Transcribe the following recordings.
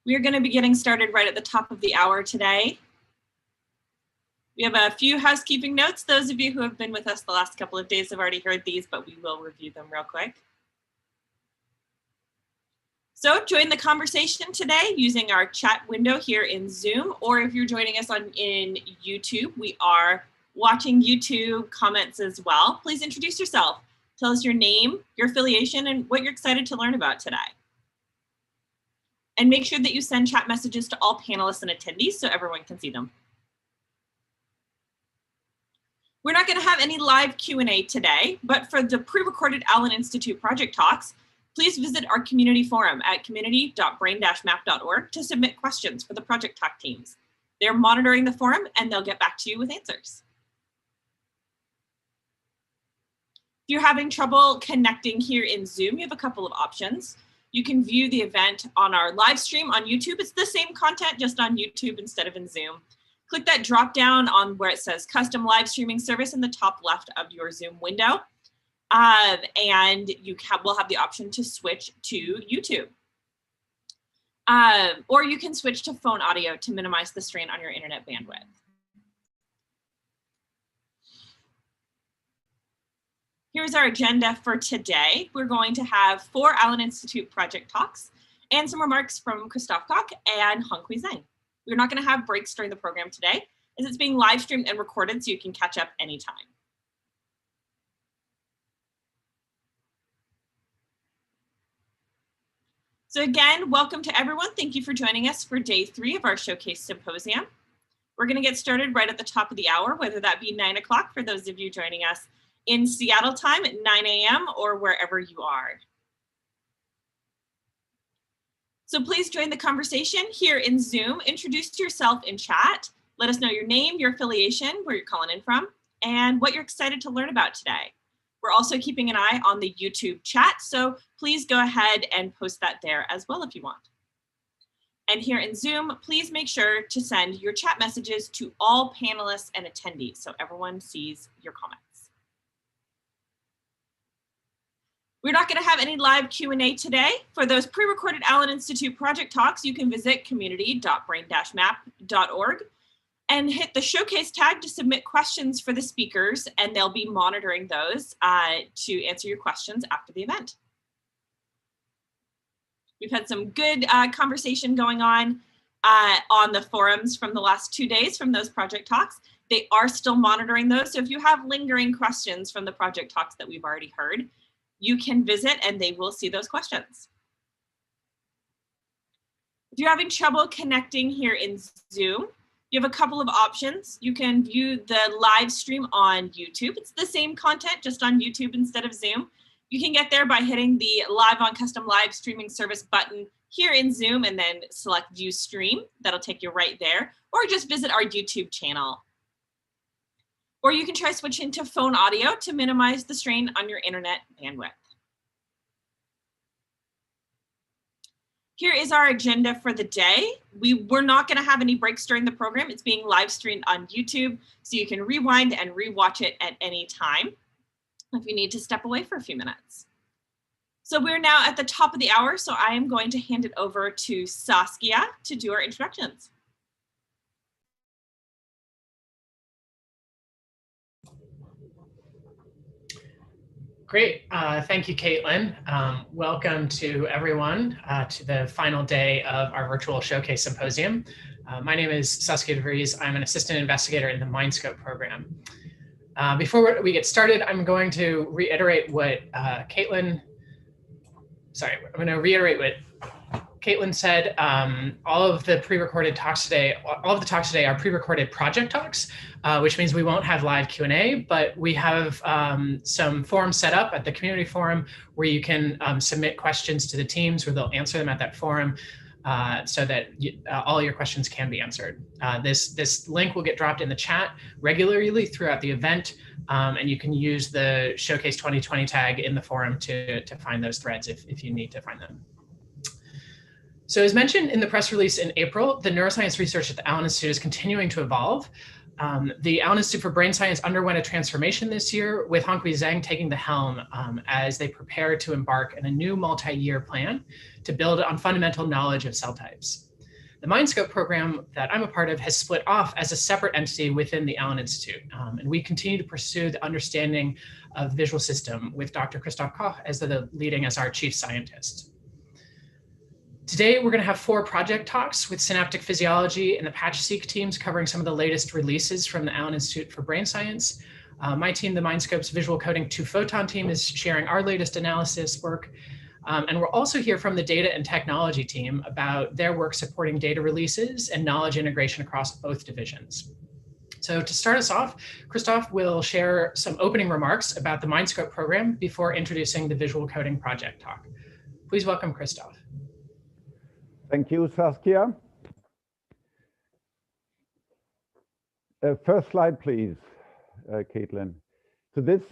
We are going to be getting started right at the top of the hour today. We have a few housekeeping notes. Those of you who have been with us the last couple of days have already heard these, but we will review them real quick. So join the conversation today using our chat window here in Zoom, or if you're joining us in YouTube, we are watching YouTube comments as well. Please introduce yourself. Tell us your name, your affiliation, and what you're excited to learn about today. And make sure that you send chat messages to all panelists and attendees so everyone can see them. We're not going to have any live Q&A today, but for the pre-recorded Allen Institute project talks, please visit our community forum at community.brain-map.org to submit questions for the project talk teams. They're monitoring the forum and they'll get back to you with answers. If you're having trouble connecting here in Zoom, you have a couple of options. You can view the event on our live stream on YouTube. It's the same content, just on YouTube instead of in Zoom. Click that drop down on where it says custom live streaming service in the top left of your Zoom window. And you will have the option to switch to YouTube. Or you can switch to phone audio to minimize the strain on your internet bandwidth. Here's our agenda for today. We're going to have 4 Allen Institute project talks and some remarks from Christophe Koch and Honghui Zhang. We're not going to have breaks during the program today, as it's being live streamed and recorded so you can catch up anytime. So again, welcome to everyone. Thank you for joining us for day 3 of our Showcase Symposium. We're going to get started right at the top of the hour, whether that be 9 o'clock for those of you joining us in Seattle time at 9 a.m. or wherever you are. So please join the conversation here in Zoom. Introduce yourself in chat. Let us know your name, your affiliation, where you're calling in from, and what you're excited to learn about today. We're also keeping an eye on the YouTube chat, so please go ahead and post that there as well if you want. And here in Zoom, please make sure to send your chat messages to all panelists and attendees so everyone sees your comments. We're not going to have any live Q&A today. For those pre-recorded Allen Institute project talks, you can visit community.brain-map.org and hit the showcase tag to submit questions for the speakers, and they'll be monitoring those to answer your questions after the event. We've had some good conversation going on the forums from the last 2 days from those project talks. They are still monitoring those, so if you have lingering questions from the project talks that we've already heard, you can visit and they will see those questions. If you're having trouble connecting here in Zoom, you have a couple of options. You can view the live stream on YouTube. It's the same content, just on YouTube instead of Zoom. You can get there by hitting the Live on Custom Live Streaming Service button here in Zoom and then select View Stream. That'll take you right there. Or just visit our YouTube channel. Or you can try switching to phone audio to minimize the strain on your internet bandwidth. Here is our agenda for the day. We're not going to have any breaks during the program. It's being live streamed on YouTube, so you can rewind and rewatch it at any time if you need to step away for a few minutes. So we're now at the top of the hour, so I am going to hand it over to Saskia to do our introductions. Great. Thank you, Caitlin. Welcome to everyone to the final day of our virtual Showcase Symposium. My name is Saskia de Vries. I'm an assistant investigator in the MindScope program. Before we get started, I'm going to reiterate what Caitlin said. All of the pre-recorded talks today, are pre-recorded project talks, which means we won't have live Q&A, but we have some forums set up at the community forum where you can submit questions to the teams, where they'll answer them at that forum so that all your questions can be answered. This link will get dropped in the chat regularly throughout the event, and you can use the Showcase 2020 tag in the forum to find those threads if you need to find them. So as mentioned in the press release in April, the neuroscience research at the Allen Institute is continuing to evolve. The Allen Institute for Brain Science underwent a transformation this year, with Honghui Zhang taking the helm as they prepare to embark on a new multi-year plan to build on fundamental knowledge of cell types. The MindScope program that I'm a part of has split off as a separate entity within the Allen Institute. And we continue to pursue the understanding of the visual system with Dr. Christoph Koch as leading as our chief scientist. Today, we're going to have 4 project talks with Synaptic Physiology and the Patch-seq teams covering some of the latest releases from the Allen Institute for Brain Science. My team, the MindScope's Visual Coding 2-Photon team, is sharing our latest analysis work. And we'll also hear from the data and technology team about their work supporting data releases and knowledge integration across both divisions. So to start us off, Christoph will share some opening remarks about the MindScope program before introducing the Visual Coding project talk. Please welcome Christoph. Thank you, Saskia. First slide, please, Caitlin. So this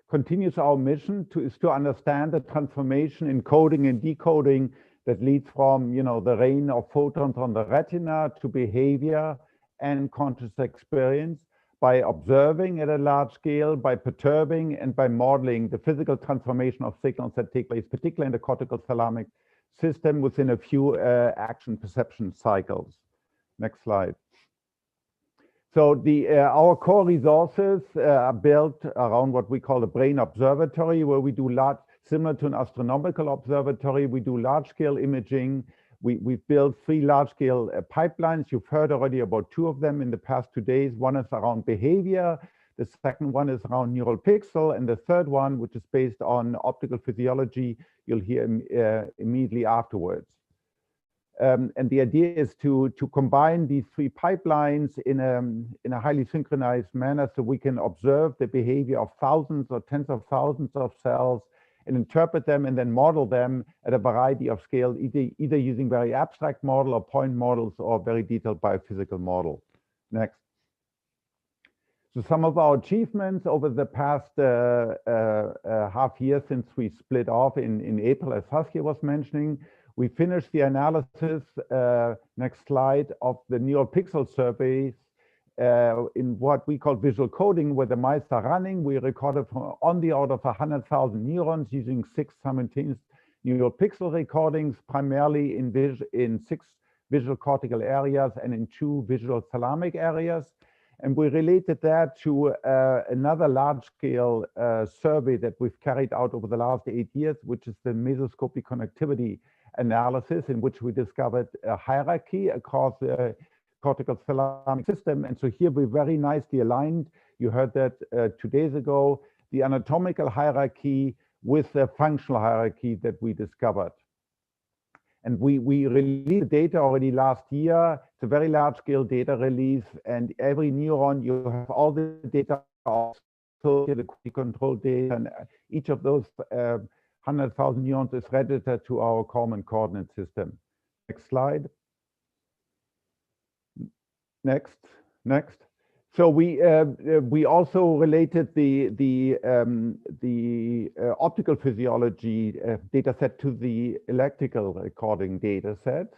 continues our mission to understand the transformation in coding and decoding that leads from, the rain of photons on the retina to behavior and conscious experience by observing at a large scale, by perturbing and by modeling the physical transformation of signals that take place, particularly in the cortical thalamic system within a few action perception cycles. Next slide. So our core resources are built around what we call the brain observatory, where we do similar to an astronomical observatory, we do large-scale imaging. We've built 3 large-scale pipelines. You've heard already about 2 of them in the past 2 days. One is around behavior. The second one is around neural pixel. And the third one, which is based on optical physiology, you'll hear immediately afterwards. And the idea is to combine these 3 pipelines in a highly synchronized manner so we can observe the behavior of thousands or tens of thousands of cells and interpret them and then model them at a variety of scale, either using very abstract model or point models or very detailed biophysical model. Next. So some of our achievements over the past half year since we split off in April, as Saskia was mentioning, we finished the analysis, next slide, of the neural pixel surveys in what we call visual coding, where the mice are running. We recorded on the order of 100,000 neurons using 6 simultaneous neural pixel recordings, primarily in 6 visual cortical areas and in 2 visual thalamic areas. And we related that to another large-scale survey that we've carried out over the last 8 years, which is the mesoscopic connectivity analysis, in which we discovered a hierarchy across the cortical thalamic system. And so here we're very nicely aligned. You heard that 2 days ago, the anatomical hierarchy with the functional hierarchy that we discovered. And we released the data already last year. It's a very large-scale data release, and every neuron, you have all the data, also the control data, and each of those 100,000 neurons is registered to our common coordinate system. Next slide. Next. So we also related the optical physiology data set to the electrical recording data set.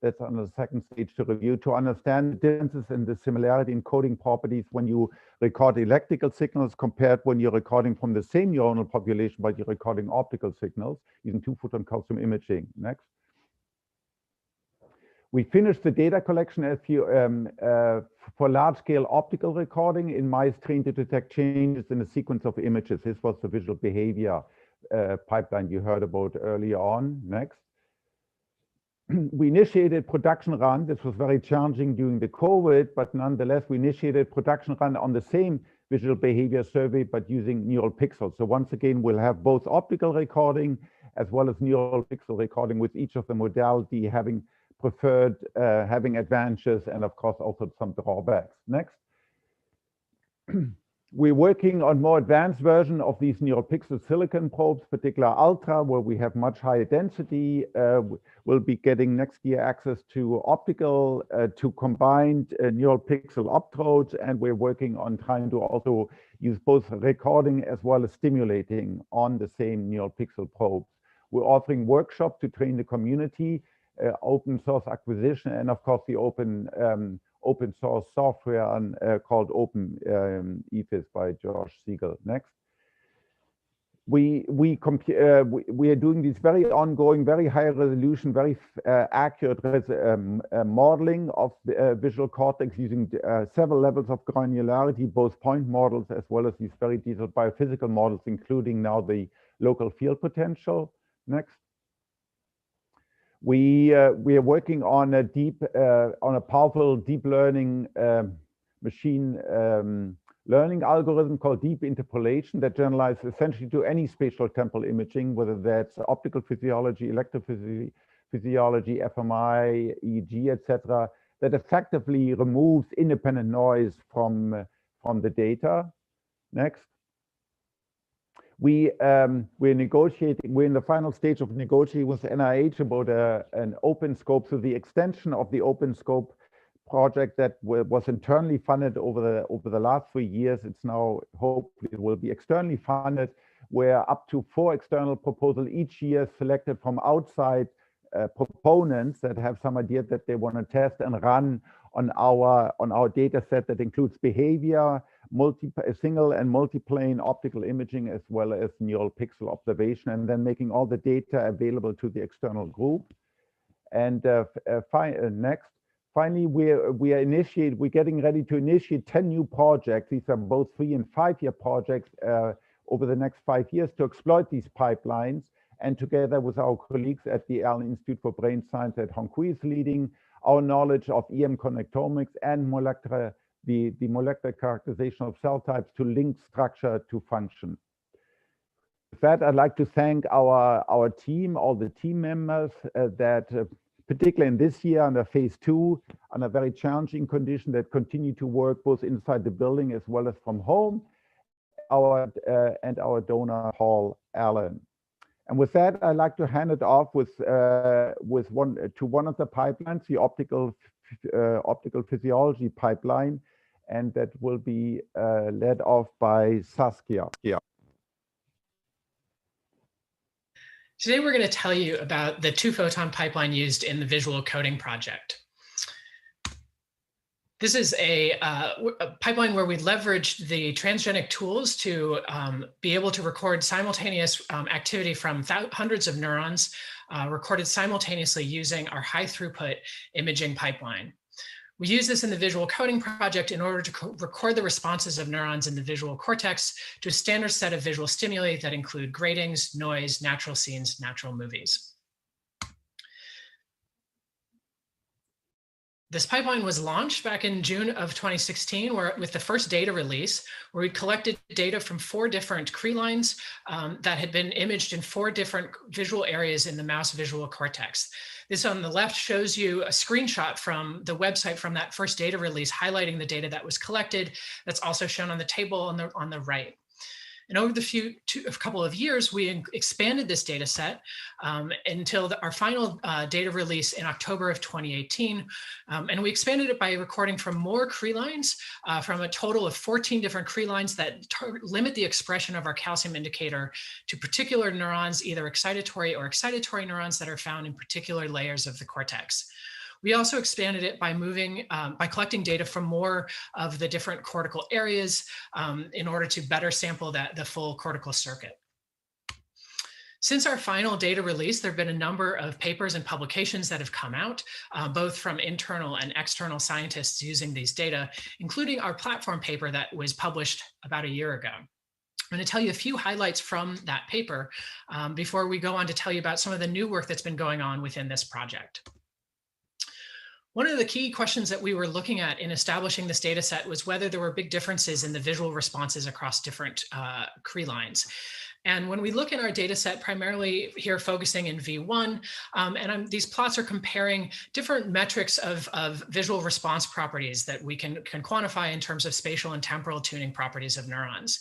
That's on the second stage to review to understand the differences in the similarity in coding properties when you record electrical signals compared when you're recording from the same neuronal population, but you're recording optical signals using 2-photon calcium imaging. Next. We finished the data collection for large-scale optical recording in mice trained to detect changes in the sequence of images. This was the visual behavior pipeline you heard about earlier on. Next. We initiated production run. This was very challenging during the COVID, but nonetheless, we initiated production run on the same visual behavior survey, but using neural pixels. So once again, we'll have both optical recording as well as neural pixel recording, with each of the modality having preferred, having advantages, and of course also some drawbacks. Next. We're working on more advanced version of these neural pixel silicon probes, particularly Ultra, where we have much higher density. We'll be getting next year access to optical, to combined neural pixel optrodes, and we're working on trying to also use both recording as well as stimulating on the same neural pixel probes. We're offering workshops to train the community, open source acquisition, and of course the open source software called E-phys by George Siegel. Next. we are doing this very ongoing, very high resolution, very accurate modeling of visual cortex using several levels of granularity, both point models as well as these very detailed biophysical models, including now the local field potential. Next. We are working on a powerful deep learning machine learning algorithm called deep interpolation that generalizes essentially to any spatial temporal imaging, whether that's optical physiology, electrophysiology, fMRI, EEG, etc., that effectively removes independent noise from the data. Next. We're negotiating, we're in the final stage of negotiating with NIH about an open scope. So the extension of the open scope project that was internally funded over the last 3 years, it's now hopefully it will be externally funded, where up to 4 external proposals each year selected from outside proponents that have some idea that they want to test and run on our data set that includes behavior, single and multiplane optical imaging, as well as neural pixel observation, and then making all the data available to the external group. And next, finally, we're getting ready to initiate 10 new projects. These are both 3- and 5-year projects over the next 5 years to exploit these pipelines. And together with our colleagues at the Allen Institute for Brain Science at Hong Kong is leading our knowledge of EM connectomics and the molecular characterization of cell types to link structure to function. With that, I'd like to thank our team, all the team members that particularly in this year under phase 2, under very challenging conditions that continue to work both inside the building as well as from home, and our donor, Paul Allen. And with that, I'd like to hand it off with one of the pipelines, the optical physiology pipeline, and that will be led off by Saskia. Yeah. Today, we're going to tell you about the 2-photon pipeline used in the visual coding project. This is a pipeline where we leveraged the transgenic tools to be able to record simultaneous activity from hundreds of neurons recorded simultaneously using our high throughput imaging pipeline. We use this in the visual coding project in order to record the responses of neurons in the visual cortex to a standard set of visual stimuli that include gratings, noise, natural scenes, natural movies. This pipeline was launched back in June of 2016 with the first data release, where we collected data from 4 different Cre lines that had been imaged in 4 different visual areas in the mouse visual cortex. This on the left shows you a screenshot from the website from that first data release, highlighting the data that was collected. That's also shown on the table on the right. And over the couple of years, we expanded this data set until our final data release in October of 2018. And we expanded it by recording from more Cre lines, from a total of 14 different Cre lines that limit the expression of our calcium indicator to particular neurons, either excitatory or excitatory neurons that are found in particular layers of the cortex. We also expanded it by by collecting data from more of the different cortical areas in order to better sample the full cortical circuit. Since our final data release, there have been a number of papers and publications that have come out, both from internal and external scientists using these data, including our platform paper that was published about a year ago. I'm going to tell you a few highlights from that paper before we go on to tell you about some of the new work that's been going on within this project. One of the key questions that we were looking at in establishing this data set was whether there were big differences in the visual responses across different Cre lines. And when we look in our data set, primarily here focusing in V1, these plots are comparing different metrics of visual response properties that we can quantify in terms of spatial and temporal tuning properties of neurons.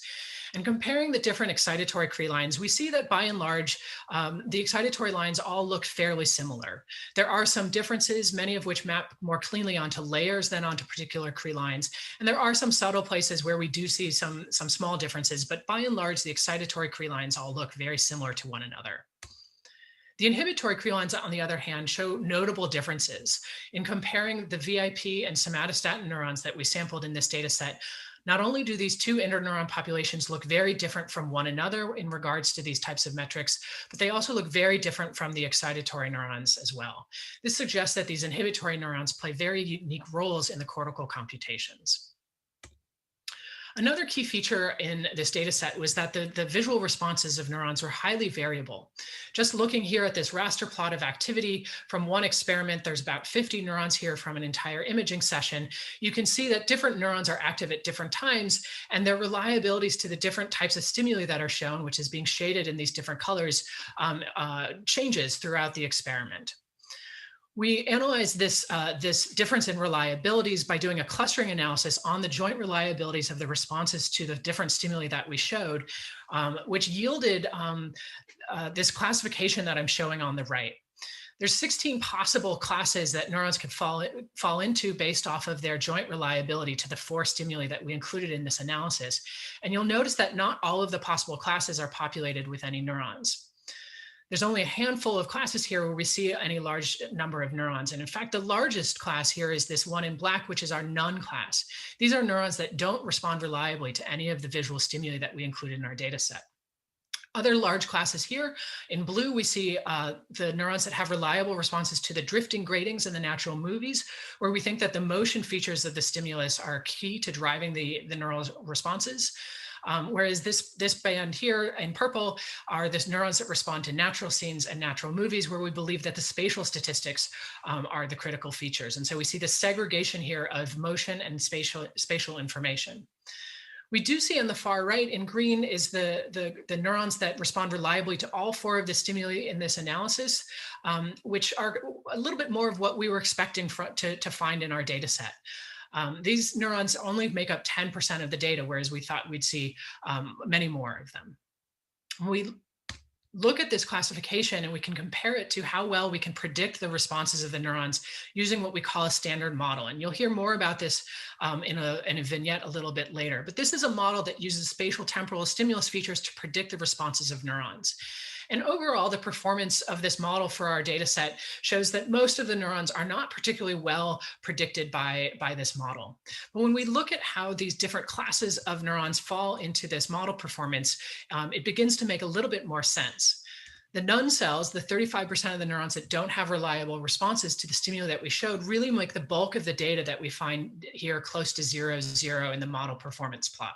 And comparing the different excitatory Cre lines, we see that by and large, the excitatory lines all look fairly similar. There are some differences, many of which map more cleanly onto layers than onto particular Cre lines. And there are some subtle places where we do see some small differences, but by and large, the excitatory Cre lines all look very similar to one another. The inhibitory Cre lines, on the other hand, show notable differences. In comparing the VIP and somatostatin neurons that we sampled in this data set, Not only do these two interneuron populations look very different from one another in regards to these types of metrics, but they also look very different from the excitatory neurons as well. This suggests that these inhibitory neurons play very unique roles in the cortical computations. Another key feature in this data set was that the visual responses of neurons were highly variable. Just looking here at this raster plot of activity from one experiment, there's about 50 neurons here from an entire imaging session. You can see that different neurons are active at different times, and their reliabilities to the different types of stimuli that are shown, which is being shaded in these different colors, changes throughout the experiment. We analyzed this difference in reliabilities by doing a clustering analysis on the joint reliabilities of the responses to the different stimuli that we showed, which yielded this classification that I'm showing on the right. There's 16 possible classes that neurons could fall into based off of their joint reliability to the 4 stimuli that we included in this analysis. And you'll notice that not all of the possible classes are populated with any neurons. There's only a handful of classes here where we see any large number of neurons. And in fact, the largest class here is this one in black, which is our none class. These are neurons that don't respond reliably to any of the visual stimuli that we included in our data set. Other large classes here, in blue, we see the neurons that have reliable responses to the drifting gratings in the natural movies, where we think that the motion features of the stimulus are key to driving the neural responses. Whereas this band here in purple are the neurons that respond to natural scenes and natural movies, where we believe that the spatial statistics are the critical features. And so we see the segregation here of motion and spatial information. We do see on the far right in green is the neurons that respond reliably to all 4 of the stimuli in this analysis, which are a little bit more of what we were expecting to find in our data set. These neurons only make up 10% of the data, whereas we thought we'd see many more of them. When we look at this classification and we can compare it to how well we can predict the responses of the neurons using what we call a standard model. And you'll hear more about this in a vignette a little bit later. But this is a model that uses spatial temporal stimulus features to predict the responses of neurons. And overall, the performance of this model for our data set shows that most of the neurons are not particularly well predicted by this model. But when we look at how these different classes of neurons fall into this model performance, it begins to make a little bit more sense. The none cells, the 35% of the neurons that don't have reliable responses to the stimuli that we showed, really make the bulk of the data that we find here close to 0, 0 in the model performance plot.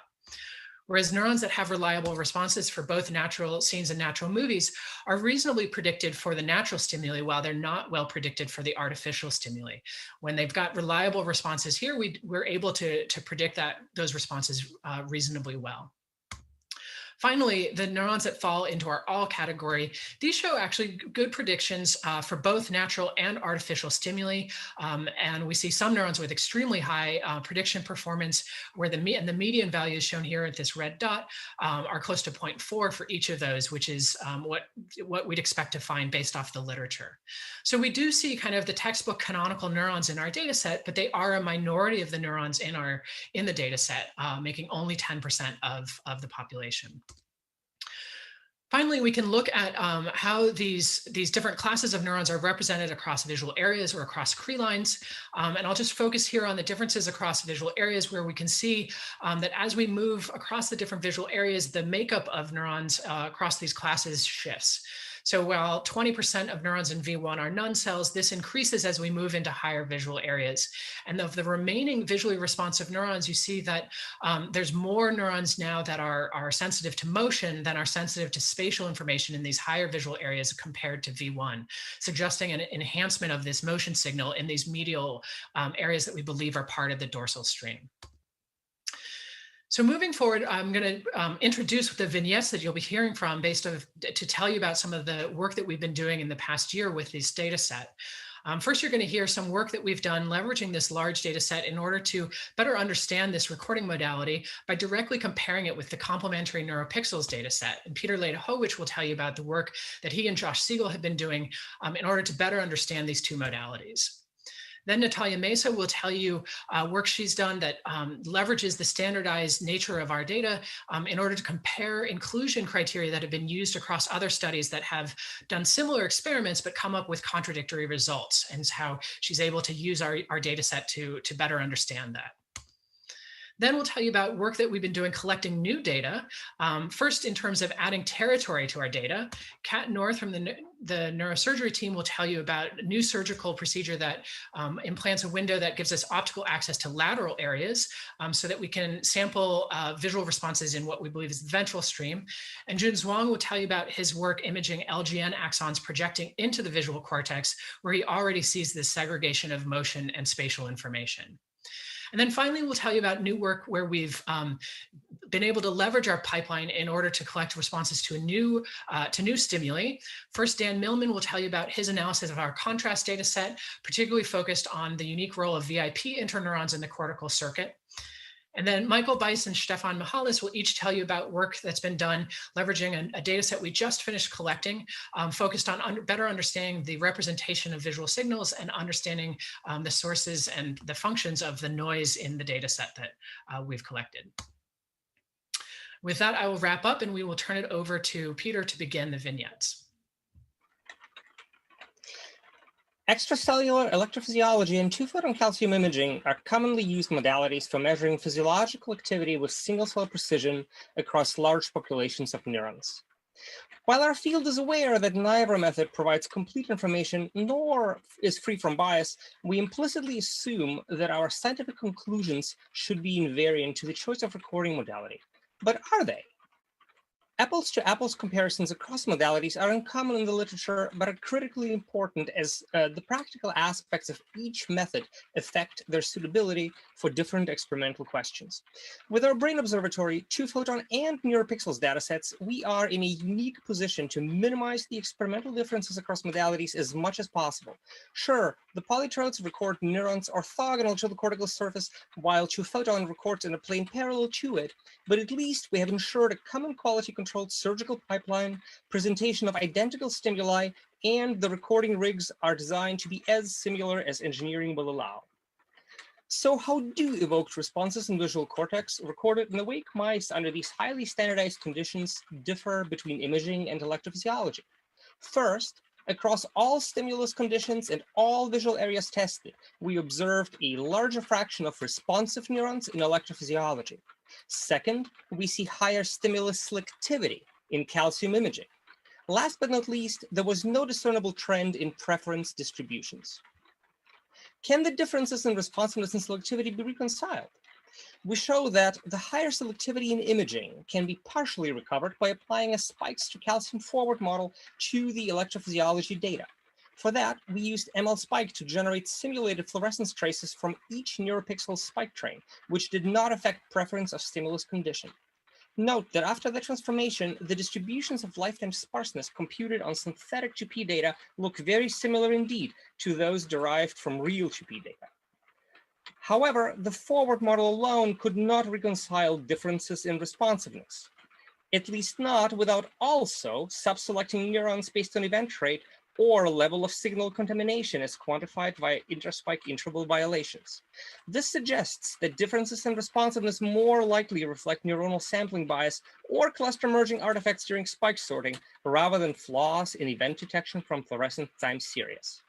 Whereas neurons that have reliable responses for both natural scenes and natural movies are reasonably predicted for the natural stimuli, while they're not well predicted for the artificial stimuli. When they've got reliable responses here, we're able to predict those responses reasonably well. Finally, the neurons that fall into our all category, these show actually good predictions for both natural and artificial stimuli. And we see some neurons with extremely high prediction performance, where the median values shown here at this red dot are close to 0.4 for each of those, which is what we'd expect to find based off the literature. So we do see kind of the textbook canonical neurons in our data set, but they are a minority of the neurons in the data set, making only 10% of the population. Finally, we can look at how these different classes of neurons are represented across visual areas or across Cree lines. And I'll just focus here on the differences across visual areas, where we can see that as we move across the different visual areas, the makeup of neurons across these classes shifts. So while 20% of neurons in V1 are none cells, this increases as we move into higher visual areas. And of the remaining visually responsive neurons, you see that there's more neurons now that are sensitive to motion than are sensitive to spatial information in these higher visual areas compared to V1, suggesting an enhancement of this motion signal in these medial areas that we believe are part of the dorsal stream. So moving forward, I'm going to introduce the vignettes that you'll be hearing from to tell you about some of the work that we've been doing in the past year with this data set. First, you're going to hear some work that we've done leveraging this large data set in order to better understand this recording modality by directly comparing it with the complementary NeuroPixels data set. And Peter Leda-Howich will tell you about the work that he and Josh Siegel have been doing in order to better understand these two modalities. Then Natalia Mesa will tell you work she's done that leverages the standardized nature of our data in order to compare inclusion criteria that have been used across other studies that have done similar experiments but come up with contradictory results, and how she's able to use our data set to better understand that. Then we'll tell you about work that we've been doing collecting new data. First, in terms of adding territory to our data, Kat North from the neurosurgery team will tell you about a new surgical procedure that implants a window that gives us optical access to lateral areas so that we can sample visual responses in what we believe is the ventral stream. And Jun Zhuang will tell you about his work imaging LGN axons projecting into the visual cortex, where he already sees this segregation of motion and spatial information. And then finally, we'll tell you about new work where we've been able to leverage our pipeline in order to collect responses to new stimuli. First, Dan Millman will tell you about his analysis of our contrast data set, particularly focused on the unique role of VIP interneurons in the cortical circuit. And then Michael Bice and Stefan Mihalis will each tell you about work that's been done leveraging a data set we just finished collecting, focused on better understanding the representation of visual signals and understanding the sources and the functions of the noise in the data set that we've collected. With that, I will wrap up and we will turn it over to Peter to begin the vignettes. Extracellular electrophysiology and two-photon calcium imaging are commonly used modalities for measuring physiological activity with single-cell precision across large populations of neurons. While our field is aware that neither method provides complete information nor is free from bias, we implicitly assume that our scientific conclusions should be invariant to the choice of recording modality. But are they? Apples-to-apples comparisons across modalities are uncommon in the literature, but are critically important as the practical aspects of each method affect their suitability for different experimental questions. With our Brain Observatory, two-photon and NeuroPixels datasets, we are in a unique position to minimize the experimental differences across modalities as much as possible. Sure, the polytrodes record neurons orthogonal to the cortical surface, while two-photon records in a plane parallel to it, but at least we have ensured a common quality controlled surgical pipeline, presentation of identical stimuli, and the recording rigs are designed to be as similar as engineering will allow. So how do evoked responses in visual cortex recorded in awake mice under these highly standardized conditions differ between imaging and electrophysiology? First, across all stimulus conditions and all visual areas tested, we observed a larger fraction of responsive neurons in electrophysiology. Second, we see higher stimulus selectivity in calcium imaging. Last but not least, there was no discernible trend in preference distributions. Can the differences in responsiveness and selectivity be reconciled? We show that the higher selectivity in imaging can be partially recovered by applying a spikes to calcium forward model to the electrophysiology data. For that, we used ML-spike to generate simulated fluorescence traces from each NeuroPixel spike train, which did not affect preference of stimulus condition. Note that after the transformation, the distributions of lifetime sparseness computed on synthetic 2P data look very similar indeed to those derived from real 2P data. However, the forward model alone could not reconcile differences in responsiveness, at least not without also subselecting neurons based on event rate or level of signal contamination as quantified by interspike interval violations. This suggests that differences in responsiveness more likely reflect neuronal sampling bias or cluster merging artifacts during spike sorting, rather than flaws in event detection from fluorescent time series.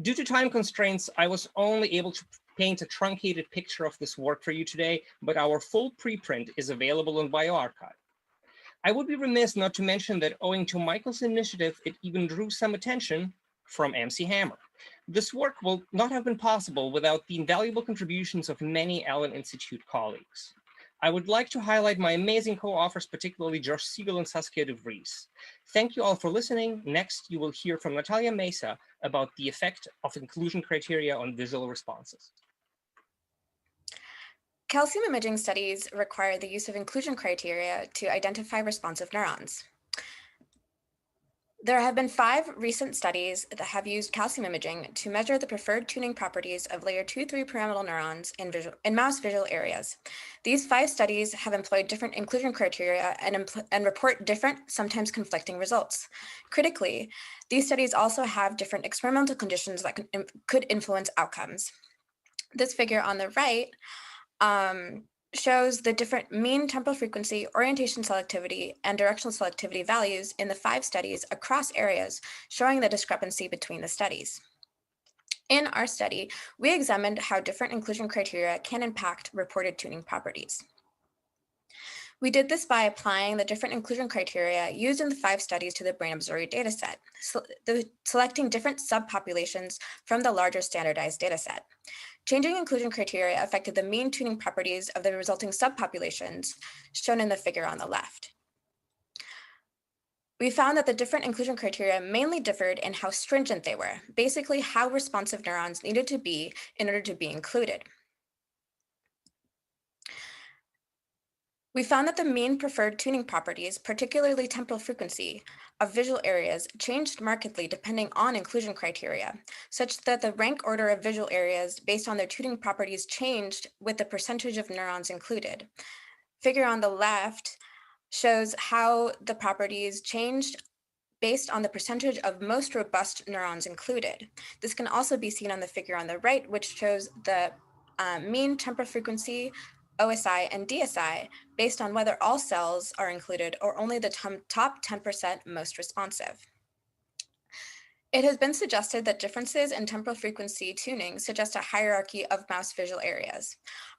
Due to time constraints, I was only able to paint a truncated picture of this work for you today, but our full preprint is available on bioRxiv. I would be remiss not to mention that owing to Michael's initiative, it even drew some attention from MC Hammer. This work will not have been possible without the invaluable contributions of many Allen Institute colleagues. I would like to highlight my amazing co-authors, particularly Josh Siegel and Saskia de Vries. Thank you all for listening. Next, you will hear from Natalia Mesa about the effect of inclusion criteria on visual responses. Calcium imaging studies require the use of inclusion criteria to identify responsive neurons. There have been 5 recent studies that have used calcium imaging to measure the preferred tuning properties of layer 2-3 pyramidal neurons in mouse visual areas. These 5 studies have employed different inclusion criteria and report different, sometimes conflicting results. Critically, these studies also have different experimental conditions that could influence outcomes. This figure on the right shows the different mean temporal frequency, orientation selectivity, and directional selectivity values in the 5 studies across areas, showing the discrepancy between the studies. In our study, we examined how different inclusion criteria can impact reported tuning properties. We did this by applying the different inclusion criteria used in the 5 studies to the brain observer dataset, selecting different subpopulations from the larger standardized dataset. Changing inclusion criteria affected the mean tuning properties of the resulting subpopulations, shown in the figure on the left. We found that the different inclusion criteria mainly differed in how stringent they were, basically how responsive neurons needed to be in order to be included. We found that the mean preferred tuning properties, particularly temporal frequency, of visual areas changed markedly depending on inclusion criteria, such that the rank order of visual areas based on their tuning properties changed with the percentage of neurons included. Figure on the left shows how the properties changed based on the percentage of most robust neurons included. This can also be seen on the figure on the right, which shows the mean temporal frequency, OSI, and DSI based on whether all cells are included or only the top 10% most responsive. It has been suggested that differences in temporal frequency tuning suggest a hierarchy of mouse visual areas.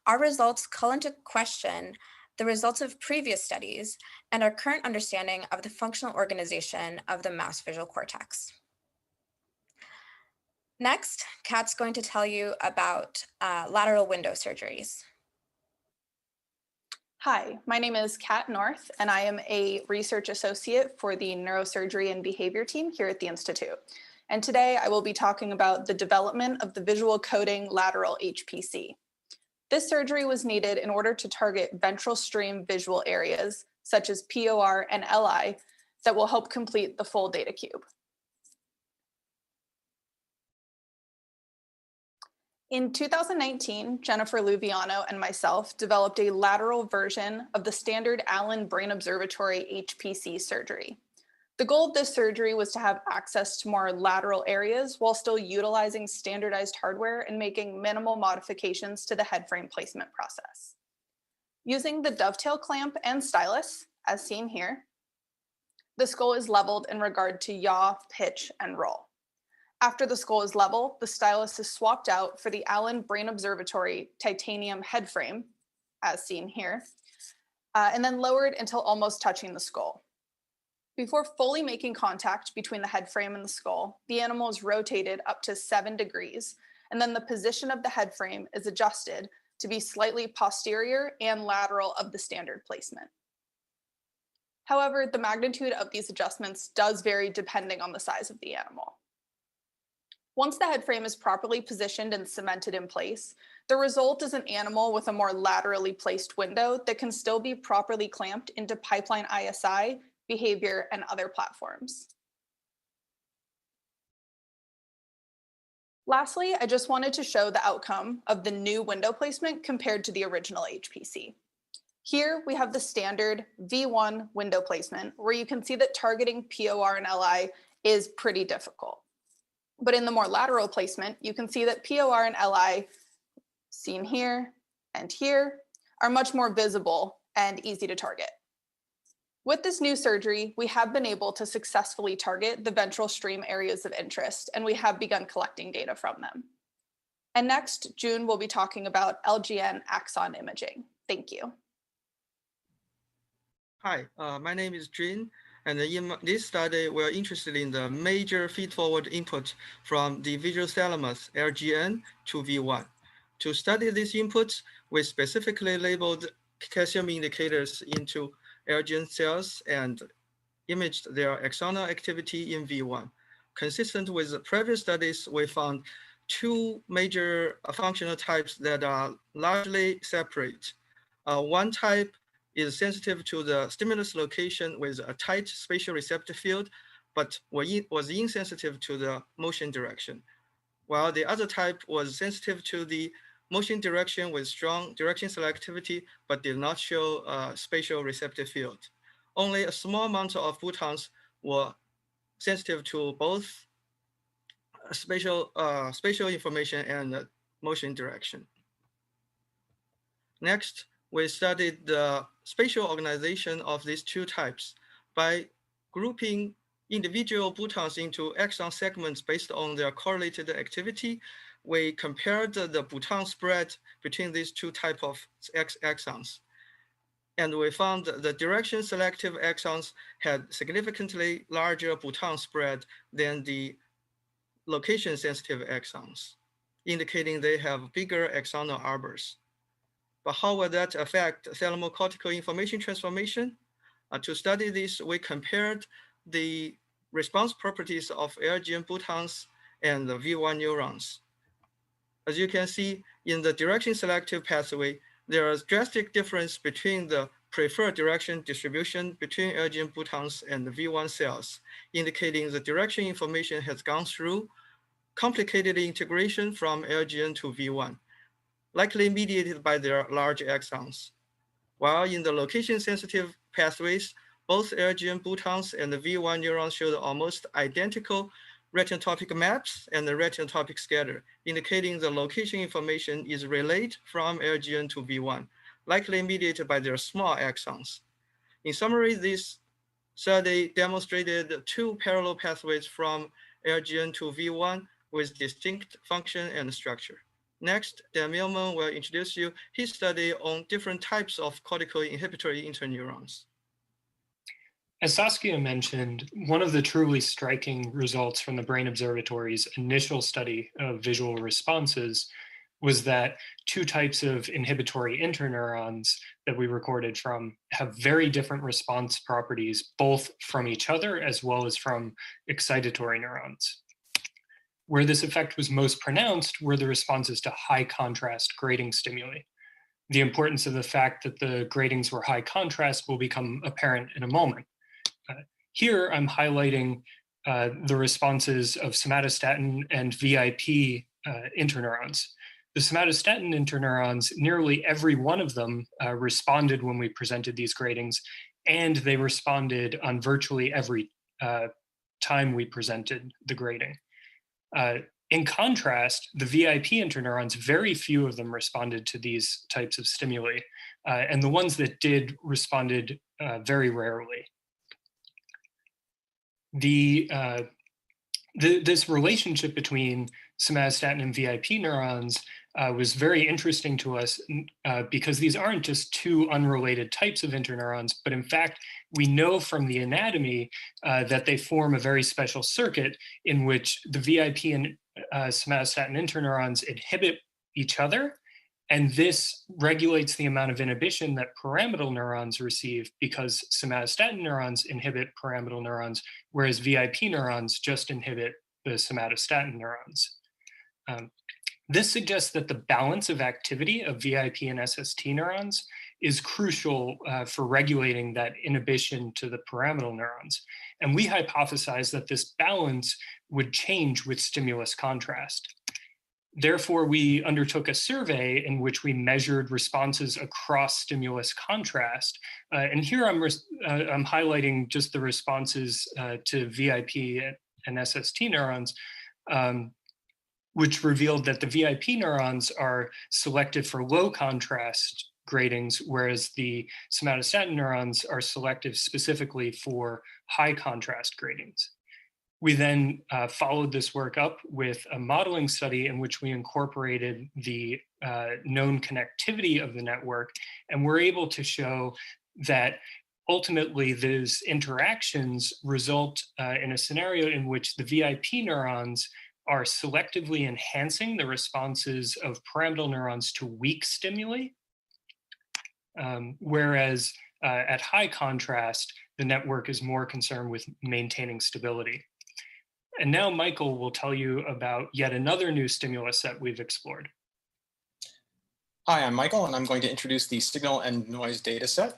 Our results call into question the results of previous studies and our current understanding of the functional organization of the mouse visual cortex. Next, Kat's going to tell you about lateral window surgeries. Hi, my name is Kat North, and I am a research associate for the Neurosurgery and Behavior team here at the Institute. And today I will be talking about the development of the visual coding lateral HPC. This surgery was needed in order to target ventral stream visual areas, such as POR and LI, that will help complete the full data cube. In 2019, Jennifer Luviano and myself developed a lateral version of the standard Allen Brain Observatory HPC surgery. The goal of this surgery was to have access to more lateral areas while still utilizing standardized hardware and making minimal modifications to the head frame placement process. Using the dovetail clamp and stylus, as seen here, the skull is leveled in regard to yaw, pitch, and roll. After the skull is level, the stylus is swapped out for the Allen Brain Observatory titanium head frame, as seen here, and then lowered until almost touching the skull. Before fully making contact between the head frame and the skull, the animal is rotated up to 7 degrees, and then the position of the head frame is adjusted to be slightly posterior and lateral of the standard placement. However, the magnitude of these adjustments does vary depending on the size of the animal. Once the head frame is properly positioned and cemented in place, the result is an animal with a more laterally placed window that can still be properly clamped into pipeline ISI, behavior, and other platforms. Lastly, I just wanted to show the outcome of the new window placement compared to the original HPC. Here we have the standard V1 window placement, where you can see that targeting POR and LI is pretty difficult. But in the more lateral placement, you can see that POR and LI, seen here and here, are much more visible and easy to target. With this new surgery, we have been able to successfully target the ventral stream areas of interest, and we have begun collecting data from them. And next, June will be talking about LGN axon imaging. Thank you. Hi, my name is Jun. And in this study, we're interested in the major feed-forward input from the visual thalamus, LGN, to V1. To study these inputs, we specifically labeled calcium indicators into LGN cells and imaged their axonal activity in V1. Consistent with the previous studies, we found 2 major functional types that are largely separate. One type is sensitive to the stimulus location with a tight spatial receptor field, but was insensitive to the motion direction, while the other type was sensitive to the motion direction with strong direction selectivity, but did not show a spatial receptor field. Only a small amount of photons were sensitive to both spatial information and motion direction. Next, we studied the spatial organization of these 2 types by grouping individual botons into axon segments based on their correlated activity, we compared the boton spread between these two types of axons. And we found the direction selective axons had significantly larger boton spread than the location sensitive axons, indicating they have bigger axonal arbors. But how will that affect thalamocortical information transformation? To study this, we compared the response properties of LGN botons and the V1 neurons. As you can see, in the direction selective pathway, there is drastic difference between the preferred direction distribution between LGN botons and the V1 cells, indicating the direction information has gone through complicated integration from LGN to V1, likely mediated by their large axons. While in the location-sensitive pathways, both LGN botons and the V1 neurons showed almost identical retinotopic maps and the retinotopic scatter, indicating the location information is relayed from LGN to V1, likely mediated by their small axons. In summary, this study demonstrated two parallel pathways from LGN to V1 with distinct function and structure. Next, Dan Millman will introduce you his study on different types of cortical inhibitory interneurons. As Saskia mentioned, one of the truly striking results from the Brain Observatory's initial study of visual responses was that two types of inhibitory interneurons that we recorded from have very different response properties, both from each other as well as from excitatory neurons. Where this effect was most pronounced were the responses to high contrast grading stimuli. The importance of the fact that the gradings were high contrast will become apparent in a moment. Here, I'm highlighting the responses of somatostatin and VIP interneurons. The somatostatin interneurons, nearly every one of them responded when we presented these gradings, and they responded on virtually every time we presented the grading. In contrast, the VIP interneurons, very few of them responded to these types of stimuli, and the ones that did responded very rarely. This relationship between somatostatin and VIP neurons was very interesting to us because these aren't just two unrelated types of interneurons, but in fact, we know from the anatomy that they form a very special circuit in which the VIP and somatostatin interneurons inhibit each other. And this regulates the amount of inhibition that pyramidal neurons receive because somatostatin neurons inhibit pyramidal neurons, whereas VIP neurons just inhibit the somatostatin neurons. This suggests that the balance of activity of VIP and SST neurons is crucial for regulating that inhibition to the pyramidal neurons. And we hypothesized that this balance would change with stimulus contrast. Therefore, we undertook a survey in which we measured responses across stimulus contrast. And here I'm highlighting just the responses to VIP and SST neurons, which revealed that the VIP neurons are selected for low contrast gradings, whereas the somatostatin neurons are selective specifically for high contrast gradings. We then followed this work up with a modeling study in which we incorporated the known connectivity of the network, and we're able to show that ultimately those interactions result in a scenario in which the VIP neurons are selectively enhancing the responses of pyramidal neurons to weak stimuli, whereas at high contrast, the network is more concerned with maintaining stability. And now Michael will tell you about yet another new stimulus that we've explored. Hi, I'm Michael, and I'm going to introduce the signal and noise dataset.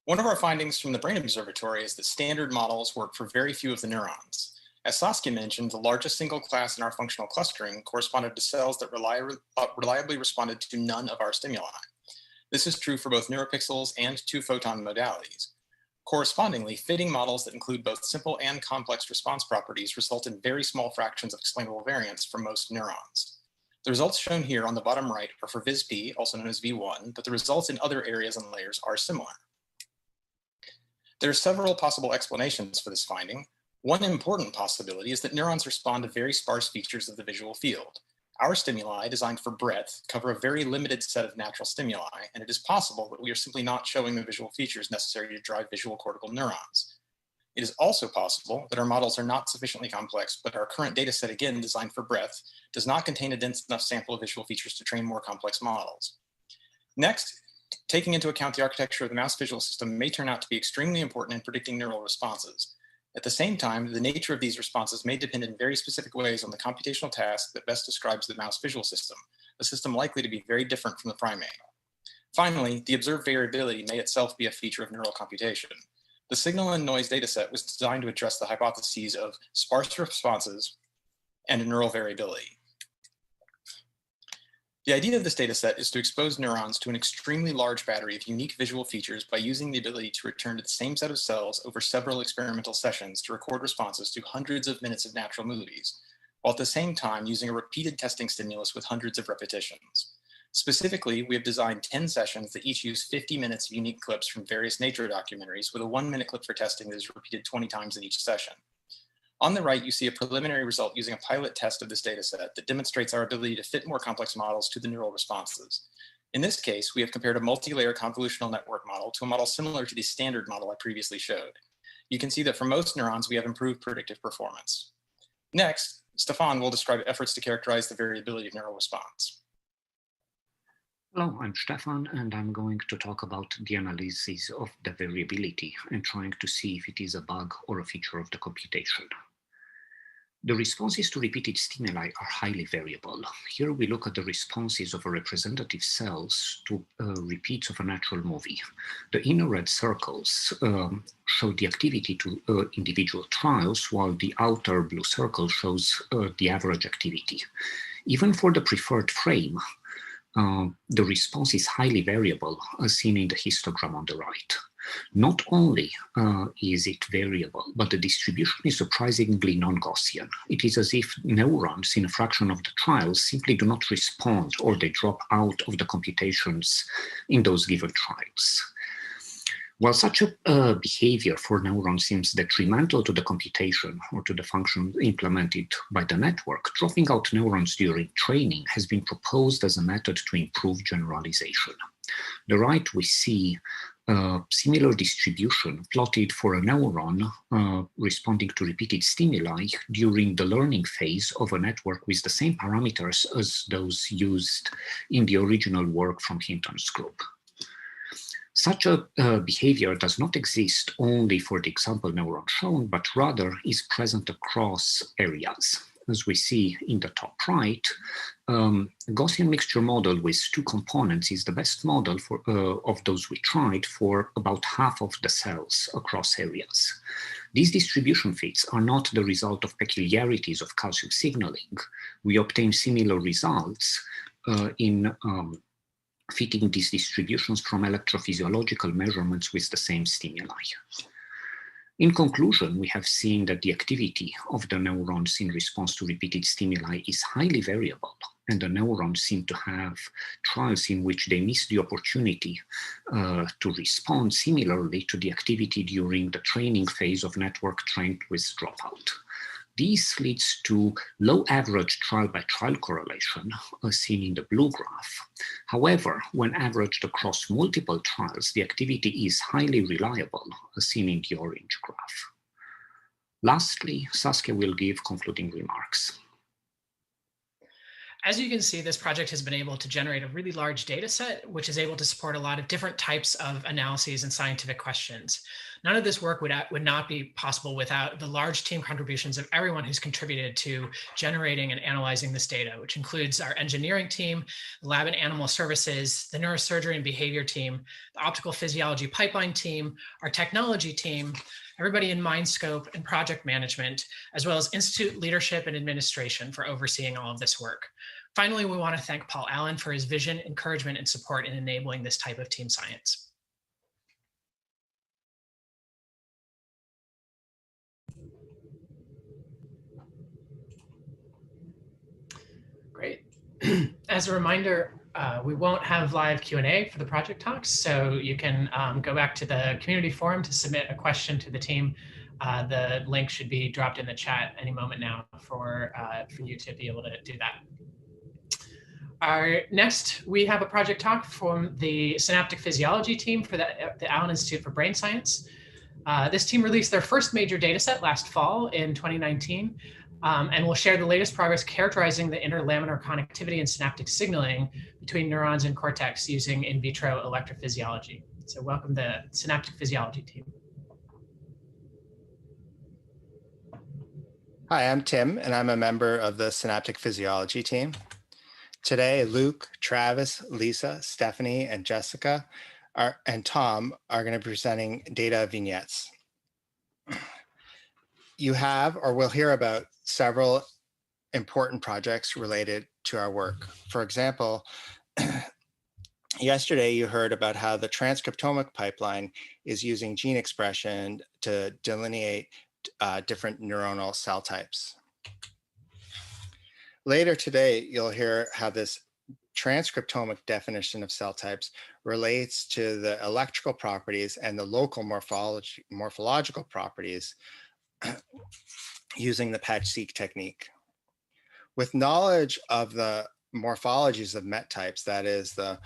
One of our findings from the Brain Observatory is that standard models work for very few of the neurons. As Saskia mentioned, the largest single class in our functional clustering corresponded to cells that reliably responded to none of our stimuli. This is true for both neuropixels and two-photon modalities. Correspondingly, fitting models that include both simple and complex response properties result in very small fractions of explainable variance for most neurons. The results shown here on the bottom right are for VisP, also known as V1, but the results in other areas and layers are similar. There are several possible explanations for this finding. One important possibility is that neurons respond to very sparse features of the visual field. Our stimuli, designed for breadth, cover a very limited set of natural stimuli, and it is possible that we are simply not showing the visual features necessary to drive visual cortical neurons. It is also possible that our models are not sufficiently complex, but our current data set, again designed for breadth, does not contain a dense enough sample of visual features to train more complex models. Next, taking into account the architecture of the mouse visual system may turn out to be extremely important in predicting neural responses. At the same time, the nature of these responses may depend in very specific ways on the computational task that best describes the mouse visual system, a system likely to be very different from the primate. Finally, the observed variability may itself be a feature of neural computation. The signal and noise dataset was designed to address the hypotheses of sparse responses and neural variability. The idea of this dataset is to expose neurons to an extremely large battery of unique visual features by using the ability to return to the same set of cells over several experimental sessions to record responses to hundreds of minutes of natural movies, while at the same time using a repeated testing stimulus with hundreds of repetitions. Specifically, we have designed 10 sessions that each use 50 minutes of unique clips from various nature documentaries with a 1-minute clip for testing that is repeated 20 times in each session. On the right, you see a preliminary result using a pilot test of this dataset that demonstrates our ability to fit more complex models to the neural responses. In this case, we have compared a multi-layer convolutional network model to a model similar to the standard model I previously showed. You can see that for most neurons, we have improved predictive performance. Next, Stefan will describe efforts to characterize the variability of neural response. Hello, I'm Stefan, and I'm going to talk about the analysis of the variability and trying to see if it is a bug or a feature of the computation. The responses to repeated stimuli are highly variable. Here we look at the responses of a representative cells to repeats of a natural movie. The inner red circles show the activity to individual trials, while the outer blue circle shows the average activity. Even for the preferred frame, the response is highly variable, as seen in the histogram on the right. Not only is it variable, but the distribution is surprisingly non-Gaussian. It is as if neurons in a fraction of the trials simply do not respond, or they drop out of the computations in those given trials. While such a behavior for neurons seems detrimental to the computation or to the function implemented by the network, dropping out neurons during training has been proposed as a method to improve generalization. The right, we see similar distribution plotted for a neuron responding to repeated stimuli during the learning phase of a network with the same parameters as those used in the original work from Hinton's group. Such a behavior does not exist only for the example neuron shown, but rather is present across areas. As we see in the top right, Gaussian mixture model with 2 components is the best model for, of those we tried for about half of the cells across areas. These distribution fits are not the result of peculiarities of calcium signaling. We obtain similar results in fitting these distributions from electrophysiological measurements with the same stimuli. In conclusion, we have seen that the activity of the neurons in response to repeated stimuli is highly variable, and the neurons seem to have trials in which they miss the opportunity to respond similarly to the activity during the training phase of network trained with dropout. This leads to low average trial-by-trial correlation, as seen in the blue graph. However, when averaged across multiple trials, the activity is highly reliable, as seen in the orange graph. Lastly, Saskia will give concluding remarks. As you can see, this project has been able to generate a really large data set, which is able to support a lot of different types of analyses and scientific questions. None of this work would not be possible without the large team contributions of everyone who's contributed to generating and analyzing this data, which includes our engineering team, the lab and animal services, the neurosurgery and behavior team, the optical physiology pipeline team, our technology team, everybody in MindScope and project management, as well as institute leadership and administration for overseeing all of this work. Finally, we want to thank Paul Allen for his vision, encouragement, and support in enabling this type of team science. Great. As a reminder, we won't have live Q&A for the project talks, so you can go back to the community forum to submit a question to the team. The link should be dropped in the chat any moment now for you to be able to do that. Next, we have a project talk from the Synaptic Physiology team for the Allen Institute for Brain Science. This team released their first major data set last fall in 2019, and will share the latest progress characterizing the interlaminar connectivity and synaptic signaling between neurons and cortex using in vitro electrophysiology. So welcome the Synaptic Physiology team. Hi, I'm Tim, and I'm a member of the Synaptic Physiology team. Today, Luke, Travis, Lisa, Stephanie, and Jessica and Tom are going to be presenting data vignettes. You have or will hear about several important projects related to our work. For example, yesterday you heard about how the transcriptomic pipeline is using gene expression to delineate different neuronal cell types. Later today, you'll hear how this transcriptomic definition of cell types relates to the electrical properties and the local morphological properties using the Patch-seq technique. With knowledge of the morphologies of MET types, that is the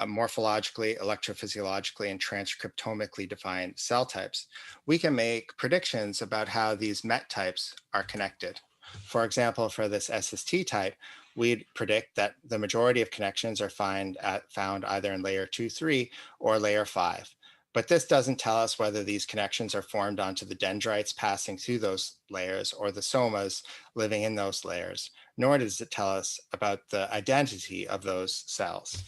morphologically, electrophysiologically, and transcriptomically defined cell types, we can make predictions about how these MET types are connected. For example, for this SST type, we'd predict that the majority of connections are found either in layer 2, 3, or layer 5. But this doesn't tell us whether these connections are formed onto the dendrites passing through those layers or the somas living in those layers, nor does it tell us about the identity of those cells.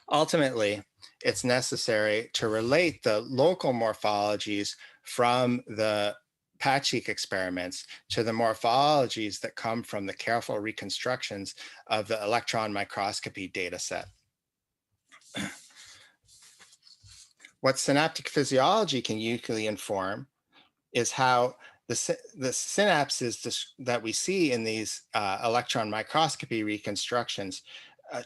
Ultimately, it's necessary to relate the local morphologies from the Patch-seq experiments to the morphologies that come from the careful reconstructions of the electron microscopy data set. What synaptic physiology can uniquely inform is how the synapses that we see in these electron microscopy reconstructions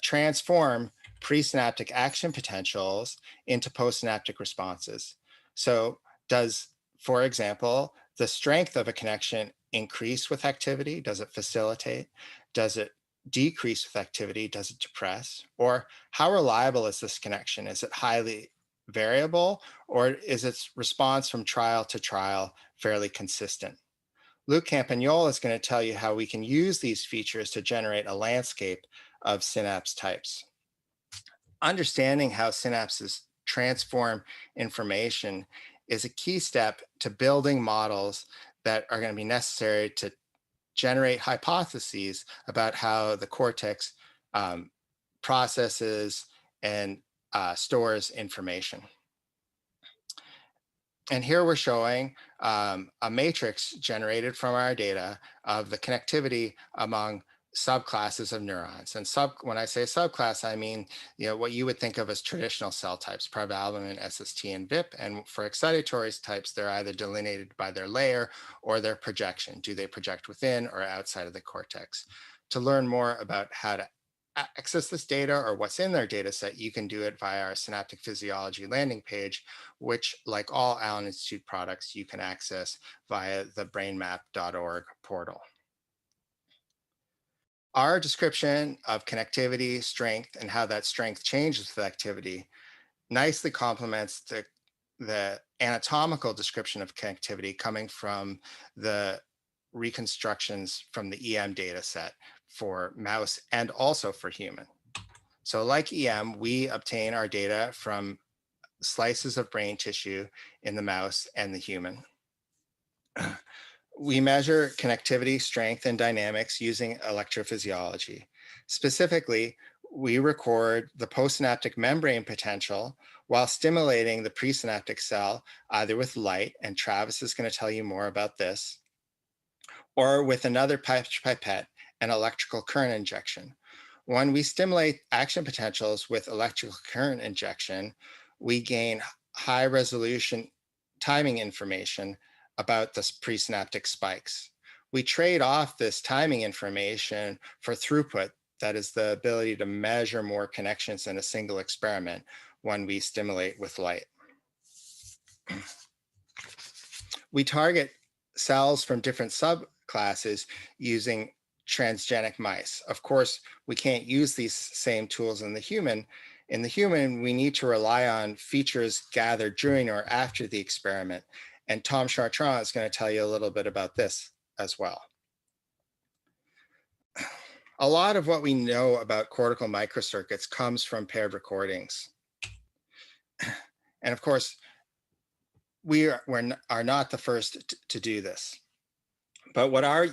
transform presynaptic action potentials into postsynaptic responses. So does, for example, the strength of a connection increase with activity? Does it facilitate? Does it decrease with activity? Does it depress? Or how reliable is this connection? Is it highly variable, or is its response from trial to trial fairly consistent? Luc Campagnol is going to tell you how we can use these features to generate a landscape of synapse types. Understanding how synapses transform information is a key step to building models that are going to be necessary to generate hypotheses about how the cortex processes and stores information. And here we're showing a matrix generated from our data of the connectivity among subclasses of neurons. And when I say subclass, I mean, what you would think of as traditional cell types, parvalbumin, SST, and VIP. And for excitatory types, they're either delineated by their layer or their projection. Do they project within or outside of the cortex? To learn more about how to access this data or what's in their data set, you can do it via our Synaptic Physiology landing page, which, like all Allen Institute products, you can access via the brainmap.org portal. Our description of connectivity, strength, and how that strength changes with activity nicely complements the anatomical description of connectivity coming from the reconstructions from the EM data set for mouse and also for human. So like EM, we obtain our data from slices of brain tissue in the mouse and the human. We measure connectivity, strength, and dynamics using electrophysiology. Specifically, we record the postsynaptic membrane potential while stimulating the presynaptic cell, either with light, and Travis is going to tell you more about this, or with another pipette and electrical current injection. When we stimulate action potentials with electrical current injection, we gain high resolution timing information about the presynaptic spikes. We trade off this timing information for throughput That is the ability to measure more connections in a single experiment when we stimulate with light. We target cells from different subclasses using transgenic mice. Of course, we can't use these same tools in the human. In the human, we need to rely on features gathered during or after the experiment. And Tom Chartrand is going to tell you a little bit about this as well. A lot of what we know about cortical microcircuits comes from paired recordings. And of course, we are not the first to do this. But what our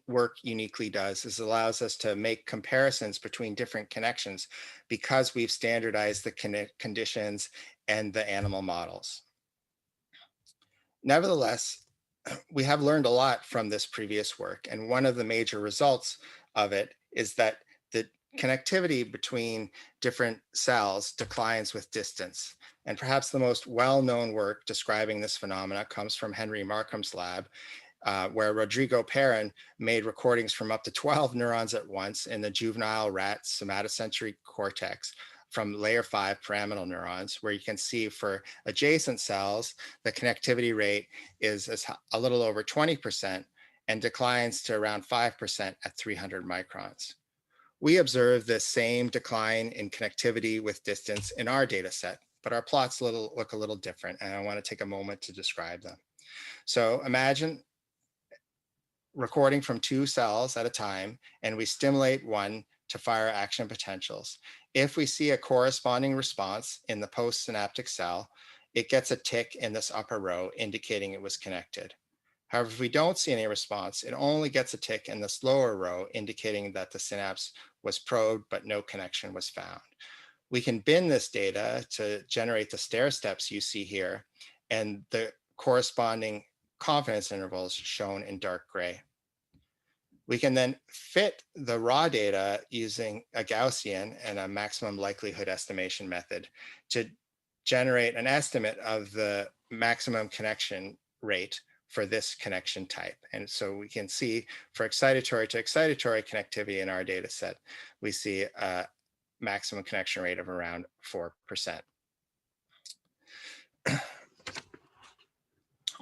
work uniquely does is allows us to make comparisons between different connections because we've standardized the conditions and the animal models. Nevertheless, we have learned a lot from this previous work. And one of the major results of it is that the connectivity between different cells declines with distance. And perhaps the most well-known work describing this phenomena comes from Henry Markham's lab, where Rodrigo Perrin made recordings from up to 12 neurons at once in the juvenile rat somatosensory cortex from layer 5 pyramidal neurons, where you can see for adjacent cells, the connectivity rate is a little over 20% and declines to around 5% at 300 microns. We observe the same decline in connectivity with distance in our data set, but our plots look a little different, and I want to take a moment to describe them. So imagine recording from 2 cells at a time, and we stimulate one to fire action potentials. If we see a corresponding response in the postsynaptic cell, it gets a tick in this upper row indicating it was connected. However, if we don't see any response, it only gets a tick in this lower row indicating that the synapse was probed but no connection was found. We can bin this data to generate the stair steps you see here and the corresponding confidence intervals shown in dark gray. We can then fit the raw data using a Gaussian and a maximum likelihood estimation method to generate an estimate of the maximum connection rate for this connection type. And so we can see for excitatory to excitatory connectivity in our data set, we see a maximum connection rate of around 4%.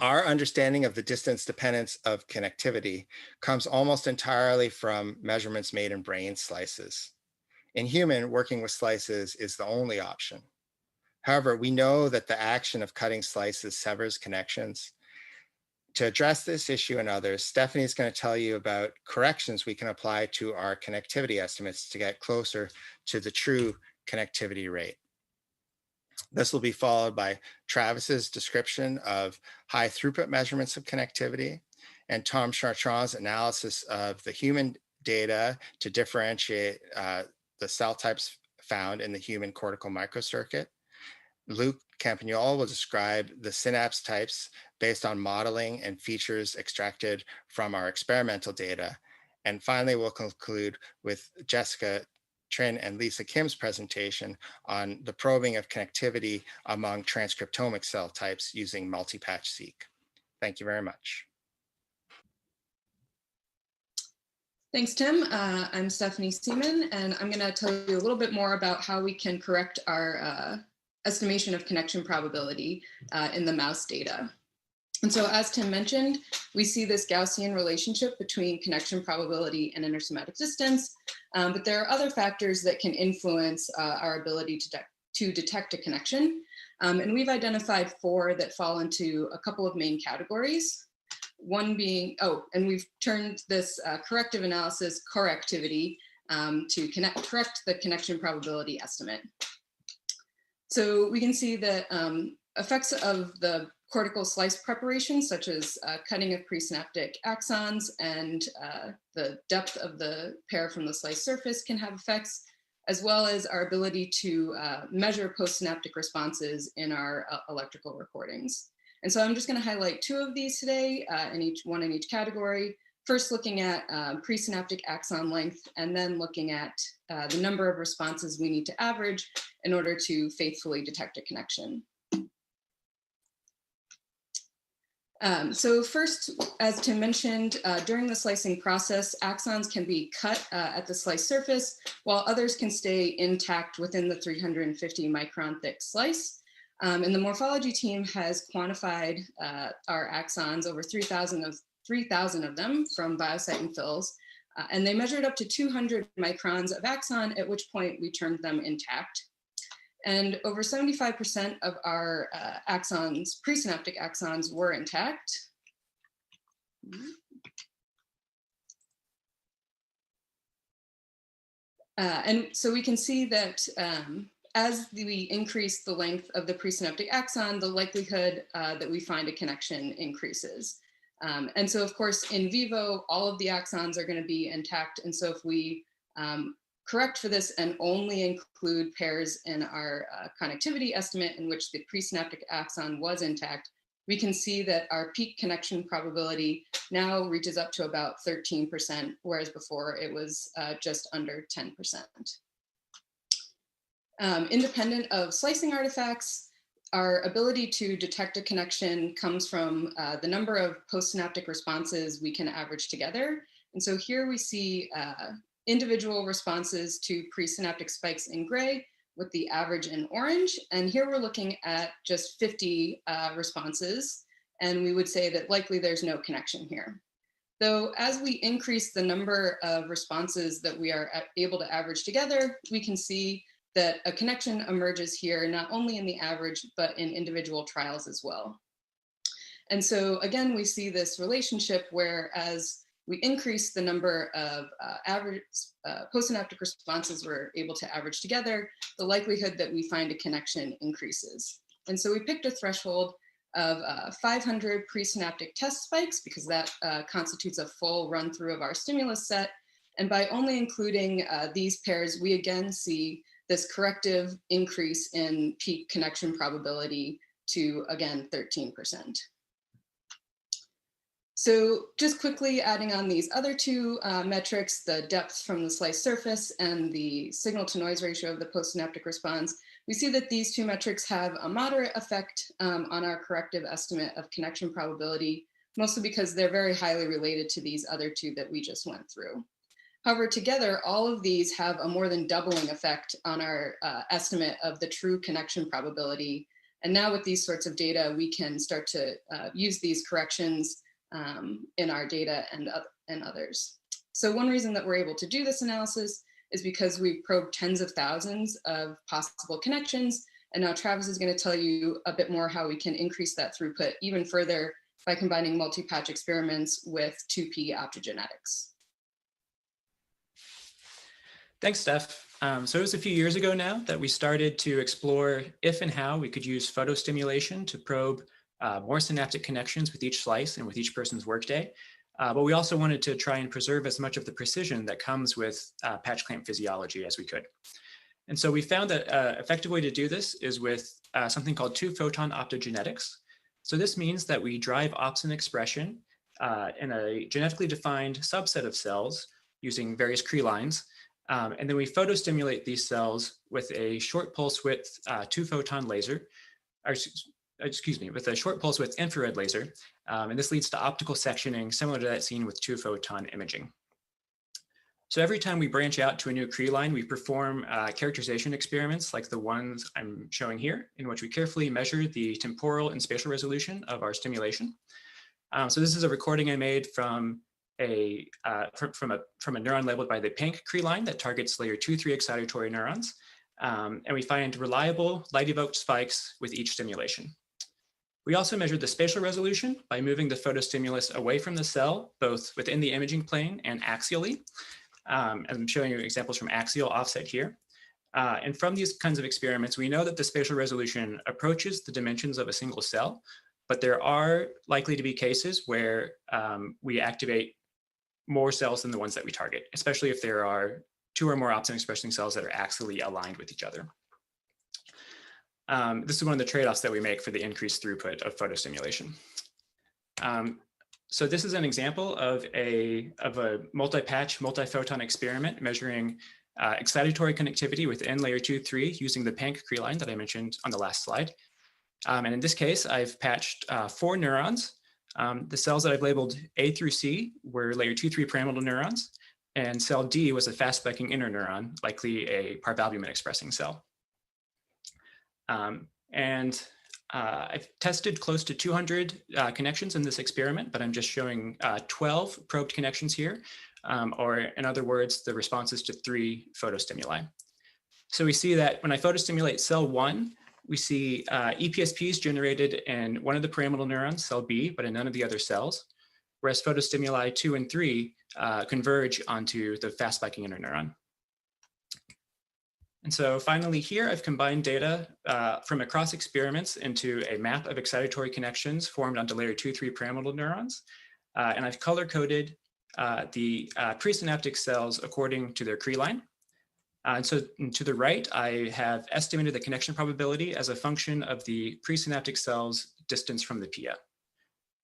Our understanding of the distance dependence of connectivity comes almost entirely from measurements made in brain slices. In human, working with slices is the only option. However, we know that the action of cutting slices severs connections. To address this issue and others, Stephanie is going to tell you about corrections we can apply to our connectivity estimates to get closer to the true connectivity rate. This will be followed by Travis's description of high throughput measurements of connectivity and Tom Chartrand's analysis of the human data to differentiate the cell types found in the human cortical microcircuit. Luc Campagnol will describe the synapse types based on modeling and features extracted from our experimental data. And finally, we'll conclude with Jessica Trin and Lisa Kim's presentation on the probing of connectivity among transcriptomic cell types using multi-patch-seq. Thank you very much. Thanks, Tim. I'm Stephanie Seaman, and I'm going to tell you a little bit more about how we can correct our estimation of connection probability in the mouse data. And so as Tim mentioned, we see this Gaussian relationship between connection probability and intersomatic distance, but there are other factors that can influence our ability to detect a connection. And we've identified 4 that fall into a couple of main categories. One being, and we've turned this corrective analysis correctivity to correct the connection probability estimate. So we can see that effects of the cortical slice preparation, such as cutting of presynaptic axons and the depth of the pair from the slice surface can have effects, as well as our ability to measure postsynaptic responses in our electrical recordings. And so I'm just going to highlight 2 of these today, in each category. First, looking at presynaptic axon length, and then looking at the number of responses we need to average in order to faithfully detect a connection. So first, as Tim mentioned, during the slicing process, axons can be cut at the slice surface, while others can stay intact within the 350 micron thick slice. And the morphology team has quantified our axons, over 3,000 of them from biosight fills, and they measured up to 200 microns of axon, at which point we termed them intact. And over 75% of our axons, presynaptic axons, were intact. And so we can see that as we increase the length of the presynaptic axon, the likelihood that we find a connection increases. And so, of course, in vivo, all of the axons are going to be intact. And so if we correct for this and only include pairs in our connectivity estimate in which the presynaptic axon was intact, we can see that our peak connection probability now reaches up to about 13%, whereas before it was just under 10%. Independent of slicing artifacts, our ability to detect a connection comes from the number of postsynaptic responses we can average together. And so here we see individual responses to presynaptic spikes in gray with the average in orange. And here we're looking at just 50 responses. And we would say that likely there's no connection here. Though as we increase the number of responses that we are able to average together, we can see that a connection emerges here, not only in the average, but in individual trials as well. And so again, we see this relationship where as we increase the number of average postsynaptic responses we're able to average together, the likelihood that we find a connection increases. And so we picked a threshold of 500 presynaptic test spikes because that constitutes a full run through of our stimulus set. And by only including these pairs, we again see this corrective increase in peak connection probability to, again, 13%. So just quickly adding on these other two metrics, the depth from the slice surface and the signal to noise ratio of the postsynaptic response, we see that these two metrics have a moderate effect on our corrective estimate of connection probability, mostly because they're very highly related to these other two that we just went through. However, together, all of these have a more than doubling effect on our estimate of the true connection probability. And now with these sorts of data, we can start to use these corrections in our data and others. So one reason that we're able to do this analysis is because we probed tens of thousands of possible connections. And now Travis is going to tell you a bit more how we can increase that throughput even further by combining multi-patch experiments with 2P optogenetics. Thanks, Steph. So it was a few years ago now that we started to explore if and how we could use photostimulation to probe more synaptic connections with each slice and with each person's workday. But we also wanted to try and preserve as much of the precision that comes with patch clamp physiology as we could. And so we found that an effective way to do this is with something called two-photon optogenetics. So this means that we drive opsin expression in a genetically defined subset of cells using various Cree lines. And then we photostimulate these cells with a short pulse width two-photon laser, or excuse me, with a short pulse width infrared laser. And this leads to optical sectioning similar to that seen with two-photon imaging. So every time we branch out to a new Cree line, we perform characterization experiments like the ones I'm showing here, in which we carefully measure the temporal and spatial resolution of our stimulation. So this is a recording I made from a neuron labeled by the pink Cree line that targets layer 2-3 excitatory neurons. And we find reliable light-evoked spikes with each stimulation. We also measured the spatial resolution by moving the photostimulus away from the cell, both within the imaging plane and axially. I'm showing you examples from axial offset here. And from these kinds of experiments, we know that the spatial resolution approaches the dimensions of a single cell, but there are likely to be cases where we activate more cells than the ones that we target, especially if there are two or more opsin expressing cells that are axially aligned with each other. This is one of the trade-offs that we make for the increased throughput of photostimulation. So this is an example of a multi-patch, multi-photon experiment measuring excitatory connectivity within layer 2-3 using the pink Cree line that I mentioned on the last slide. And in this case, I've patched 4 neurons The cells that I've labeled A through C were layer 2-3 pyramidal neurons, and cell D was a fast-spiking interneuron, likely a parvalbumin expressing cell. I've tested close to 200 connections in this experiment, but I'm just showing 12 probed connections here, or in other words, the responses to 3 photostimuli. So we see that when I photostimulate cell 1, we see EPSPs generated in one of the pyramidal neurons, cell B, but in none of the other cells, whereas photostimuli 2 and 3 converge onto the fast-spiking interneuron. And so finally here, I've combined data from across experiments into a map of excitatory connections formed onto layer 2-3 pyramidal neurons. And I've color-coded the presynaptic cells according to their Cree line. And so to the right, I have estimated the connection probability as a function of the presynaptic cells' distance from the pia.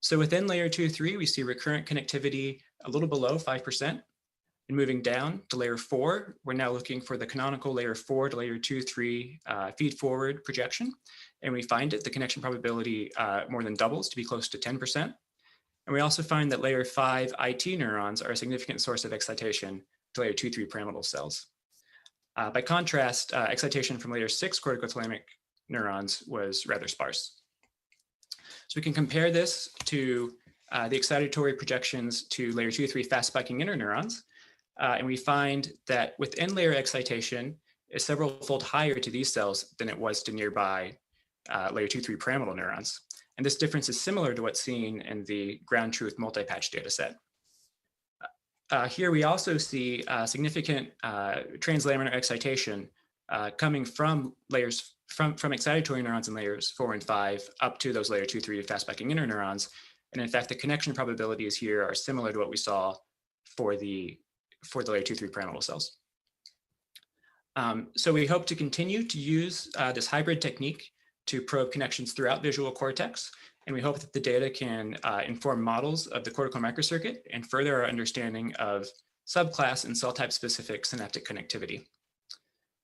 So within layer 2-3, we see recurrent connectivity a little below 5%. And moving down to layer 4, we're now looking for the canonical layer 4 to layer 2-3 feed-forward projection. And we find it, the connection probability more than doubles to be close to 10%. And we also find that layer 5 IT neurons are a significant source of excitation to layer 2-3 pyramidal cells. By contrast, excitation from layer 6 corticothalamic neurons was rather sparse. So we can compare this to the excitatory projections to layer 2-3 fast-spiking interneurons. And we find that within layer excitation is several-fold higher to these cells than it was to nearby layer 2-3 pyramidal neurons. And this difference is similar to what's seen in the ground truth multi-patch dataset. Here we also see significant translaminar excitation coming from layers from excitatory neurons in layers 4 and 5 up to those layer 2-3 fast-spiking interneurons. And in fact, the connection probabilities here are similar to what we saw for the layer 2-3 pyramidal cells. So we hope to continue to use this hybrid technique to probe connections throughout visual cortex. And we hope that the data can inform models of the cortical microcircuit and further our understanding of subclass and cell type specific synaptic connectivity.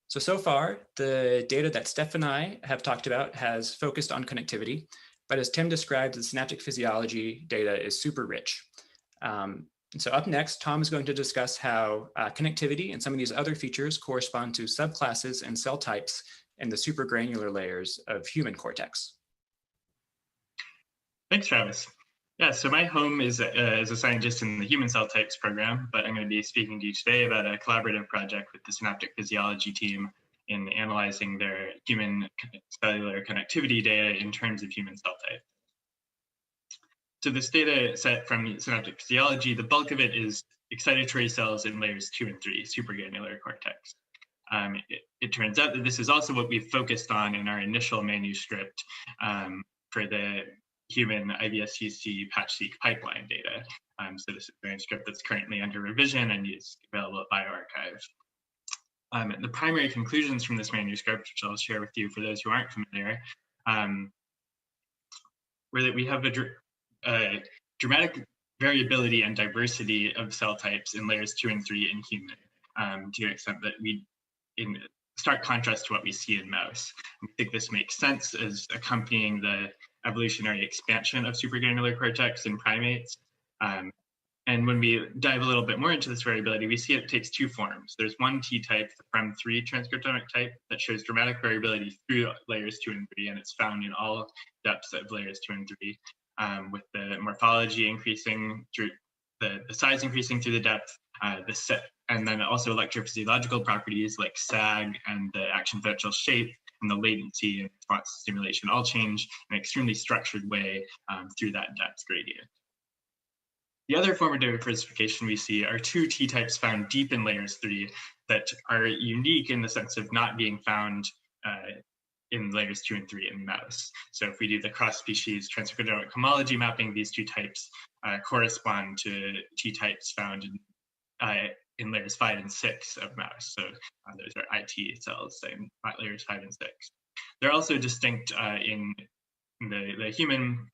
So far, the data that Steph and I have talked about has focused on connectivity, but as Tim described, the synaptic physiology data is super rich. And so up next, Tom is going to discuss how connectivity and some of these other features correspond to subclasses and cell types in the supergranular layers of human cortex. Thanks, Travis. Yeah, so my home is as a scientist in the human cell types program, but I'm going to be speaking to you today about a collaborative project with the synaptic physiology team in analyzing their human cellular connectivity data in terms of human cell type. So this data set from synaptic physiology, the bulk of it is excitatory cells in layers 2 and 3, supergranular cortex. It turns out that this is also what we've focused on in our initial manuscript for the human IVS-CC Patch-seq pipeline data. So this is a manuscript that's currently under revision and is available at bioRxiv. The primary conclusions from this manuscript, which I'll share with you for those who aren't familiar, were that we have a dramatic variability and diversity of cell types in layers 2 and 3 in human, to an extent that we, in stark contrast to what we see in mouse. We think this makes sense as accompanying the evolutionary expansion of supergranular cortex in primates. And when we dive a little bit more into this variability, we see it takes 2 forms. There's one T-type, the FREM3 transcriptomic type, that shows dramatic variability through layers 2 and 3, and it's found in all depths of layers 2 and 3, with the morphology increasing through the size increasing through the depth, and then also electrophysiological properties like SAG and the action potential shape and the latency and response to stimulation all change in an extremely structured way through that depth gradient. The other form of diversification we see are 2 T-types found deep in layers 3 that are unique in the sense of not being found in layers 2 and 3 in mouse. So if we do the cross-species transcriptomic homology mapping, these 2 types correspond to T-types found in layers 5 and 6 of mouse. So those are IT cells in layers 5 and 6. They're also distinct in the human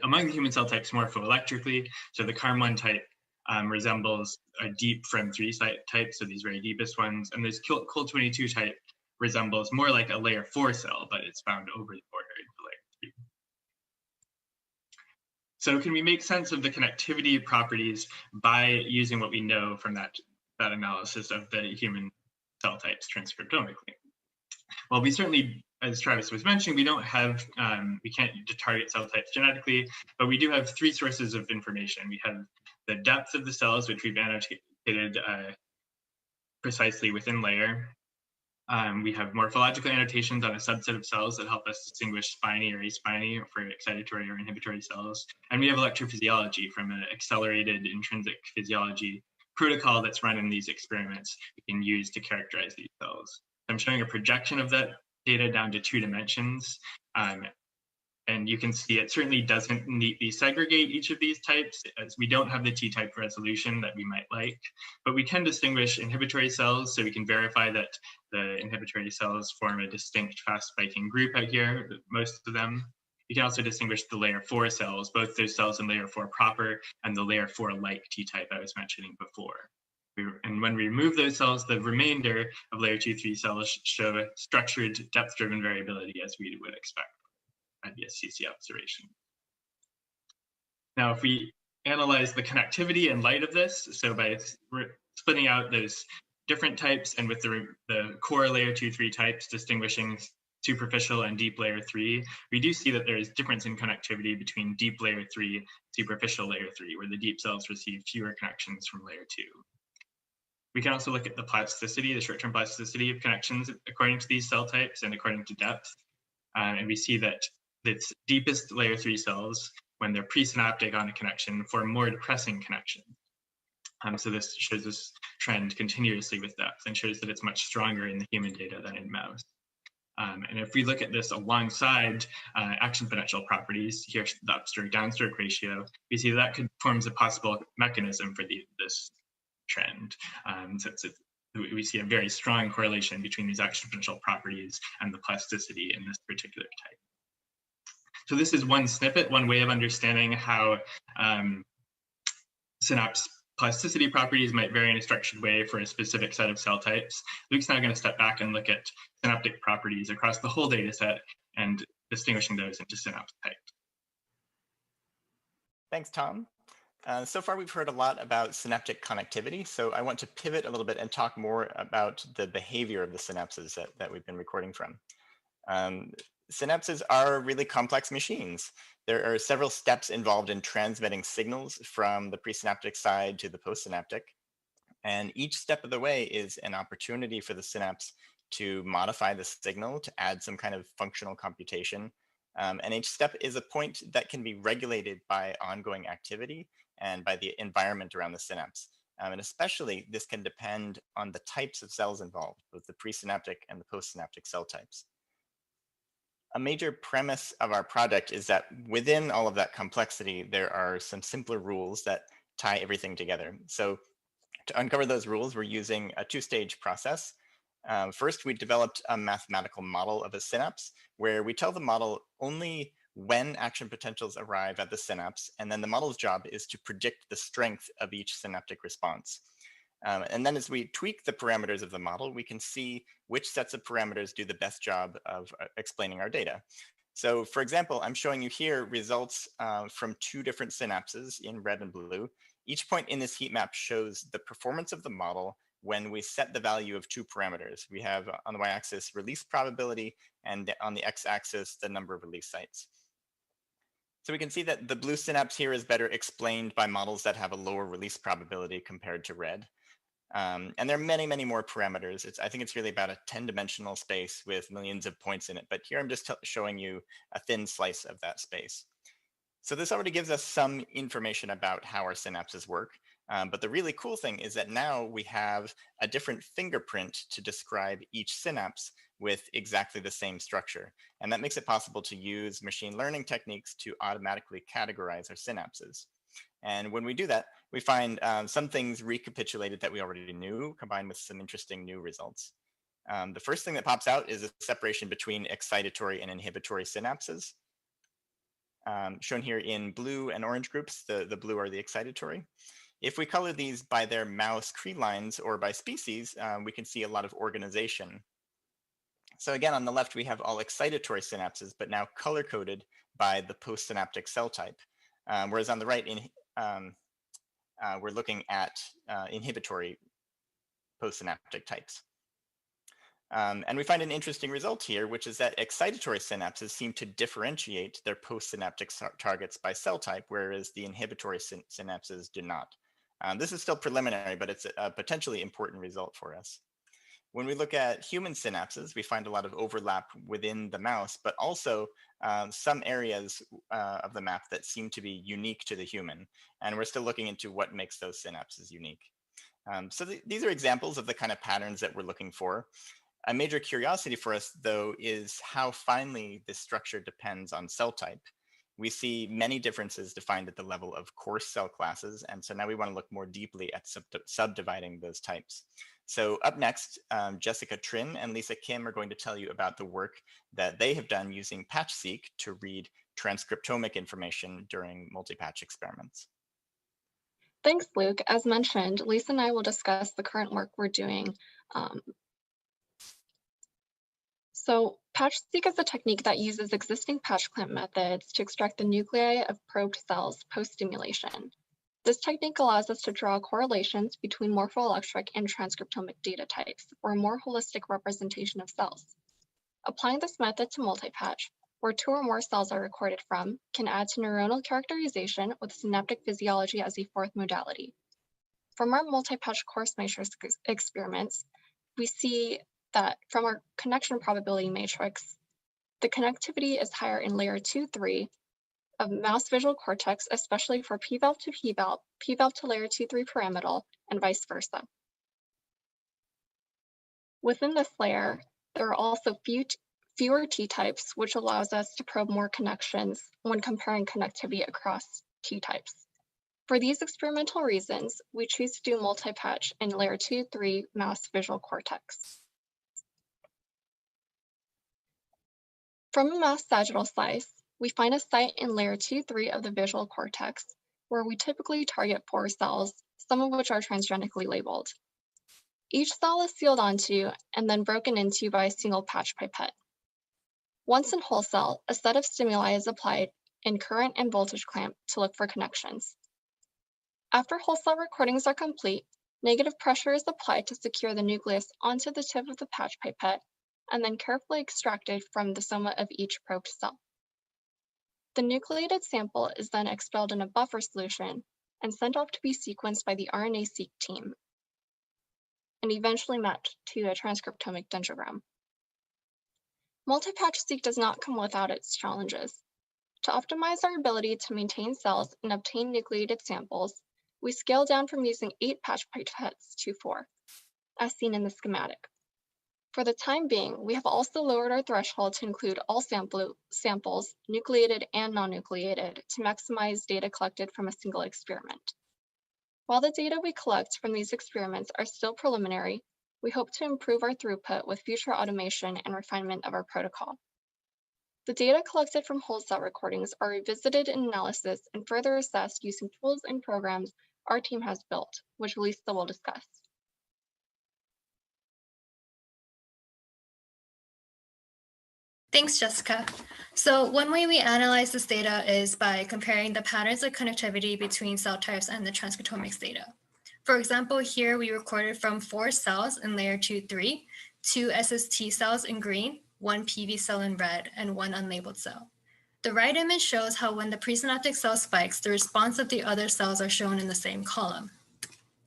among the human cell types morphoelectrically. So the CARM1 type resembles a deep FREM3 type, so these very deepest ones, and this COL22 type resembles more like a layer 4 cell, but it's found over the border into layer So can we make sense of the connectivity properties by using what we know from that analysis of the human cell types transcriptomically? Well, we certainly, as Travis was mentioning, we don't have, we can't target cell types genetically, but we do have three sources of information. We have the depth of the cells, which we've annotated precisely within layer. We have morphological annotations on a subset of cells that help us distinguish spiny or aspiny for excitatory or inhibitory cells. And we have electrophysiology from an accelerated intrinsic physiology protocol that's run in these experiments we can use to characterize these cells. I'm showing a projection of that data down to 2 dimensions. And you can see it certainly doesn't neatly segregate each of these types, as we don't have the T-type resolution that we might like, but we can distinguish inhibitory cells, so we can verify that the inhibitory cells form a distinct fast spiking group out here, most of them. You can also distinguish the layer 4 cells, both those cells in layer 4 proper and the layer 4-like T-type I was mentioning before. And when we remove those cells, the remainder of layer 2-3 cells show structured depth-driven variability as we would expect at the SCC observation. Now, if we analyze the connectivity in light of this, so by splitting out those different types and with the core layer 2-3 types distinguishing superficial and deep layer 3, we do see that there is difference in connectivity between deep layer 3, superficial layer 3, where the deep cells receive fewer connections from layer 2. We can also look at the plasticity, the short-term plasticity of connections according to these cell types and according to depth. And we see that its deepest layer 3 cells, when they're presynaptic on a connection, form more depressing connections. So this shows this trend continuously with depth and shows that it's much stronger in the human data than in mouse. And if we look at this alongside action potential properties, here the upstroke downstroke ratio, we see that forms a possible mechanism for this trend. We see a very strong correlation between these action potential properties and the plasticity in this particular type. So this is one snippet, one way of understanding how synapse plasticity properties might vary in a structured way for a specific set of cell types. Luke's now going to step back and look at synaptic properties across the whole data set and distinguishing those into synapse types. Thanks, Tom. So far, we've heard a lot about synaptic connectivity, so I want to pivot a little bit and talk more about the behavior of the synapses that we've been recording from. Synapses are really complex machines. There are several steps involved in transmitting signals from the presynaptic side to the postsynaptic. And each step of the way is an opportunity for the synapse to modify the signal, to add some kind of functional computation. And each step is a point that can be regulated by ongoing activity and by the environment around the synapse. And especially this can depend on the types of cells involved, both the presynaptic and the postsynaptic cell types. A major premise of our project is that within all of that complexity, there are some simpler rules that tie everything together. So to uncover those rules, we're using a 2-stage process. First, we developed a mathematical model of a synapse where we tell the model only when action potentials arrive at the synapse, and then the model's job is to predict the strength of each synaptic response. And then as we tweak the parameters of the model, we can see which sets of parameters do the best job of explaining our data. So for example, I'm showing you here results from 2 different synapses in red and blue. Each point in this heat map shows the performance of the model when we set the value of 2 parameters. We have on the y-axis release probability, and on the x-axis the number of release sites. So we can see that the blue synapse here is better explained by models that have a lower release probability compared to red. And there are many, many more parameters. I think it's really about a 10-dimensional space with millions of points in it. But here I'm just showing you a thin slice of that space. So this already gives us some information about how our synapses work. But the really cool thing is that now we have a different fingerprint to describe each synapse with exactly the same structure. And that makes it possible to use machine learning techniques to automatically categorize our synapses. And when we do that, we find some things recapitulated that we already knew, combined with some interesting new results. The first thing that pops out is a separation between excitatory and inhibitory synapses. Shown here in blue and orange groups, the blue are the excitatory. If we color these by their mouse Cree lines or by species, we can see a lot of organization. So again, on the left, we have all excitatory synapses, but now color-coded by the postsynaptic cell type. Whereas on the right, we're looking at inhibitory postsynaptic types. And we find an interesting result here, which is that excitatory synapses seem to differentiate their postsynaptic targets by cell type, whereas the inhibitory synapses do not. This is still preliminary, but it's a potentially important result for us. When we look at human synapses, we find a lot of overlap within the mouse, but also some areas of the map that seem to be unique to the human. And we're still looking into what makes those synapses unique. So these are examples of the kind of patterns that we're looking for. A major curiosity for us, though, is how finely this structure depends on cell type. We see many differences defined at the level of coarse cell classes, and so now we want to look more deeply at subdividing those types. So up next, Jessica Trin and Lisa Kim are going to tell you about the work that they have done using Patch-seq to read transcriptomic information during multi-patch experiments. Thanks, Luke. As mentioned, Lisa and I will discuss the current work we're doing. So Patch-seq is a technique that uses existing patch clamp methods to extract the nuclei of probed cells post-stimulation. This technique allows us to draw correlations between morphoelectric and transcriptomic data types for a more holistic representation of cells. Applying this method to multi-patch, where 2 or more cells are recorded from, can add to neuronal characterization with synaptic physiology as a 4th modality. From our multi-patch coarse matrix experiments, we see that from our connection probability matrix, the connectivity is higher in layer 2-3 of mouse visual cortex, especially for p-valve to p-valve, p-valve to layer 2-3 pyramidal, and vice versa. Within this layer, there are also fewer T-types, which allows us to probe more connections when comparing connectivity across T-types. For these experimental reasons, we choose to do multi-patch in layer 2-3 mouse visual cortex. From a mouse sagittal slice, we find a site in layer 2-3 of the visual cortex, where we typically target 4 cells, some of which are transgenically labeled. Each cell is sealed onto and then broken into by a single patch pipette. Once in whole cell, a set of stimuli is applied in current and voltage clamp to look for connections. After whole cell recordings are complete, negative pressure is applied to secure the nucleus onto the tip of the patch pipette and then carefully extracted from the soma of each probed cell. The nucleated sample is then expelled in a buffer solution and sent off to be sequenced by the RNA-seq team and eventually mapped to a transcriptomic dendrogram. Multi-patch-seq does not come without its challenges. To optimize our ability to maintain cells and obtain nucleated samples, we scale down from using 8 patch pipettes to 4, as seen in the schematic. For the time being, we have also lowered our threshold to include all samples, nucleated and non-nucleated, to maximize data collected from a single experiment. While the data we collect from these experiments are still preliminary, we hope to improve our throughput with future automation and refinement of our protocol. The data collected from whole cell recordings are revisited in analysis and further assessed using tools and programs our team has built, which Lisa will discuss. Thanks, Jessica. So one way we analyze this data is by comparing the patterns of connectivity between cell types and the transcriptomics data. For example, here we recorded from 4 cells in layer 2-3, 2 SST cells in green, 1 PV cell in red, and 1 unlabeled cell. The right image shows how when the presynaptic cell spikes, the response of the other cells are shown in the same column.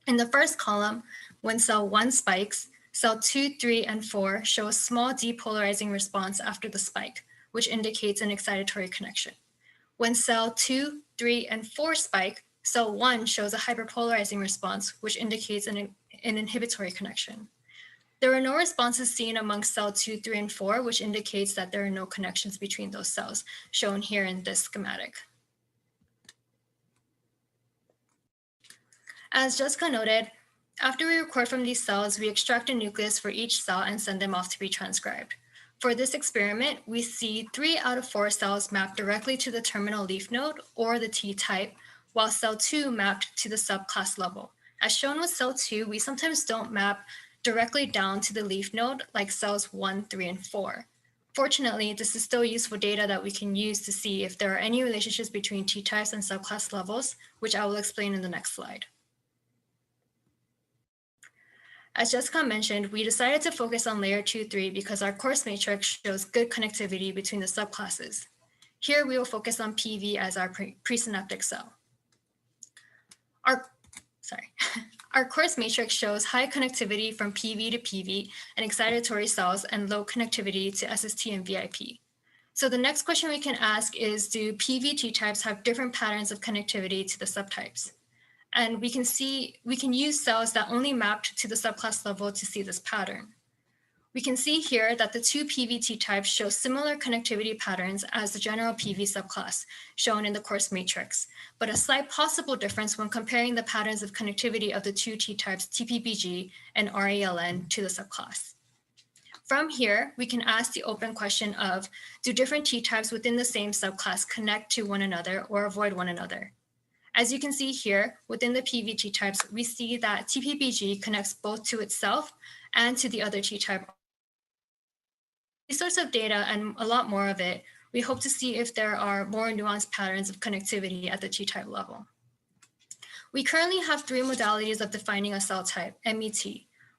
In the first column, when cell 1 spikes, cell 2, 3, and 4 show a small depolarizing response after the spike, which indicates an excitatory connection. When cell 2, 3, and 4 spike, cell 1 shows a hyperpolarizing response, which indicates an inhibitory connection. There are no responses seen among cell 2, 3, and 4, which indicates that there are no connections between those cells, shown here in this schematic. As Jessica noted, after we record from these cells, we extract a nucleus for each cell and send them off to be transcribed. For this experiment, we see 3 out of 4 cells mapped directly to the terminal leaf node or the T type, while cell 2 mapped to the subclass level. As shown with cell 2, we sometimes don't map directly down to the leaf node like cells 1, 3, and 4. Fortunately, this is still useful data that we can use to see if there are any relationships between T-types and subclass levels, which I will explain in the next slide. As Jessica mentioned, we decided to focus on layer 2-3 because our coarse matrix shows good connectivity between the subclasses. Here we will focus on PV as our presynaptic cell. Our coarse matrix shows high connectivity from PV to PV and excitatory cells and low connectivity to SST and VIP. So the next question we can ask is, do PV T-types have different patterns of connectivity to the subtypes? And we can use cells that only mapped to the subclass level to see this pattern. We can see here that the two PV T-types show similar connectivity patterns as the general PV subclass shown in the coarse matrix, but a slight possible difference when comparing the patterns of connectivity of the two T-types TPBG and RALN to the subclass. From here, we can ask the open question of, do different T-types within the same subclass connect to one another or avoid one another? As you can see here, within the PV T-types, we see that TPBG connects both to itself and to the other T-type. These sorts of data and a lot more of it, we hope to see if there are more nuanced patterns of connectivity at the T-type level. We currently have 3 modalities of defining a cell type, MET: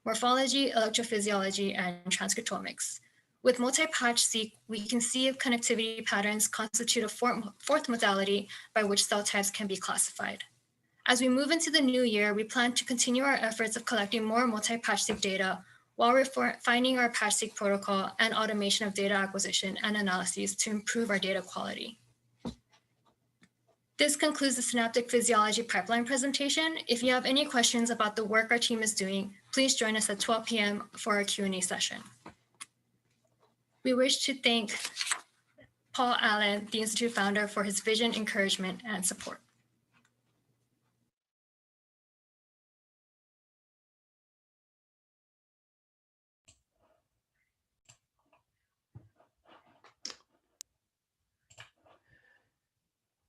morphology, electrophysiology, and transcriptomics. With multi-patch-seq, we can see if connectivity patterns constitute a fourth modality by which cell types can be classified. As we move into the new year, we plan to continue our efforts of collecting more multi-patch-seq data while refining our Patch-seq protocol and automation of data acquisition and analyses to improve our data quality. This concludes the Synaptic Physiology Pipeline presentation. If you have any questions about the work our team is doing, please join us at 12 p.m. for our Q&A session. We wish to thank Paul Allen, the Institute founder, for his vision, encouragement, and support.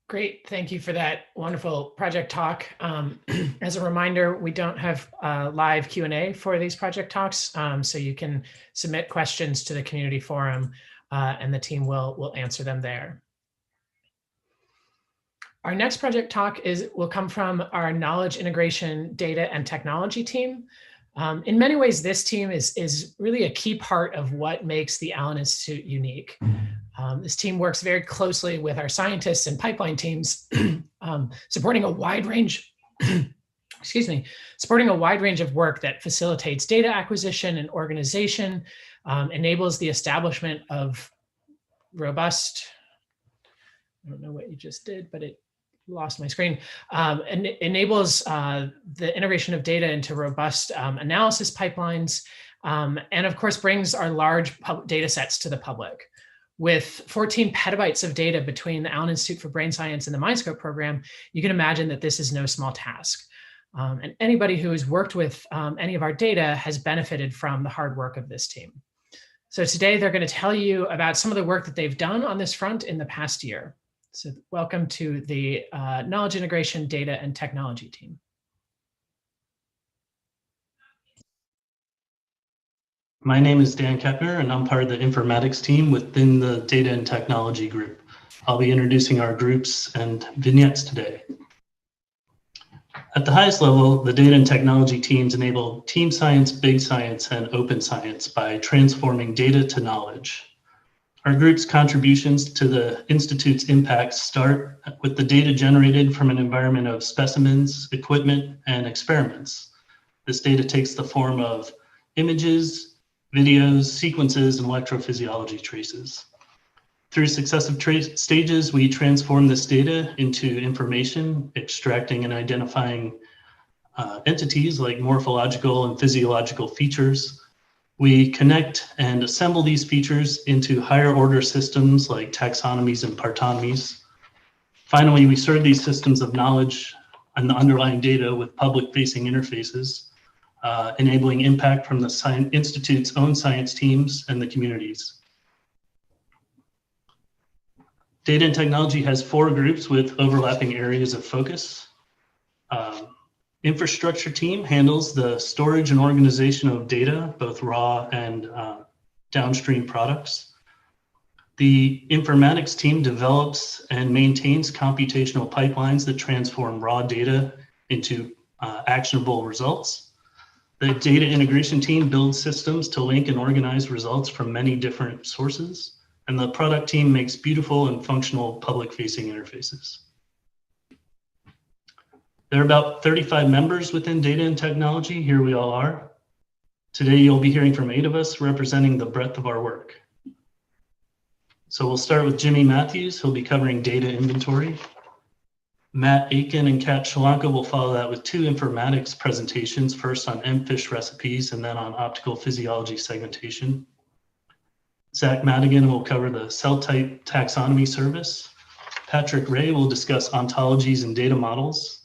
Great, thank you for that wonderful project talk. As a reminder, we don't have live Q&A for these project talks, so you can submit questions to the community forum and the team will answer them there. Our next project talk will come from our knowledge integration data and technology team. In many ways, this team is really a key part of what makes the Allen Institute unique. This team works very closely with our scientists and pipeline teams, supporting a wide range, supporting a wide range of work that facilitates data acquisition and organization, enables the establishment of robust, I don't know what you just did, but it lost my screen, and enables the integration of data into robust analysis pipelines, and of course brings our large data sets to the public. With 14 petabytes of data between the Allen Institute for Brain Science and the MindScope program, you can imagine that this is no small task. And anybody who has worked with any of our data has benefited from the hard work of this team. So today they're going to tell you about some of the work that they've done on this front in the past year. So welcome to the Knowledge Integration Data and Technology team. My name is Dan Kettner, and I'm part of the informatics team within the Data and Technology group. I'll be introducing our groups and vignettes today. At the highest level, the data and technology teams enable team science, big science, and open science by transforming data to knowledge. Our group's contributions to the Institute's impact start with the data generated from an environment of specimens, equipment, and experiments. This data takes the form of images, videos, sequences, and electrophysiology traces. Through successive stages, we transform this data into information, extracting and identifying entities like morphological and physiological features. We connect and assemble these features into higher order systems like taxonomies and partonomies. Finally, we serve these systems of knowledge and the underlying data with public-facing interfaces, enabling impact from the Institute's own science teams and the communities. Data and technology has 4 groups with overlapping areas of focus. Infrastructure team handles the storage and organization of data, both raw and downstream products. The informatics team develops and maintains computational pipelines that transform raw data into actionable results. The data integration team builds systems to link and organize results from many different sources. And the product team makes beautiful and functional public-facing interfaces. There are about 35 members within data and technology. Here we all are. Today, you'll be hearing from 8 of us representing the breadth of our work. So we'll start with Jimmy Matthews. He'll be covering data inventory. Matt Aiken and Kat Shalanka will follow that with 2 informatics presentations, first on E-phys recipes and then on optical physiology segmentation. Zach Madigan will cover the cell type taxonomy service. Patrick Ray will discuss ontologies and data models.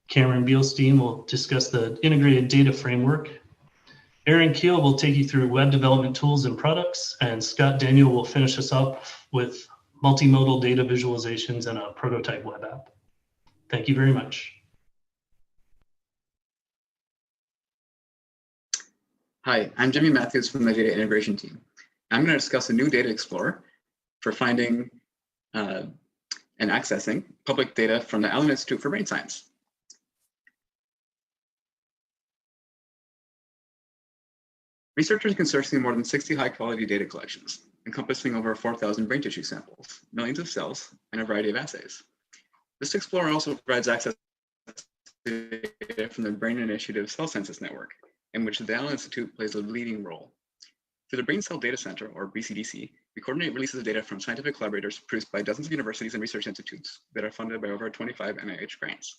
Cameron Bielstein will discuss the integrated data framework. Aaron Keel will take you through web development tools and products, and Scott Daniel will finish us up with multimodal data visualizations and a prototype web app. Thank you very much. Hi, I'm Jimmy Matthews from the data integration team. I'm going to discuss a new data explorer for finding and accessing public data from the Allen Institute for Brain Science. Researchers can search through more than 60 high-quality data collections, encompassing over 4,000 brain tissue samples, millions of cells, and a variety of assays. This explorer also provides access to data from the Brain Initiative Cell Census Network, in which the Allen Institute plays a leading role. Through the Brain Cell Data Center, or BCDC, we coordinate releases of data from scientific collaborators produced by dozens of universities and research institutes that are funded by over 25 NIH grants.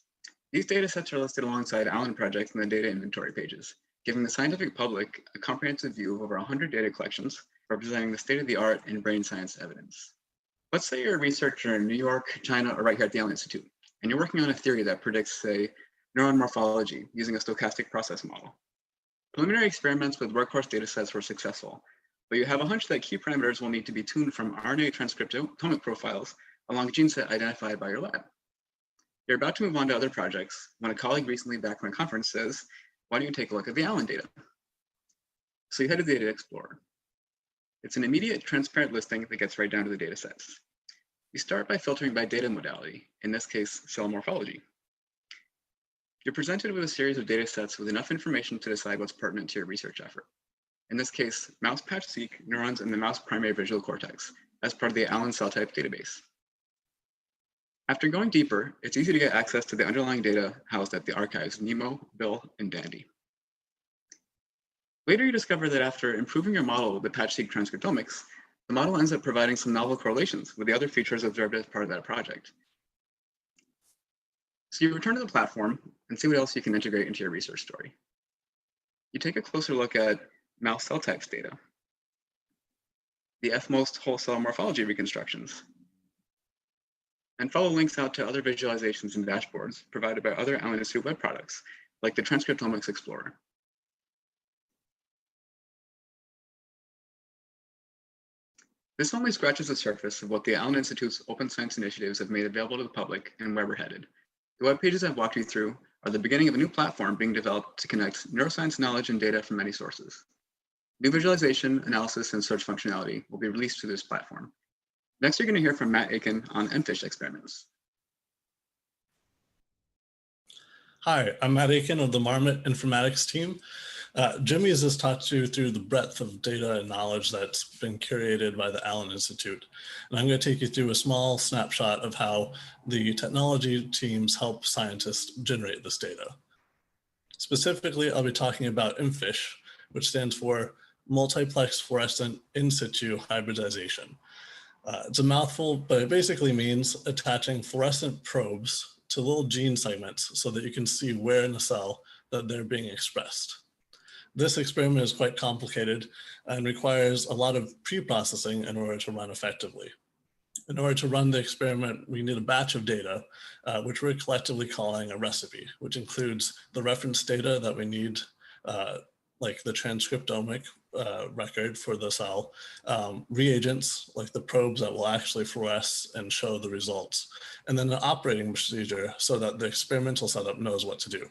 These data sets are listed alongside Allen projects in the data inventory pages, giving the scientific public a comprehensive view of over 100 data collections representing the state-of-the-art in brain science evidence. Let's say you're a researcher in New York, China, or right here at the Allen Institute, and you're working on a theory that predicts, say, neuron morphology using a stochastic process model. Preliminary experiments with workhorse data sets were successful, but you have a hunch that key parameters will need to be tuned from RNA transcriptomic profiles along a gene set identified by your lab. You're about to move on to other projects when a colleague recently back from a conference says, why don't you take a look at the Allen data? So you head to the Data Explorer. It's an immediate, transparent listing that gets right down to the data sets. You start by filtering by data modality, in this case, cell morphology. You're presented with a series of data sets with enough information to decide what's pertinent to your research effort. In this case, mouse Patch-seq neurons in the mouse primary visual cortex as part of the Allen cell type database. After going deeper, it's easy to get access to the underlying data housed at the archives Nemo, Bill, and Dandy. Later, you discover that after improving your model with the Patch-seq transcriptomics, the model ends up providing some novel correlations with the other features observed as part of that project. So you return to the platform and see what else you can integrate into your research story. You take a closer look at mouse cell types data, the fMost whole cell morphology reconstructions, and follow links out to other visualizations and dashboards provided by other Allen Institute web products, like the Transcriptomics Explorer. This only scratches the surface of what the Allen Institute's open science initiatives have made available to the public and where we're headed. The web pages I've walked you through are the beginning of a new platform being developed to connect neuroscience knowledge and data from many sources. New visualization, analysis, and search functionality will be released through this platform. Next, you're going to hear from Matt Aiken on E-phys experiments. Hi, I'm Matt Aiken of the Marmot Informatics team. Jimmy has just talked you through the breadth of data and knowledge that's been curated by the Allen Institute. And I'm going to take you through a small snapshot of how the technology teams help scientists generate this data. Specifically, I'll be talking about E-phys, which stands for multiplex fluorescent in situ hybridization. It's a mouthful, but it basically means attaching fluorescent probes to little gene segments so that you can see where in the cell that they're being expressed. This experiment is quite complicated and requires a lot of pre-processing in order to run effectively. In order to run the experiment, we need a batch of data, which we're collectively calling a recipe, which includes the reference data that we need, like the transcriptomic record for the cell, reagents, like the probes that will actually fluoresce and show the results, and then an operating procedure so that the experimental setup knows what to do.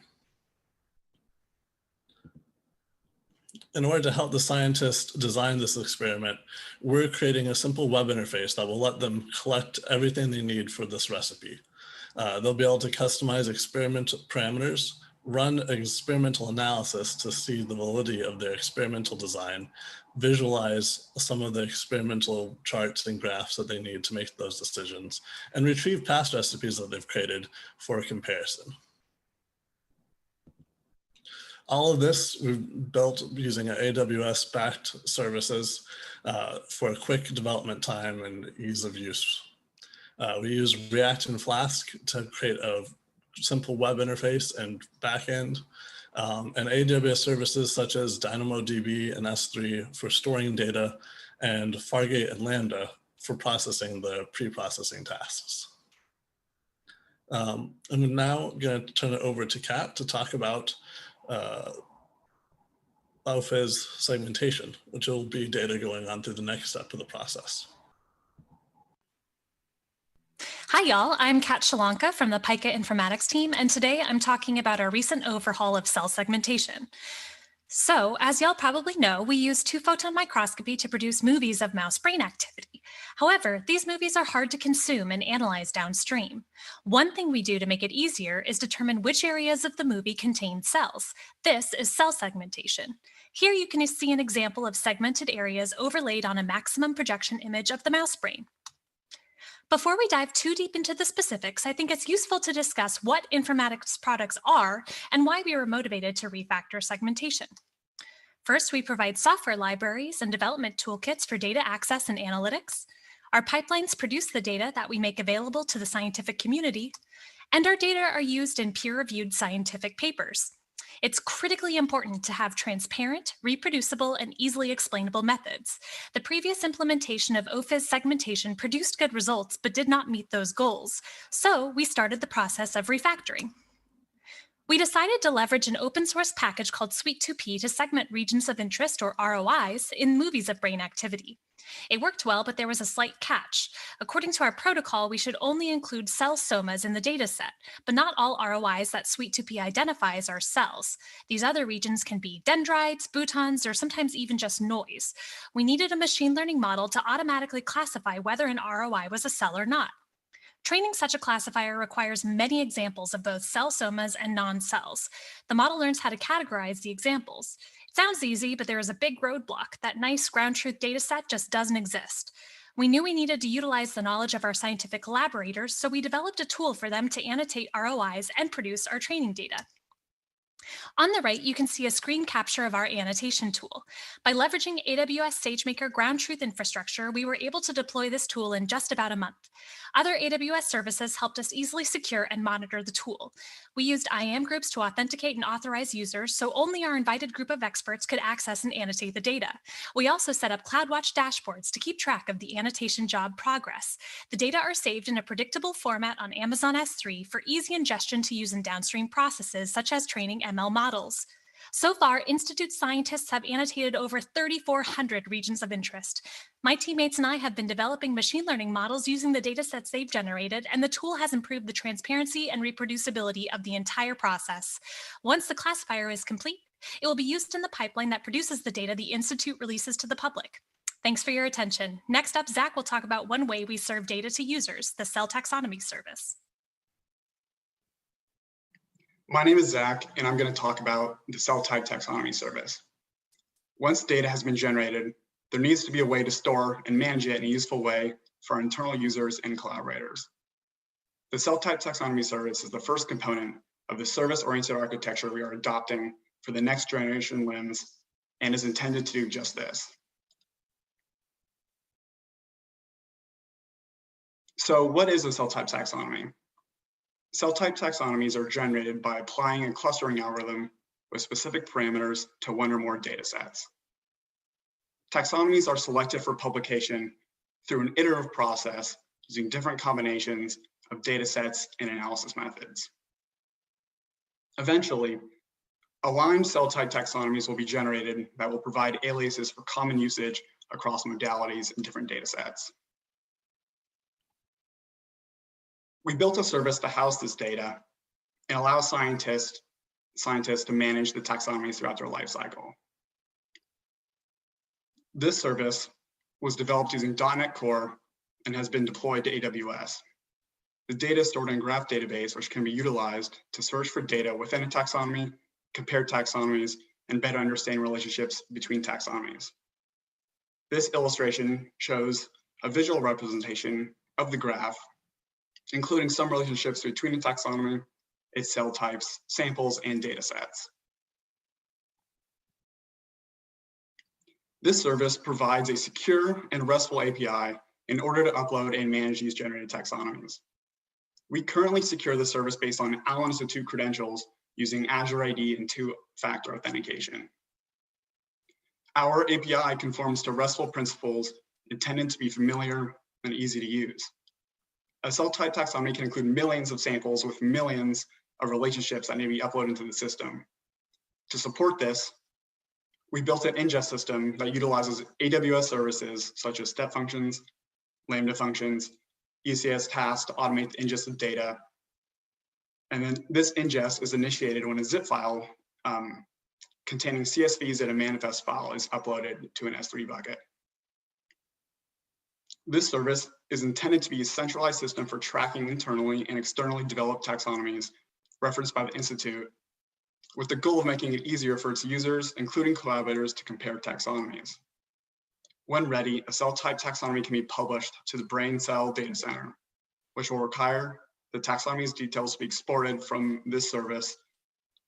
In order to help the scientists design this experiment, we're creating a simple web interface that will let them collect everything they need for this recipe. They'll be able to customize experimental parameters, run experimental analysis to see the validity of their experimental design, visualize some of the experimental charts and graphs that they need to make those decisions, and retrieve past recipes that they've created for comparison. All of this we've built using AWS-backed services for a quick development time and ease of use. We use React and Flask to create a simple web interface and backend, and AWS services such as DynamoDB and S3 for storing data, and Fargate and Lambda for processing the pre-processing tasks. I'm now going to turn it over to Kat to talk about E-phys segmentation, which will be data going on through the next step of the process. Hi, y'all. I'm Kat Shalanka from the Pika Informatics team, and today I'm talking about our recent overhaul of cell segmentation. So, as y'all probably know, we use 2-photon microscopy to produce movies of mouse brain activity. However, these movies are hard to consume and analyze downstream. One thing we do to make it easier is determine which areas of the movie contain cells. This is cell segmentation. Here you can see an example of segmented areas overlaid on a maximum projection image of the mouse brain. Before we dive too deep into the specifics, I think it's useful to discuss what informatics products are and why we were motivated to refactor segmentation. First, we provide software libraries and development toolkits for data access and analytics. Our pipelines produce the data that we make available to the scientific community, and our data are used in peer-reviewed scientific papers. It's critically important to have transparent, reproducible, and easily explainable methods. The previous implementation of E-phys segmentation produced good results, but did not meet those goals. So we started the process of refactoring. We decided to leverage an open source package called Suite2P to segment regions of interest, or ROIs, in movies of brain activity. It worked well, but there was a slight catch. According to our protocol, we should only include cell somas in the dataset, but not all ROIs that Suite2P identifies are cells. These other regions can be dendrites, boutons, or sometimes even just noise. We needed a machine learning model to automatically classify whether an ROI was a cell or not. Training such a classifier requires many examples of both cell somas and non-cells. The model learns how to categorize the examples. It sounds easy, but there is a big roadblock. That nice ground truth data set just doesn't exist. We knew we needed to utilize the knowledge of our scientific collaborators, so we developed a tool for them to annotate ROIs and produce our training data. On the right, you can see a screen capture of our annotation tool. By leveraging AWS SageMaker ground truth infrastructure, we were able to deploy this tool in just about a month. Other AWS services helped us easily secure and monitor the tool. We used IAM groups to authenticate and authorize users, so only our invited group of experts could access and annotate the data. We also set up CloudWatch dashboards to keep track of the annotation job progress. The data are saved in a predictable format on Amazon S3 for easy ingestion to use in downstream processes, such as training ML models. So far, Institute scientists have annotated over 3,400 regions of interest. My teammates and I have been developing machine learning models using the datasets they've generated, and the tool has improved the transparency and reproducibility of the entire process. Once the classifier is complete, it will be used in the pipeline that produces the data the Institute releases to the public. Thanks for your attention. Next up, Zach will talk about one way we serve data to users, the cell taxonomy service. My name is Zach, and I'm going to talk about the cell type taxonomy service. Once data has been generated, there needs to be a way to store and manage it in a useful way for our internal users and collaborators. The cell type taxonomy service is the first component of the service-oriented architecture we are adopting for the next generation LIMS and is intended to do just this. So what is a cell type taxonomy? Cell type taxonomies are generated by applying a clustering algorithm with specific parameters to one or more data sets. Taxonomies are selected for publication through an iterative process using different combinations of data sets and analysis methods. Eventually, aligned cell type taxonomies will be generated that will provide aliases for common usage across modalities and different data sets. We built a service to house this data and allow scientists to manage the taxonomies throughout their life cycle. This service was developed using .NET Core and has been deployed to AWS. The data is stored in a graph database, which can be utilized to search for data within a taxonomy, compare taxonomies, and better understand relationships between taxonomies. This illustration shows a visual representation of the graph, including some relationships between the taxonomy, its cell types, samples, and data sets. This service provides a secure and RESTful API in order to upload and manage these generated taxonomies. We currently secure the service based on Allen Institute credentials using Azure ID and two-factor authentication. Our API conforms to RESTful principles intended to be familiar and easy to use. A cell type taxonomy can include millions of samples with millions of relationships that may be uploaded into the system. To support this, we built an ingest system that utilizes AWS services such as step functions, Lambda functions, ECS tasks to automate the ingest of data. And then this ingest is initiated when a zip file containing CSVs in a manifest file is uploaded to an S3 bucket. This service is intended to be a centralized system for tracking internally and externally developed taxonomies referenced by the Institute, with the goal of making it easier for its users, including collaborators, to compare taxonomies. When ready, a cell type taxonomy can be published to the brain cell data center, which will require the taxonomy's details to be exported from this service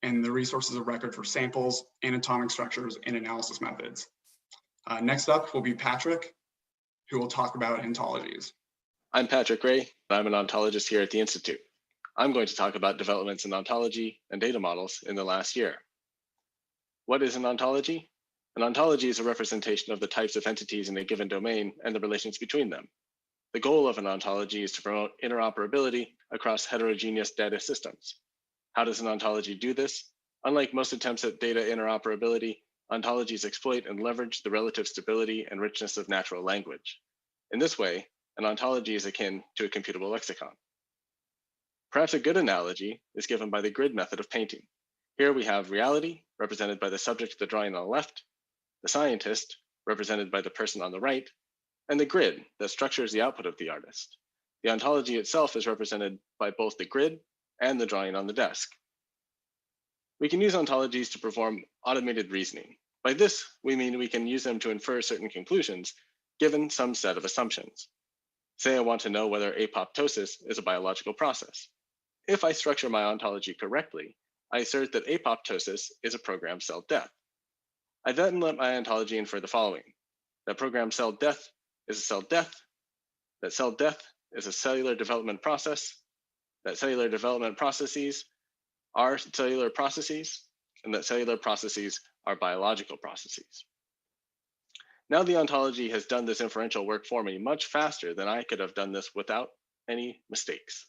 and the resources of record for samples, anatomic structures, and analysis methods. Next up will be Patrick, who will talk about ontologies. I'm Patrick Ray, and I'm an ontologist here at the Institute. I'm going to talk about developments in ontology and data models in the last year. What is an ontology? An ontology is a representation of the types of entities in a given domain and the relations between them. The goal of an ontology is to promote interoperability across heterogeneous data systems. How does an ontology do this? Unlike most attempts at data interoperability, ontologies exploit and leverage the relative stability and richness of natural language. In this way, an ontology is akin to a computable lexicon. Perhaps a good analogy is given by the grid method of painting. Here we have reality, represented by the subject of the drawing on the left, the scientist, represented by the person on the right, and the grid that structures the output of the artist. The ontology itself is represented by both the grid and the drawing on the desk. We can use ontologies to perform automated reasoning. By this, we mean we can use them to infer certain conclusions given some set of assumptions. Say I want to know whether apoptosis is a biological process. If I structure my ontology correctly, I assert that apoptosis is a programmed cell death. I then let my ontology infer the following: that programmed cell death is a cell death, that cell death is a cellular development process, that cellular development processes are cellular processes, and that cellular processes are biological processes. Now the ontology has done this inferential work for me much faster than I could have done this without any mistakes.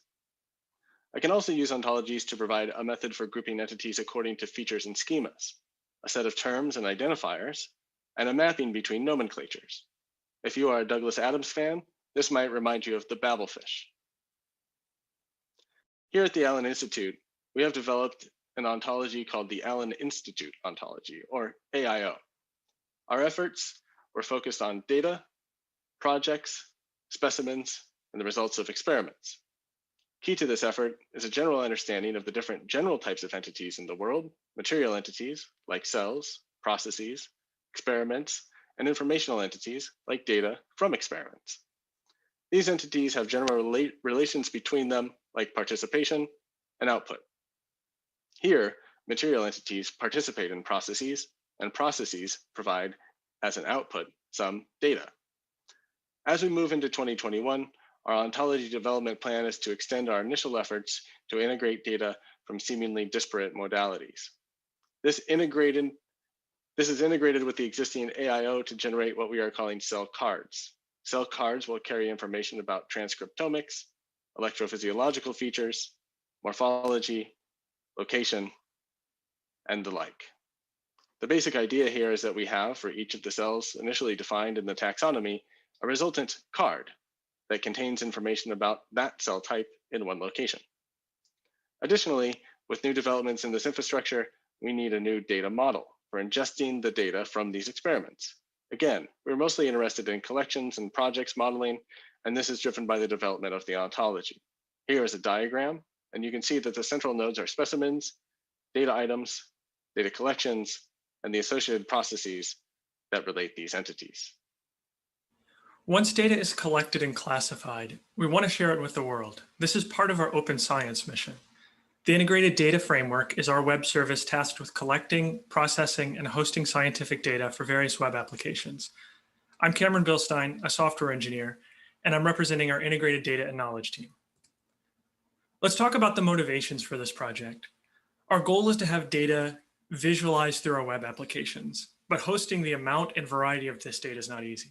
I can also use ontologies to provide a method for grouping entities according to features and schemas, a set of terms and identifiers, and a mapping between nomenclatures. If you are a Douglas Adams fan, this might remind you of the Babelfish. Here at the Allen Institute, we have developed an ontology called the Allen Institute Ontology, or AIO. Our efforts were focused on data, projects, specimens, and the results of experiments. Key to this effort is a general understanding of the different general types of entities in the world, material entities like cells, processes, experiments, and informational entities like data from experiments. These entities have general relations between them like participation and output. Here, material entities participate in processes, and processes provide, as an output, some data. As we move into 2021, our ontology development plan is to extend our initial efforts to integrate data from seemingly disparate modalities. This is integrated with the existing AIO to generate what we are calling cell cards. Cell cards will carry information about transcriptomics, electrophysiological features, morphology, location, and the like. The basic idea here is that we have, for each of the cells initially defined in the taxonomy, a resultant card that contains information about that cell type in one location. Additionally, with new developments in this infrastructure, we need a new data model for ingesting the data from these experiments. Again, we're mostly interested in collections and projects modeling, and this is driven by the development of the ontology. Here is a diagram, and you can see that the central nodes are specimens, data items, data collections, and the associated processes that relate these entities. Once data is collected and classified, we want to share it with the world. This is part of our open science mission. The Integrated Data Framework is our web service tasked with collecting, processing, and hosting scientific data for various web applications. I'm Cameron Bilstein, a software engineer, and I'm representing our Integrated Data and Knowledge team. Let's talk about the motivations for this project. Our goal is to have data visualized through our web applications, but hosting the amount and variety of this data is not easy.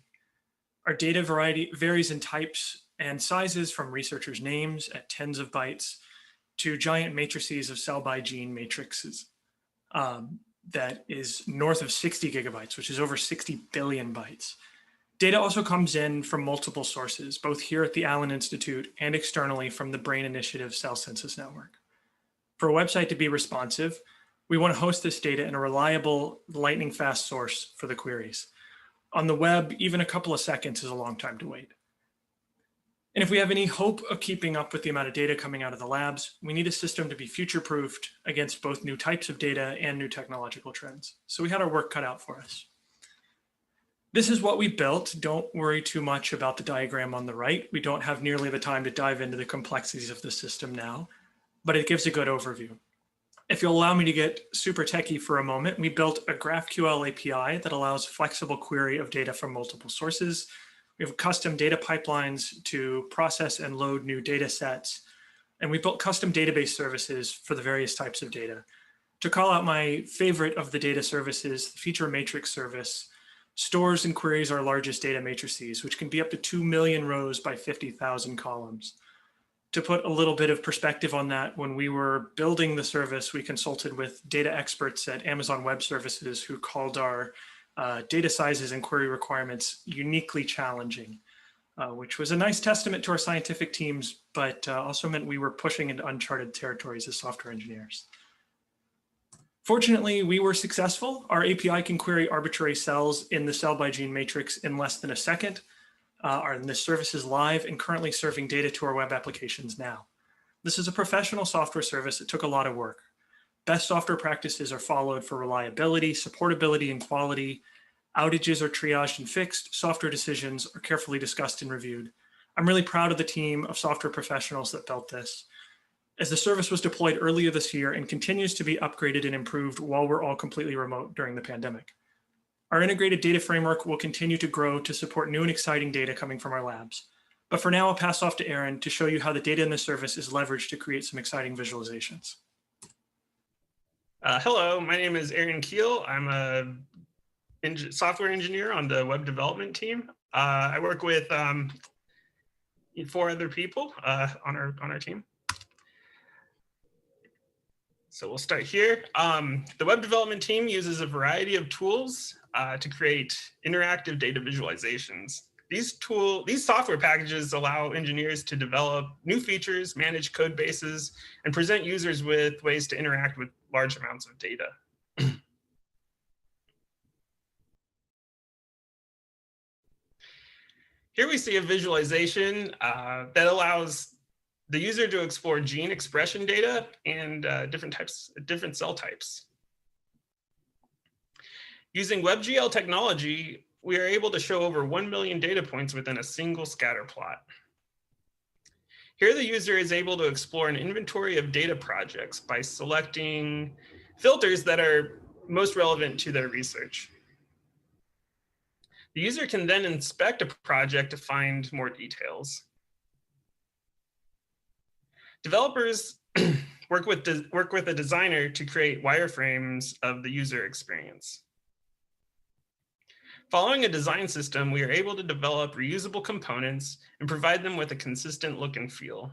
Our data variety varies in types and sizes, from researchers' names at tens of bytes to giant matrices of cell by gene matrices that is north of 60 gigabytes, which is over 60 billion bytes. Data also comes in from multiple sources, both here at the Allen Institute and externally from the Brain Initiative Cell Census Network. For a website to be responsive, we want to host this data in a reliable, lightning fast source for the queries. On the web, even a couple of seconds is a long time to wait. And if we have any hope of keeping up with the amount of data coming out of the labs, we need a system to be future-proofed against both new types of data and new technological trends. So we had our work cut out for us. This is what we built. Don't worry too much about the diagram on the right. We don't have nearly the time to dive into the complexities of the system now, but it gives a good overview. If you'll allow me to get super techie for a moment, we built a GraphQL API that allows flexible query of data from multiple sources. We have custom data pipelines to process and load new data sets. And we built custom database services for the various types of data. To call out my favorite of the data services, the feature matrix service stores and queries our largest data matrices, which can be up to 2 million rows by 50,000 columns. To put a little bit of perspective on that, when we were building the service, we consulted with data experts at Amazon Web Services who called our data sizes and query requirements uniquely challenging, which was a nice testament to our scientific teams, but also meant we were pushing into uncharted territories as software engineers. Fortunately, we were successful. Our API can query arbitrary cells in the cell by gene matrix in less than a second. And this service is live and currently serving data to our web applications now. This is a professional software service that took a lot of work. Best software practices are followed for reliability, supportability, and quality. Outages are triaged and fixed. Software decisions are carefully discussed and reviewed. I'm really proud of the team of software professionals that built this, as the service was deployed earlier this year and continues to be upgraded and improved while we're all completely remote during the pandemic. Our integrated data framework will continue to grow to support new and exciting data coming from our labs. But for now, I'll pass off to Aaron to show you how the data in the service is leveraged to create some exciting visualizations. Hello, my name is Aaron Keel. I'm a software engineer on the web development team. I work with 4 other people on our team. So we'll start here. The web development team uses a variety of tools to create interactive data visualizations. These software packages allow engineers to develop new features, manage code bases, and present users with ways to interact with large amounts of data. Here we see a visualization that allows the user to explore gene expression data and different cell types. Using WebGL technology, we are able to show over 1 million data points within a single scatter plot. Here, the user is able to explore an inventory of data projects by selecting filters that are most relevant to their research. The user can then inspect a project to find more details. Developers work with a designer to create wireframes of the user experience. Following a design system, we are able to develop reusable components and provide them with a consistent look and feel.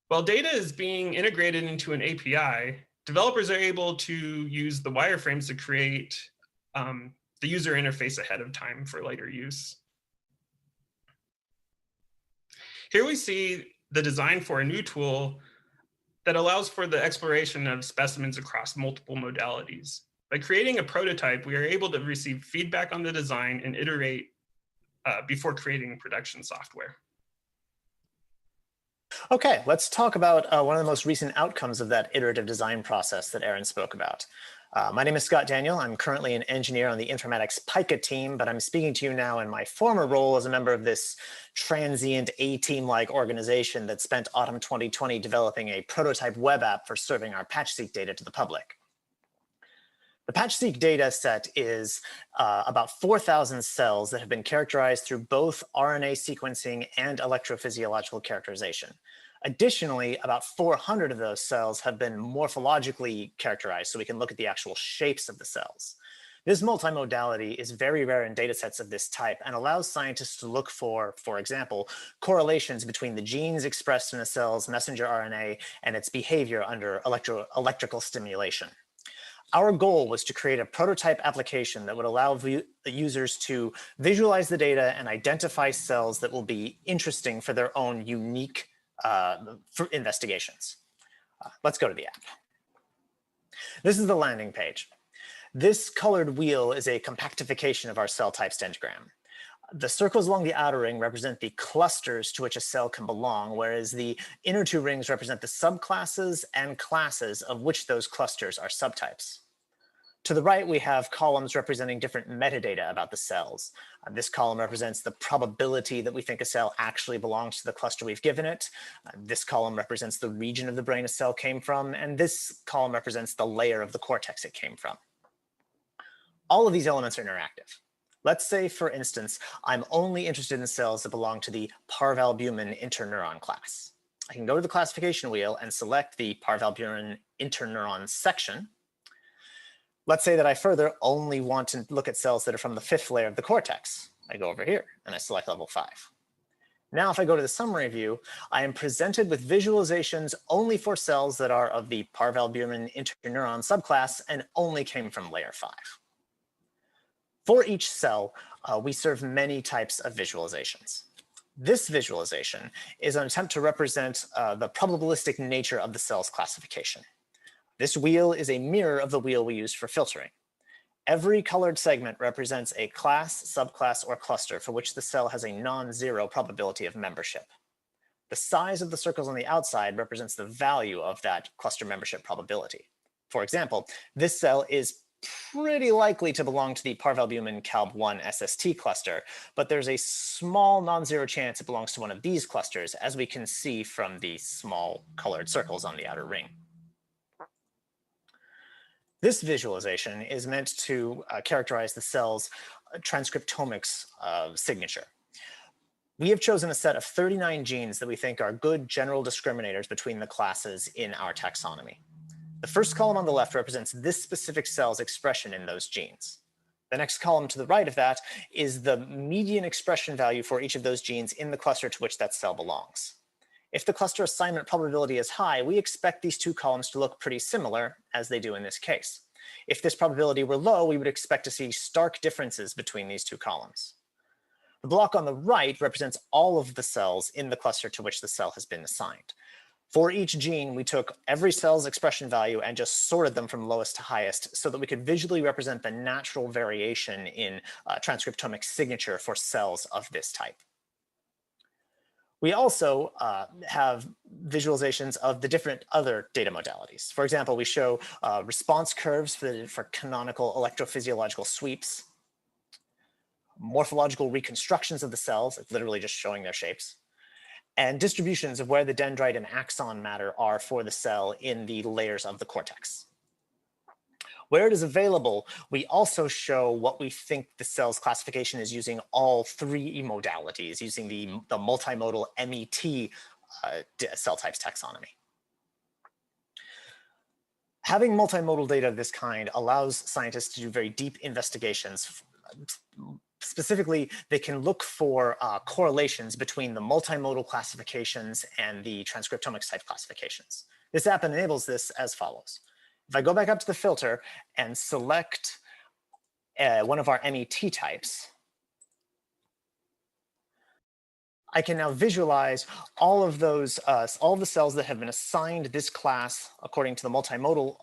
While data is being integrated into an API, developers are able to use the wireframes to create the user interface ahead of time for later use. Here we see the design for a new tool that allows for the exploration of specimens across multiple modalities. By creating a prototype, we are able to receive feedback on the design and iterate before creating production software. Okay, let's talk about one of the most recent outcomes of that iterative design process that Aaron spoke about. My name is Scott Daniel. I'm currently an engineer on the informatics PICA team, but I'm speaking to you now in my former role as a member of this transient A-team-like organization that spent autumn 2020 developing a prototype web app for serving our Patch-seq data to the public. The Patch-seq data set is about 4,000 cells that have been characterized through both RNA sequencing and electrophysiological characterization. Additionally, about 400 of those cells have been morphologically characterized, so we can look at the actual shapes of the cells. This multimodality is very rare in data sets of this type and allows scientists to look for example, correlations between the genes expressed in a cell's messenger RNA and its behavior under electrical stimulation. Our goal was to create a prototype application that would allow the users to visualize the data and identify cells that will be interesting for their own unique investigations. Let's go to the app. This is the landing page. This colored wheel is a compactification of our cell type dendrogram. The circles along the outer ring represent the clusters to which a cell can belong, whereas the inner two rings represent the subclasses and classes of which those clusters are subtypes. To the right, we have columns representing different metadata about the cells. This column represents the probability that we think a cell actually belongs to the cluster we've given it. This column represents the region of the brain a cell came from, and this column represents the layer of the cortex it came from. All of these elements are interactive. Let's say, for instance, I'm only interested in cells that belong to the parvalbumin interneuron class. I can go to the classification wheel and select the parvalbumin interneuron section. Let's say that I further only want to look at cells that are from the 5th layer of the cortex. I go over here and I select level 5. Now, if I go to the summary view, I am presented with visualizations only for cells that are of the parvalbumin interneuron subclass and only came from layer 5. For each cell, we serve many types of visualizations. This visualization is an attempt to represent the probabilistic nature of the cell's classification. This wheel is a mirror of the wheel we use for filtering. Every colored segment represents a class, subclass, or cluster for which the cell has a non-zero probability of membership. The size of the circles on the outside represents the value of that cluster membership probability. For example, this cell is pretty likely to belong to the parvalbumin calb1 SST cluster, but there's a small non-zero chance it belongs to one of these clusters, as we can see from the small colored circles on the outer ring. This visualization is meant to characterize the cell's transcriptomics signature. We have chosen a set of 39 genes that we think are good general discriminators between the classes in our taxonomy. The first column on the left represents this specific cell's expression in those genes. The next column to the right of that is the median expression value for each of those genes in the cluster to which that cell belongs. If the cluster assignment probability is high, we expect these two columns to look pretty similar, as they do in this case. If this probability were low, we would expect to see stark differences between these two columns. The block on the right represents all of the cells in the cluster to which the cell has been assigned. For each gene, we took every cell's expression value and just sorted them from lowest to highest so that we could visually represent the natural variation in transcriptomic signature for cells of this type. We also have visualizations of the different other data modalities. For example, we show response curves for canonical electrophysiological sweeps, morphological reconstructions of the cells, it's literally just showing their shapes, and distributions of where the dendrite and axon matter are for the cell in the layers of the cortex. Where it is available, we also show what we think the cell's classification is using all 3 modalities, using the multimodal MET cell types taxonomy. Having multimodal data of this kind allows scientists to do very deep investigations. Specifically, they can look for correlations between the multimodal classifications and the transcriptomics type classifications. This app enables this as follows. If I go back up to the filter and select one of our MET types, I can now visualize all of those, all the cells that have been assigned this class according to the multimodal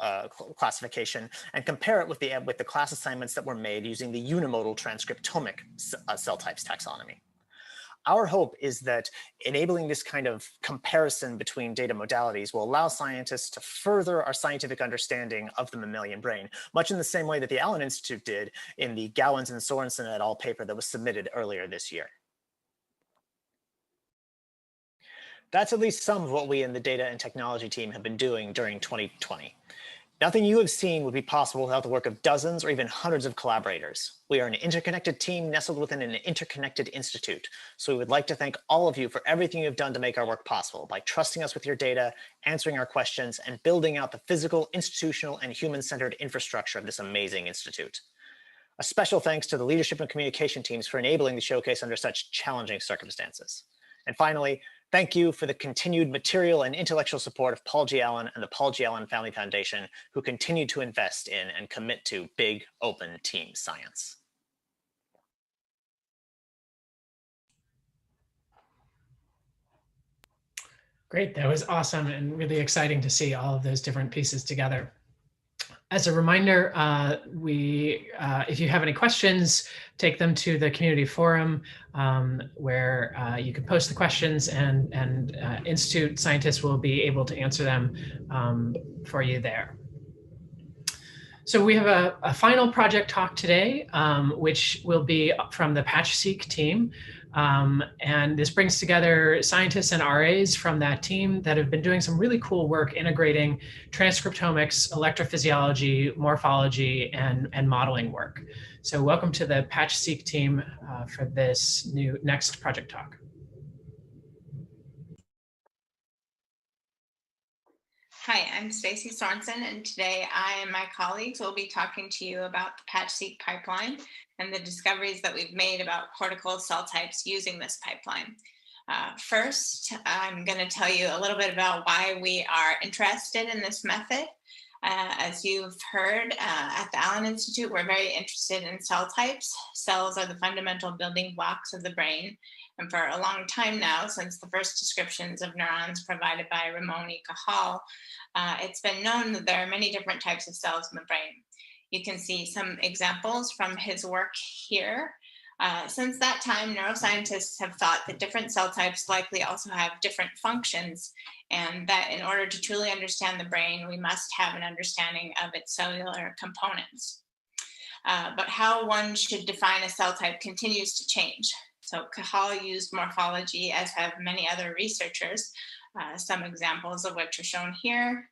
classification, and compare it with the class assignments that were made using the unimodal transcriptomic cell types taxonomy. Our hope is that enabling this kind of comparison between data modalities will allow scientists to further our scientific understanding of the mammalian brain, much in the same way that the Allen Institute did in the Gowans and Sorensen et al. Paper that was submitted earlier this year. That's at least some of what we in the data and technology team have been doing during 2020. Nothing you have seen would be possible without the work of dozens or even hundreds of collaborators. We are an interconnected team nestled within an interconnected institute. So we would like to thank all of you for everything you've done to make our work possible by trusting us with your data, answering our questions, and building out the physical, institutional, and human-centered infrastructure of this amazing institute. A special thanks to the leadership and communication teams for enabling the showcase under such challenging circumstances. And finally, thank you for the continued material and intellectual support of Paul G. Allen and the Paul G. Allen Family Foundation, who continue to invest in and commit to big, open team science. Great, that was awesome and really exciting to see all of those different pieces together. As a reminder, if you have any questions, take them to the community forum where you can post the questions, and Institute scientists will be able to answer them for you there. So we have a final project talk today, which will be from the Patch-seq team. And this brings together scientists and RAs from that team that have been doing some really cool work integrating transcriptomics, electrophysiology, morphology, and modeling work. So welcome to the Patch-seq team for this next project talk. Hi, I'm Stacy Sorensen, and today I and my colleagues will be talking to you about the Patch-seq pipeline and the discoveries that we've made about cortical cell types using this pipeline. First, I'm going to tell you a little bit about why we are interested in this method. As you've heard, at the Allen Institute, we're very interested in cell types. Cells are the fundamental building blocks of the brain. And for a long time now, since the first descriptions of neurons provided by Ramon y Cajal, it's been known that there are many different types of cells in the brain. You can see some examples from his work here. Since that time, neuroscientists have thought that different cell types likely also have different functions, and that in order to truly understand the brain, we must have an understanding of its cellular components. But how one should define a cell type continues to change. So Cajal used morphology, as have many other researchers, some examples of which are shown here.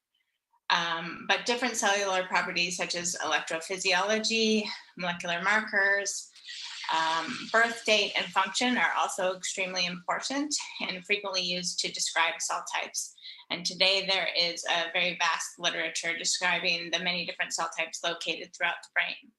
But different cellular properties such as electrophysiology, molecular markers, birth date, and function are also extremely important and frequently used to describe cell types. And today there is a very vast literature describing the many different cell types located throughout the brain.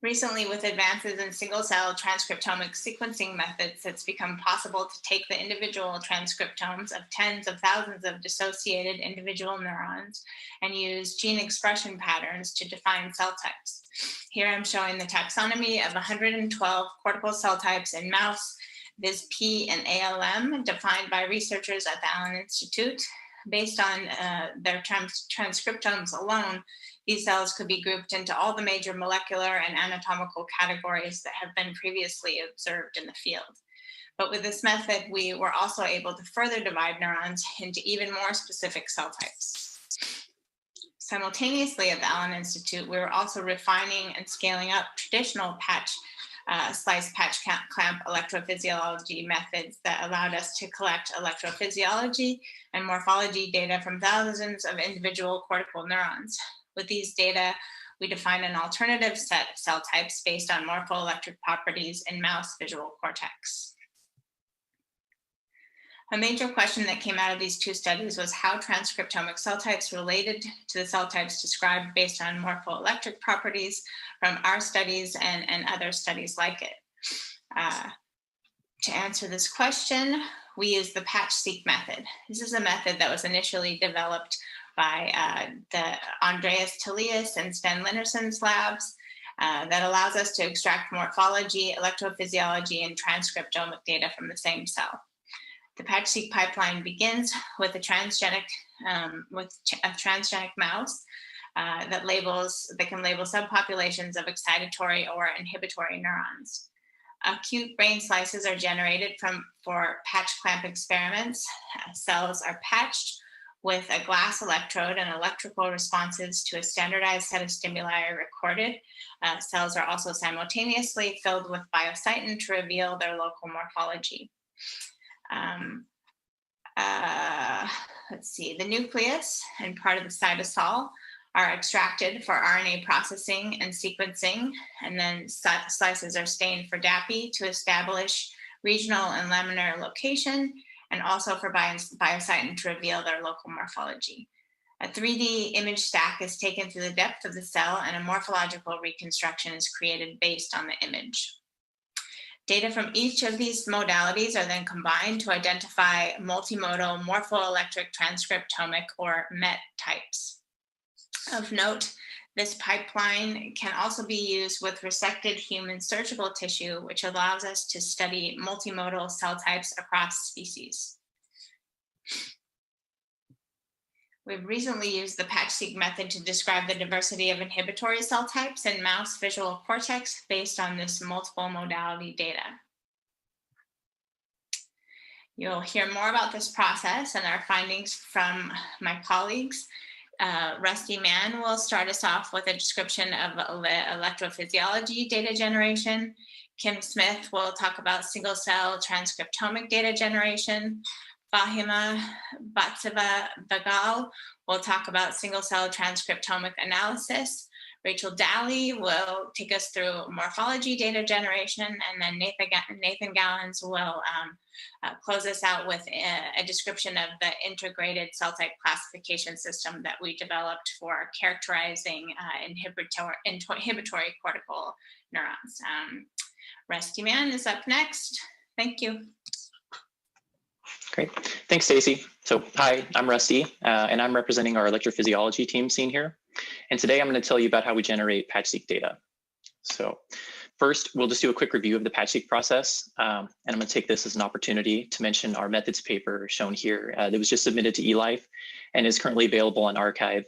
Recently, with advances in single-cell transcriptomic sequencing methods, it's become possible to take the individual transcriptomes of tens of thousands of dissociated individual neurons and use gene expression patterns to define cell types. Here I'm showing the taxonomy of 112 cortical cell types in mouse, VisP and ALM, defined by researchers at the Allen Institute. Based on their transcriptomes alone, these cells could be grouped into all the major molecular and anatomical categories that have been previously observed in the field. But with this method, we were also able to further divide neurons into even more specific cell types. Simultaneously at the Allen Institute, we were also refining and scaling up traditional slice patch clamp electrophysiology methods that allowed us to collect electrophysiology and morphology data from thousands of individual cortical neurons. With these data, we define an alternative set of cell types based on morphoelectric properties in mouse visual cortex. A major question that came out of these two studies was how transcriptomic cell types related to the cell types described based on morphoelectric properties from our studies and other studies like it. To answer this question, we use the Patch-seq method. This is a method that was initially developed by the Andreas Tilius and Sven Linnerson's labs. that allows us to extract morphology, electrophysiology, and transcriptomic data from the same cell. The Patch-seq pipeline begins with a transgenic mouse that can label subpopulations of excitatory or inhibitory neurons. Acute brain slices are generated for patch clamp experiments. Cells are patched with a glass electrode, and electrical responses to a standardized set of stimuli are recorded. Cells are also simultaneously filled with biocytin to reveal their local morphology. Let's see, the nucleus and part of the cytosol are extracted for RNA processing and sequencing, and then slices are stained for DAPI to establish regional and laminar location, and also for biocytin to reveal their local morphology. A 3D image stack is taken through the depth of the cell, and a morphological reconstruction is created based on the image. Data from each of these modalities are then combined to identify multimodal morphoelectric transcriptomic or MET types. Of note, this pipeline can also be used with resected human surgical tissue, which allows us to study multimodal cell types across species. We've recently used the Patch-seq method to describe the diversity of inhibitory cell types in mouse visual cortex based on this multiple modality data. You'll hear more about this process and our findings from my colleagues. Rusty Mann will start us off with a description of electrophysiology data generation. Kim Smith will talk about single cell transcriptomic data generation. Fahima Batseva-Bagal will talk about single cell transcriptomic analysis. Rachel Daly will take us through morphology data generation, and then Nathan Gallens will close us out with a description of the integrated cell type classification system that we developed for characterizing inhibitory cortical neurons. Rusty Mann is up next. Thank you. Great. Thanks, Stacy. So hi, I'm Rusty, and I'm representing our electrophysiology team seen here. And today I'm going to tell you about how we generate Patch-seq data. So first, we'll just do a quick review of the Patch-seq process. And I'm going to take this as an opportunity to mention our methods paper shown here that was just submitted to eLife and is currently available on arXiv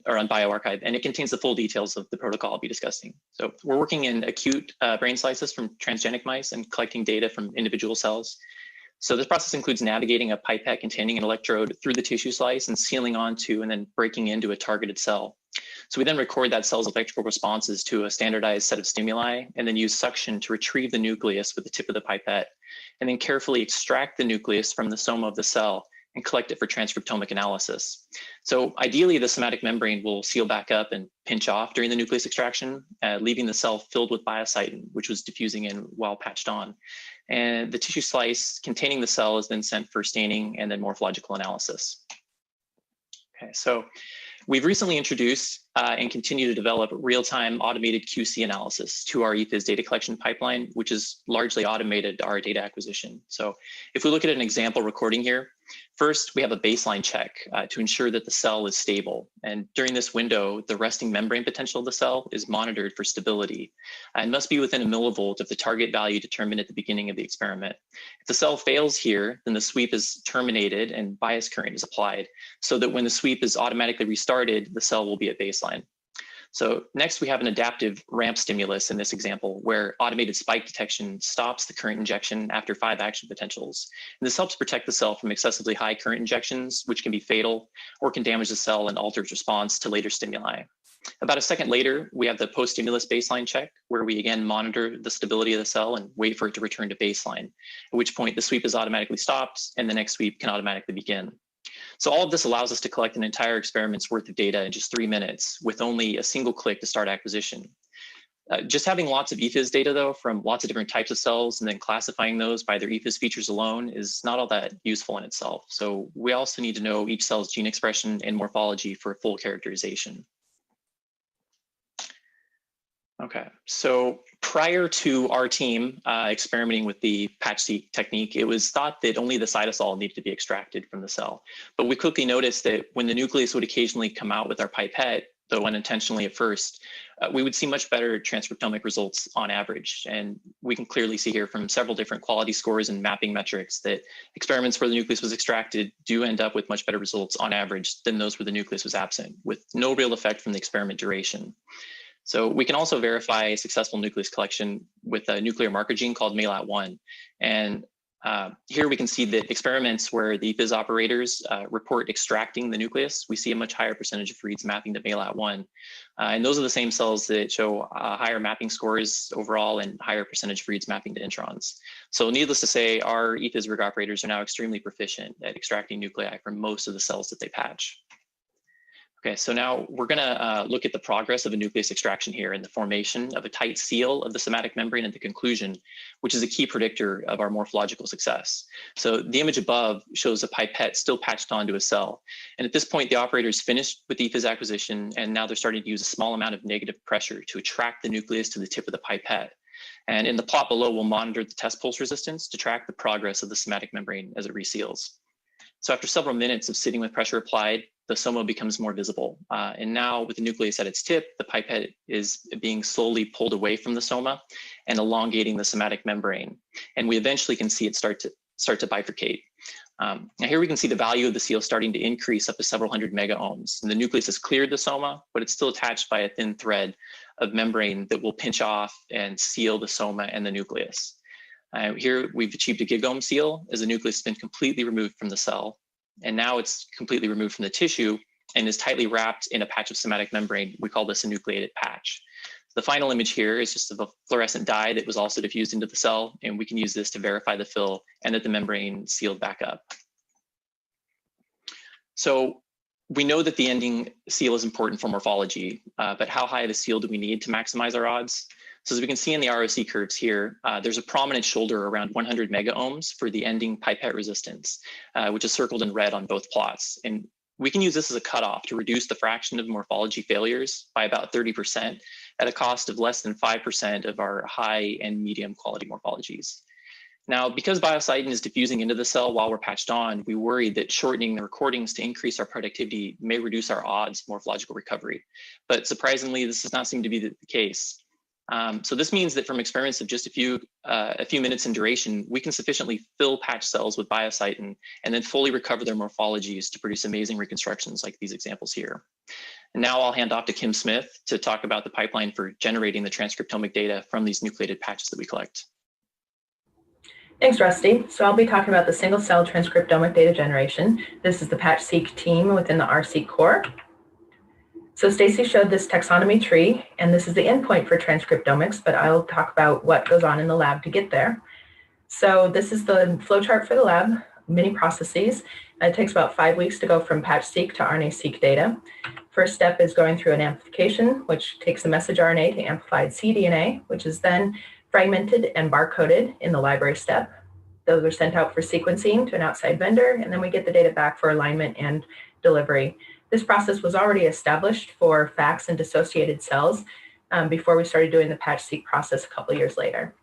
or on bioRxiv, and it contains the full details of the protocol I'll be discussing. So we're working in acute brain slices from transgenic mice and collecting data from individual cells. So this process includes navigating a pipette containing an electrode through the tissue slice and sealing onto and then breaking into a targeted cell. So we then record that cell's electrical responses to a standardized set of stimuli and then use suction to retrieve the nucleus with the tip of the pipette and then carefully extract the nucleus from the soma of the cell and collect it for transcriptomic analysis. So ideally, the somatic membrane will seal back up and pinch off during the nucleus extraction, leaving the cell filled with biocytin, which was diffusing in while patched on. And the tissue slice containing the cell is then sent for staining and then morphological analysis. Okay, so we've recently introduced and continue to develop real-time automated QC analysis to our E-phys data collection pipeline, which is largely automated our data acquisition. So if we look at an example recording here, first we have a baseline check to ensure that the cell is stable. And during this window, the resting membrane potential of the cell is monitored for stability and must be within a millivolt of the target value determined at the beginning of the experiment. If the cell fails here, then the sweep is terminated and bias current is applied so that when the sweep is automatically restarted, the cell will be at baseline. So next we have an adaptive ramp stimulus in this example where automated spike detection stops the current injection after 5 action potentials. And this helps protect the cell from excessively high current injections, which can be fatal or can damage the cell and alter its response to later stimuli. About a second later, we have the post-stimulus baseline check where we again monitor the stability of the cell and wait for it to return to baseline, at which point the sweep is automatically stopped and the next sweep can automatically begin. So all of this allows us to collect an entire experiment's worth of data in just 3 minutes with only a single click to start acquisition. Just having lots of E-phys data though from lots of different types of cells and then classifying those by their E-phys features alone is not all that useful in itself. So we also need to know each cell's gene expression and morphology for full characterization. Okay, so prior to our team experimenting with the Patch-seq technique, it was thought that only the cytosol needed to be extracted from the cell. But we quickly noticed that when the nucleus would occasionally come out with our pipette, though unintentionally at first, we would see much better transcriptomic results on average. And we can clearly see here from several different quality scores and mapping metrics that experiments where the nucleus was extracted do end up with much better results on average than those where the nucleus was absent, with no real effect from the experiment duration. So we can also verify a successful nucleus collection with a nuclear marker gene called MALAT1. And here we can see that experiments where the E-phys operators report extracting the nucleus, we see a much higher percentage of reads mapping to MALAT1. And those are the same cells that show higher mapping scores overall and higher percentage of reads mapping to introns. So needless to say, our E-phys rig operators are now extremely proficient at extracting nuclei from most of the cells that they patch. Okay, so now we're gonna look at the progress of a nucleus extraction here and the formation of a tight seal of the somatic membrane at the conclusion, which is a key predictor of our morphological success. So the image above shows a pipette still patched onto a cell. And at this point, the operator is finished with E-phys acquisition, and now they're starting to use a small amount of negative pressure to attract the nucleus to the tip of the pipette. And in the plot below, we'll monitor the test pulse resistance to track the progress of the somatic membrane as it reseals. So after several minutes of sitting with pressure applied, the soma becomes more visible. And now with the nucleus at its tip, the pipette is being slowly pulled away from the soma and elongating the somatic membrane. And we eventually can see it start to bifurcate. Now here we can see the value of the seal starting to increase up to several hundred megaohms. And the nucleus has cleared the soma, but it's still attached by a thin thread of membrane that will pinch off and seal the soma and the nucleus. Here we've achieved a gigohm seal as the nucleus has been completely removed from the cell. And now it's completely removed from the tissue and is tightly wrapped in a patch of somatic membrane. We call this a nucleated patch. The final image here is just of a fluorescent dye that was also diffused into the cell, and we can use this to verify the fill and that the membrane sealed back up. So we know that the ending seal is important for morphology, but how high of a seal do we need to maximize our odds? So as we can see in the ROC curves here, there's a prominent shoulder around 100 megaohms for the ending pipette resistance, which is circled in red on both plots. And we can use this as a cutoff to reduce the fraction of morphology failures by about 30% at a cost of less than 5% of our high and medium quality morphologies. Now, because biocytin is diffusing into the cell while we're patched on, we worry that shortening the recordings to increase our productivity may reduce our odds of morphological recovery. But surprisingly, this does not seem to be the case. So this means that from experiments of just a few minutes in duration, we can sufficiently fill patch cells with biocytin and then fully recover their morphologies to produce amazing reconstructions like these examples here. And now I'll hand off to Kim Smith to talk about the pipeline for generating the transcriptomic data from these nucleated patches that we collect. Thanks, Rusty. So I'll be talking about the single cell transcriptomic data generation. This is the Patch-seq team within the R-seq core. So Stacy showed this taxonomy tree, and this is the endpoint for transcriptomics, but I'll talk about what goes on in the lab to get there. So this is the flowchart for the lab, mini processes. It takes about 5 weeks to go from Patch-seq to RNA-seq data. First step is going through an amplification, which takes a messenger RNA to amplified cDNA, which is then fragmented and barcoded in the library step. Those are sent out for sequencing to an outside vendor, and then we get the data back for alignment and delivery. This process was already established for FACS and dissociated cells before we started doing the Patch-seq process a couple years later.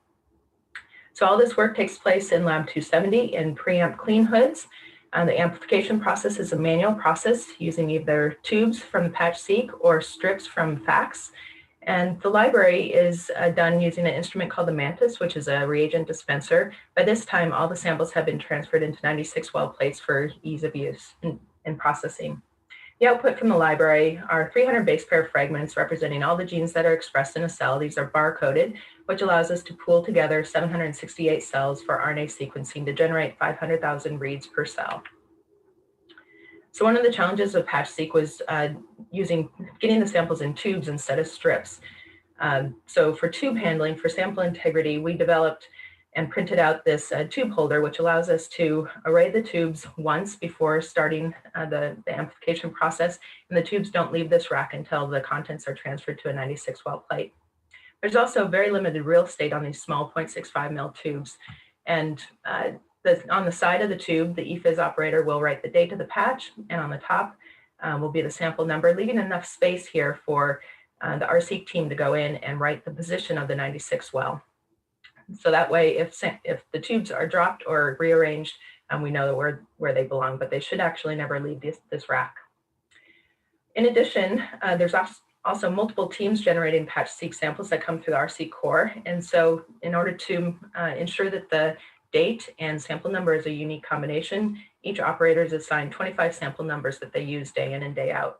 So all this work takes place in Lab 270 in preamp clean hoods. The amplification process is a manual process using either tubes from the Patch-seq or strips from FACS. And the library is done using an instrument called the Mantis, which is a reagent dispenser. By this time, all the samples have been transferred into 96 well plates for ease of use and processing. The output from the library are 300 base pair fragments representing all the genes that are expressed in a cell. These are bar-coded, which allows us to pool together 768 cells for RNA sequencing to generate 500,000 reads per cell. So one of the challenges of Patch-seq was getting the samples in tubes instead of strips. So for tube handling, for sample integrity, we developed and printed out this tube holder, which allows us to array the tubes once before starting the amplification process. And the tubes don't leave this rack until the contents are transferred to a 96 well plate. There's also very limited real estate on these small 0.65 mil tubes. And on the side of the tube, the E-phys operator will write the date of the patch, and on the top will be the sample number, leaving enough space here for the R-seq team to go in and write the position of the 96 well. So that way, if the tubes are dropped or rearranged, we know where they belong, but they should actually never leave this rack. In addition, there's also multiple teams generating Patch-seq samples that come through the RSeq core. And so in order to ensure that the date and sample number is a unique combination, each operator is assigned 25 sample numbers that they use day in and day out.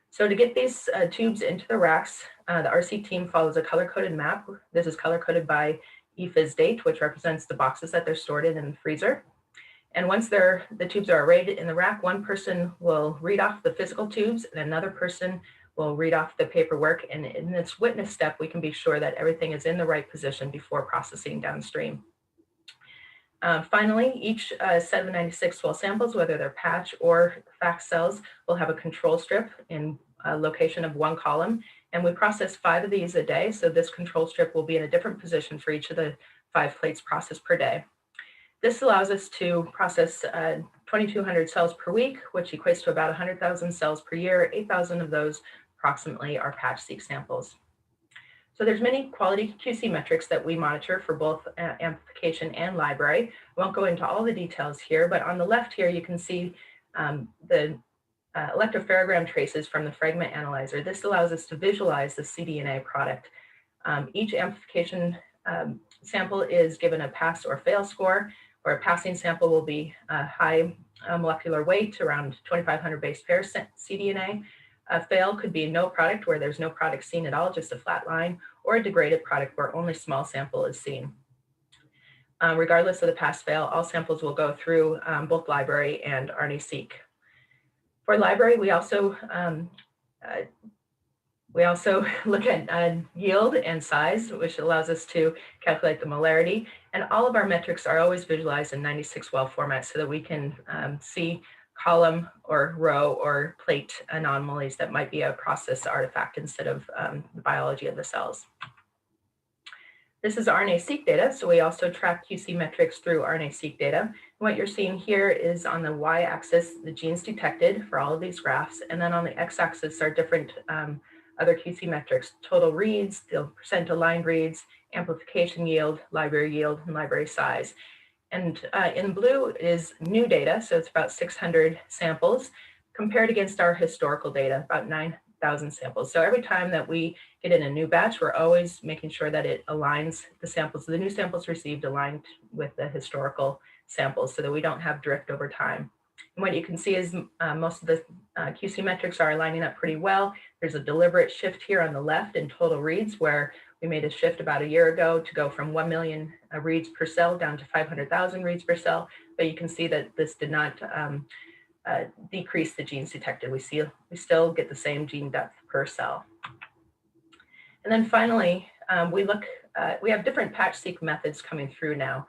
So to get these tubes into the racks, the RSeq team follows a color-coded map. This is color-coded by E-phys date, which represents the boxes that they're stored in the freezer. And once the tubes are arrayed in the rack, one person will read off the physical tubes and another person will read off the paperwork. And in this witness step, we can be sure that everything is in the right position before processing downstream. Finally, each set of 96 well samples, whether they're patch or FACS cells, will have a control strip in a location of one column. And we process 5 of these a day. So this control strip will be in a different position for each of the 5 plates processed per day. This allows us to process 2,200 cells per week, which equates to about 100,000 cells per year. 8,000 of those approximately are Patch-seq samples. So there's many quality QC metrics that we monitor for both amplification and library. I won't go into all the details here, but on the left here, you can see the electropherogram traces from the fragment analyzer. This allows us to visualize the cDNA product. Each amplification sample is given a pass or fail score, where a passing sample will be a high molecular weight, around 2,500 base pair cDNA. A fail could be no product, where there's no product seen at all, just a flat line, or a degraded product where only small sample is seen. Regardless of the pass-fail, all samples will go through both library and RNA-seq. For library, we also look at yield and size, which allows us to calculate the molarity. And all of our metrics are always visualized in 96 well format so that we can see column or row or plate anomalies that might be a process artifact instead of the biology of the cells. This is RNA-seq data, so we also track QC metrics through RNA-seq data. And what you're seeing here is on the y-axis, the genes detected for all of these graphs, and then on the x-axis are different other QC metrics: total reads, the percent aligned reads, amplification yield, and library size. And in blue is new data, so it's about 600 samples compared against our historical data, about 9,000 samples. So every time that we get in a new batch, we're always making sure that it aligns the samples, the new samples received aligned with the historical samples so that we don't have drift over time. And what you can see is most of the QC metrics are lining up pretty well. There's a deliberate shift here on the left in total reads, where we made a shift about a year ago to go from 1 million reads per cell down to 500,000 reads per cell. But you can see that this did not decrease the genes detected. We still get the same gene depth per cell. And then finally, we have different Patch-seq methods coming through now,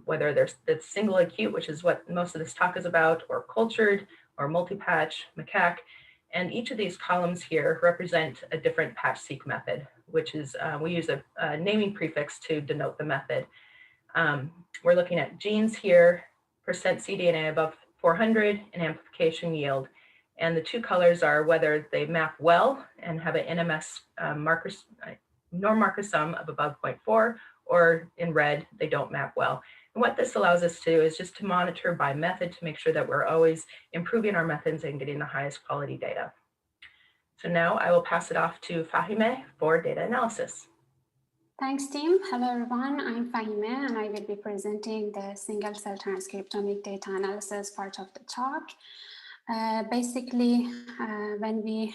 whether there's the single acute, which is what most of this talk is about, or cultured, or multi-patch, macaque. And each of these columns here represent a different Patch-seq method, which is, we use a naming prefix to denote the method. We're looking at genes here, percent cDNA above 400, and amplification yield. And the 2 colors are whether they map well and have an NMS norm marker sum of above 0.4, or in red, they don't map well. And what this allows us to do is just to monitor by method to make sure that we're always improving our methods and getting the highest quality data. So now I will pass it off to Fahime for data analysis. Thanks, Tim. Hello, everyone. I'm Fahime, and I will be presenting the single-cell transcriptomic data analysis part of the talk. Basically, when we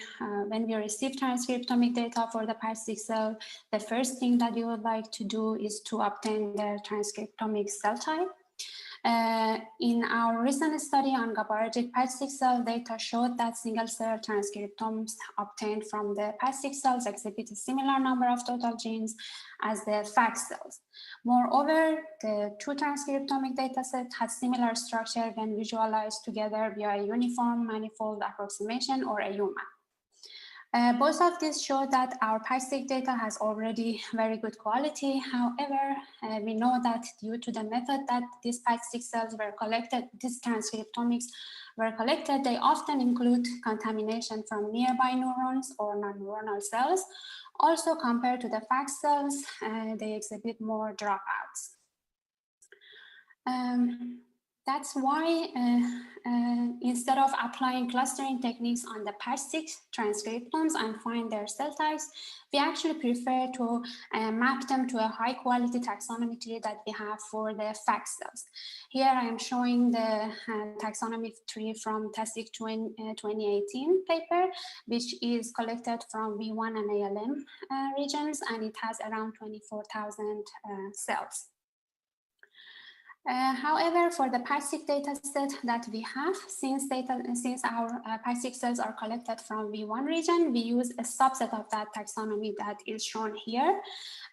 receive transcriptomic data for the Patch-seq cell, the first thing that we would like to do is to obtain the transcriptomic cell type. In our recent study on gabaritic Patch-seq cell, data showed that single-cell transcriptomes obtained from the Patch-seq cells exhibit a similar number of total genes as the FACS cells. Moreover, the 2 transcriptomic datasets had similar structure when visualized together via a uniform manifold approximation, or a UMAP. Both of these show that our Patch-seq data has already very good quality. However, we know that due to the method that these Patch-seq cells were collected, these transcriptomics were collected, they often include contamination from nearby neurons or non-neuronal cells. Also, compared to the FACS cells, they exhibit more dropouts. That's why instead of applying clustering techniques on the Patch-seq transcriptomes and find their cell types, we actually prefer to map them to a high quality taxonomy tree that we have for the FACS cells. Here I am showing the taxonomy tree from Patch-seq 2018 paper, which is collected from V1 and ALM regions, and it has around 24,000 cells. However, for the Patch-seq data set that we have, since our Patch-seq cells are collected from V1 region, we use a subset of that taxonomy that is shown here.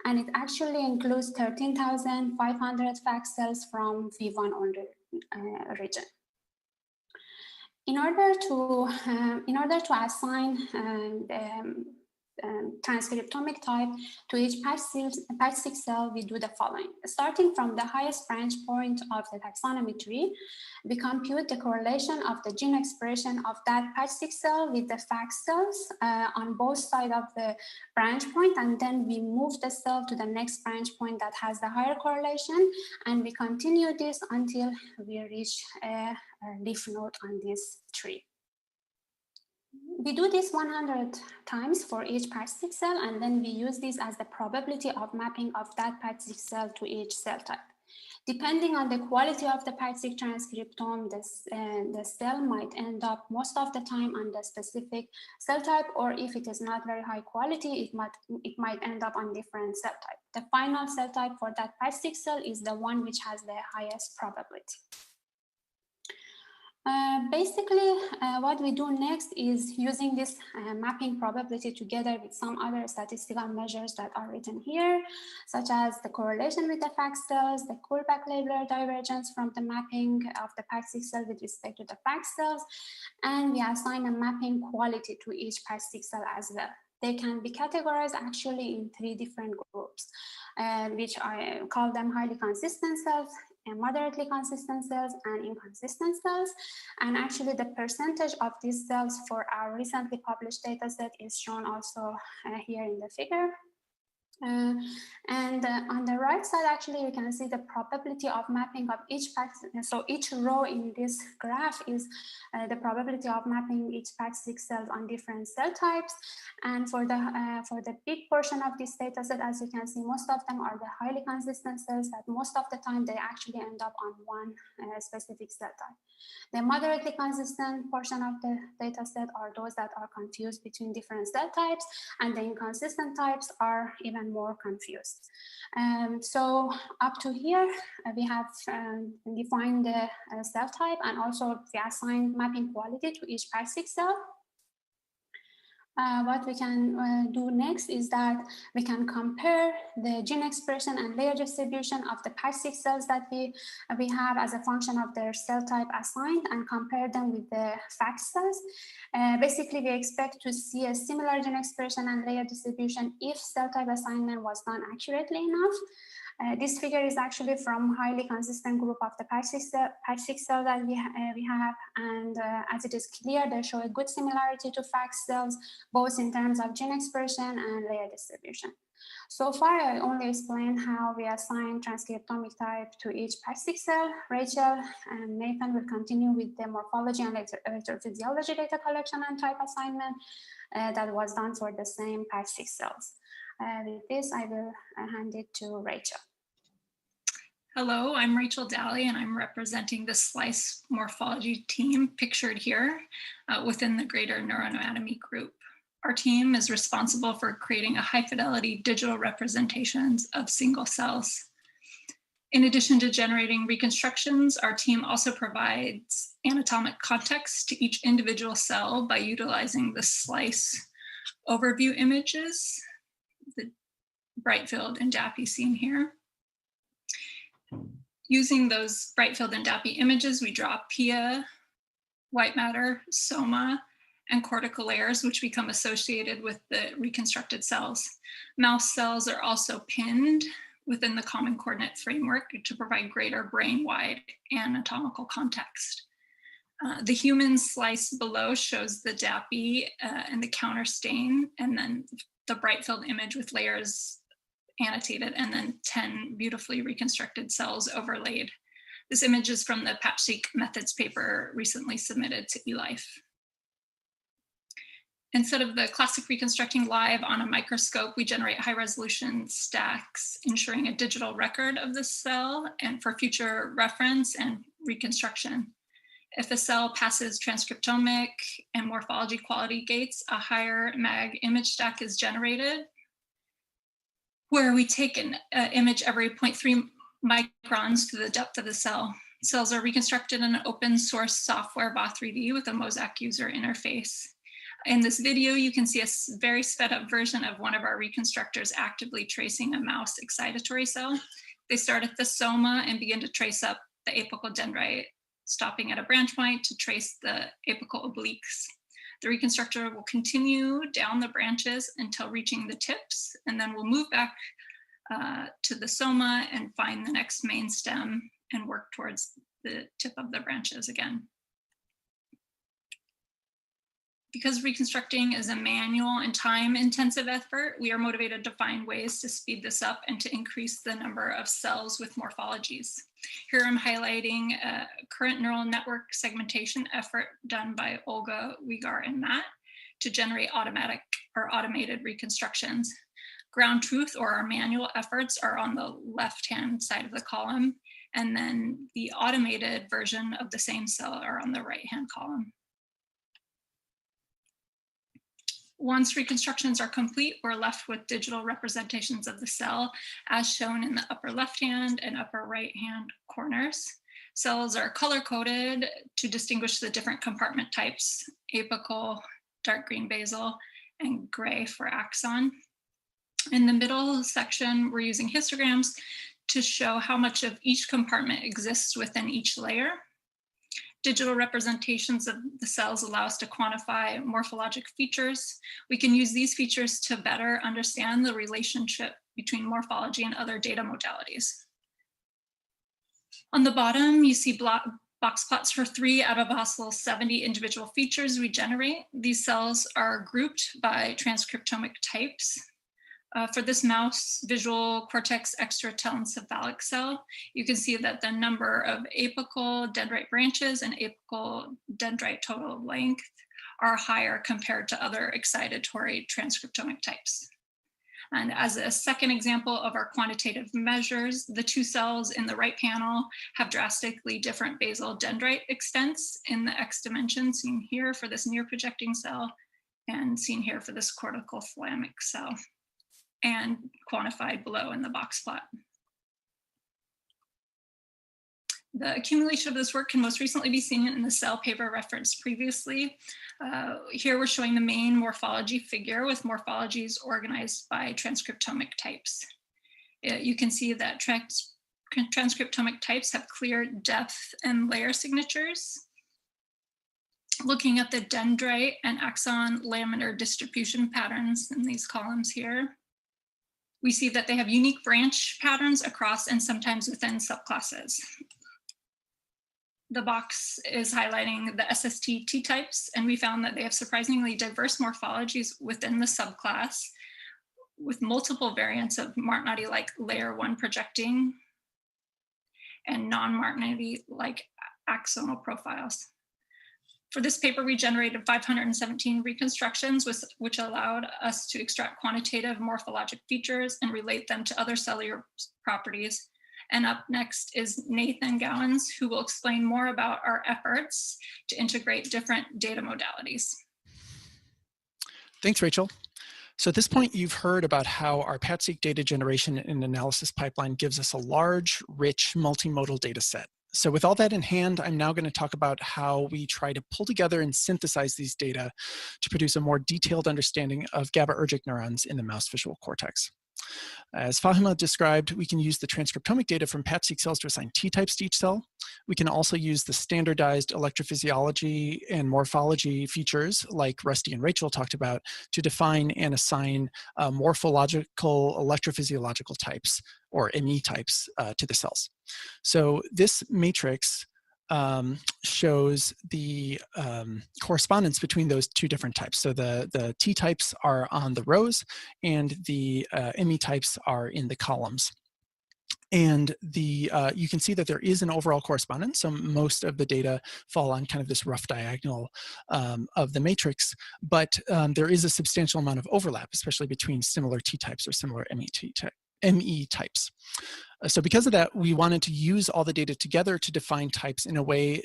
And it actually includes 13,500 FACS cells from V1 region. In order to assign transcriptomic type to each Patch-seq cell, we do the following. Starting from the highest branch point of the taxonomy tree, we compute the correlation of the gene expression of that Patch-seq cell with the FACS cells on both sides of the branch point, and then we move the cell to the next branch point that has the higher correlation, and we continue this until we reach a leaf node on this tree. We do this 100 times for each Patch-seq cell, and then we use this as the probability of mapping of that Patch-seq cell to each cell type. Depending on the quality of the Patch-seq transcriptome, the cell might end up most of the time on the specific cell type, or if it is not very high quality, it might end up on different cell type. The final cell type for that Patch-seq cell is the one which has the highest probability. Basically, what we do next is using this mapping probability together with some other statistical measures that are written here, such as the correlation with the FACS cells, the Kullback-Leibler divergence from the mapping of the Patch-seq cell with respect to the FACS cells, and we assign a mapping quality to each Patch-seq cell as well. They can be categorized actually in 3 different groups, which I call them highly consistent cells, moderately consistent cells, and inconsistent cells. And actually the percentage of these cells for our recently published data set is shown also here in the figure. And on the right side, actually, you can see the probability of mapping of each patch. So each row in this graph is the probability of mapping each Patch-seq cells on different cell types. And for the big portion of this data set, as you can see, most of them are the highly consistent cells that most of the time they actually end up on one specific cell type. The moderately consistent portion of the data set are those that are confused between different cell types, and the inconsistent types are even more confused. So up to here, we have defined the cell type, and also we assigned mapping quality to each Patch-seq cell. What we can do next is that we can compare the gene expression and layer distribution of the Patch-seq cells that we have as a function of their cell type assigned, and compare them with the FACS cells. Basically, we expect to see a similar gene expression and layer distribution if cell type assignment was done accurately enough. This figure is actually from highly consistent group of the Patch-seq cell that we have, and as it is clear, they show a good similarity to FACS cells, both in terms of gene expression and layer distribution. So far, I only explained how we assign transcriptomic type to each Patch-seq cell. Rachel and Nathan will continue with the morphology and electrophysiology data collection and type assignment that was done for the same Patch-seq cells. With this, I will hand it to Rachel. Hello, I'm Rachel Daly, and I'm representing the SLICE morphology team pictured here within the greater neuroanatomy group. Our team is responsible for creating a high-fidelity digital representations of single cells. In addition to generating reconstructions, our team also provides anatomic context to each individual cell by utilizing the SLICE overview images, the bright field and DAPI seen here. Using those bright field and DAPI images, we draw PIA, white matter, soma, and cortical layers, which become associated with the reconstructed cells. Mouse cells are also pinned within the common coordinate framework to provide greater brain-wide anatomical context. The human slice below shows the DAPI and the counter stain, and then the bright field image with layers annotated, and then 10 beautifully reconstructed cells overlaid. This image is from the Patch-seq methods paper recently submitted to eLife. Instead of the classic reconstructing live on a microscope, we generate high resolution stacks, ensuring a digital record of the cell and for future reference and reconstruction. If a cell passes transcriptomic and morphology quality gates, a higher mag image stack is generated, where we take an image every 0.3 microns to the depth of the cell. Cells are reconstructed in an open source software BA3D with a Mosaic user interface. In this video, you can see a very sped up version of one of our reconstructors actively tracing a mouse excitatory cell. They start at the soma and begin to trace up the apical dendrite, stopping at a branch point to trace the apical obliques. The reconstructor will continue down the branches until reaching the tips, and then we'll move back to the soma and find the next main stem and work towards the tip of the branches again. Because reconstructing is a manual and time-intensive effort, we are motivated to find ways to speed this up and to increase the number of cells with morphologies. Here I'm highlighting a current neural network segmentation effort done by Olga Uygar and Matt to generate automated reconstructions. Ground truth or our manual efforts are on the left-hand side of the column, and then the automated version of the same cell are on the right-hand column. Once reconstructions are complete, we're left with digital representations of the cell as shown in the upper left-hand and upper right-hand corners. Cells are color-coded to distinguish the different compartment types, apical, dark green basal, and gray for axon. In the middle section, we're using histograms to show how much of each compartment exists within each layer. Digital representations of the cells allow us to quantify morphologic features. We can use these features to better understand the relationship between morphology and other data modalities. On the bottom, you see box plots for 3 out of a possible 70 individual features we generate. These cells are grouped by transcriptomic types. For this mouse visual cortex extratelencephalic cell, you can see that the number of apical dendrite branches and apical dendrite total length are higher compared to other excitatory transcriptomic types. And as a second example of our quantitative measures, the 2 cells in the right panel have drastically different basal dendrite extents in the X dimension, seen here for this near projecting cell and seen here for this cortical thalamic cell, and quantified below in the box plot. The accumulation of this work can most recently be seen in the cell paper referenced previously. Here we're showing the main morphology figure with morphologies organized by transcriptomic types. You can see that transcriptomic types have clear depth and layer signatures. Looking at the dendrite and axon laminar distribution patterns in these columns here, we see that they have unique branch patterns across and sometimes within subclasses. The box is highlighting the SST T-types, and we found that they have surprisingly diverse morphologies within the subclass with multiple variants of Martinotti-like layer 1 projecting and non-Martinotti-like axonal profiles. For this paper, we generated 517 reconstructions, which allowed us to extract quantitative morphologic features and relate them to other cellular properties. And up next is Nathan Gowans, who will explain more about our efforts to integrate different data modalities. Thanks, Rachel. So at this point, you've heard about how our Patch-seq data generation and analysis pipeline gives us a large, rich, multimodal data set. So with all that in hand, I'm now going to talk about how we try to pull together and synthesize these data to produce a more detailed understanding of GABAergic neurons in the mouse visual cortex. As Fahima described, we can use the transcriptomic data from Patch-seq cells to assign T-types to each cell. We can also use the standardized electrophysiology and morphology features, like Rusty and Rachel talked about, to define and assign morphological electrophysiological types, or ME types, to the cells. So this matrix shows the correspondence between those 2 different types. So the T types are on the rows and the ME types are in the columns. And you can see that there is an overall correspondence. So most of the data fall on kind of this rough diagonal of the matrix, but there is a substantial amount of overlap, especially between similar T-types or similar ME types. So because of that, we wanted to use all the data together to define types in a way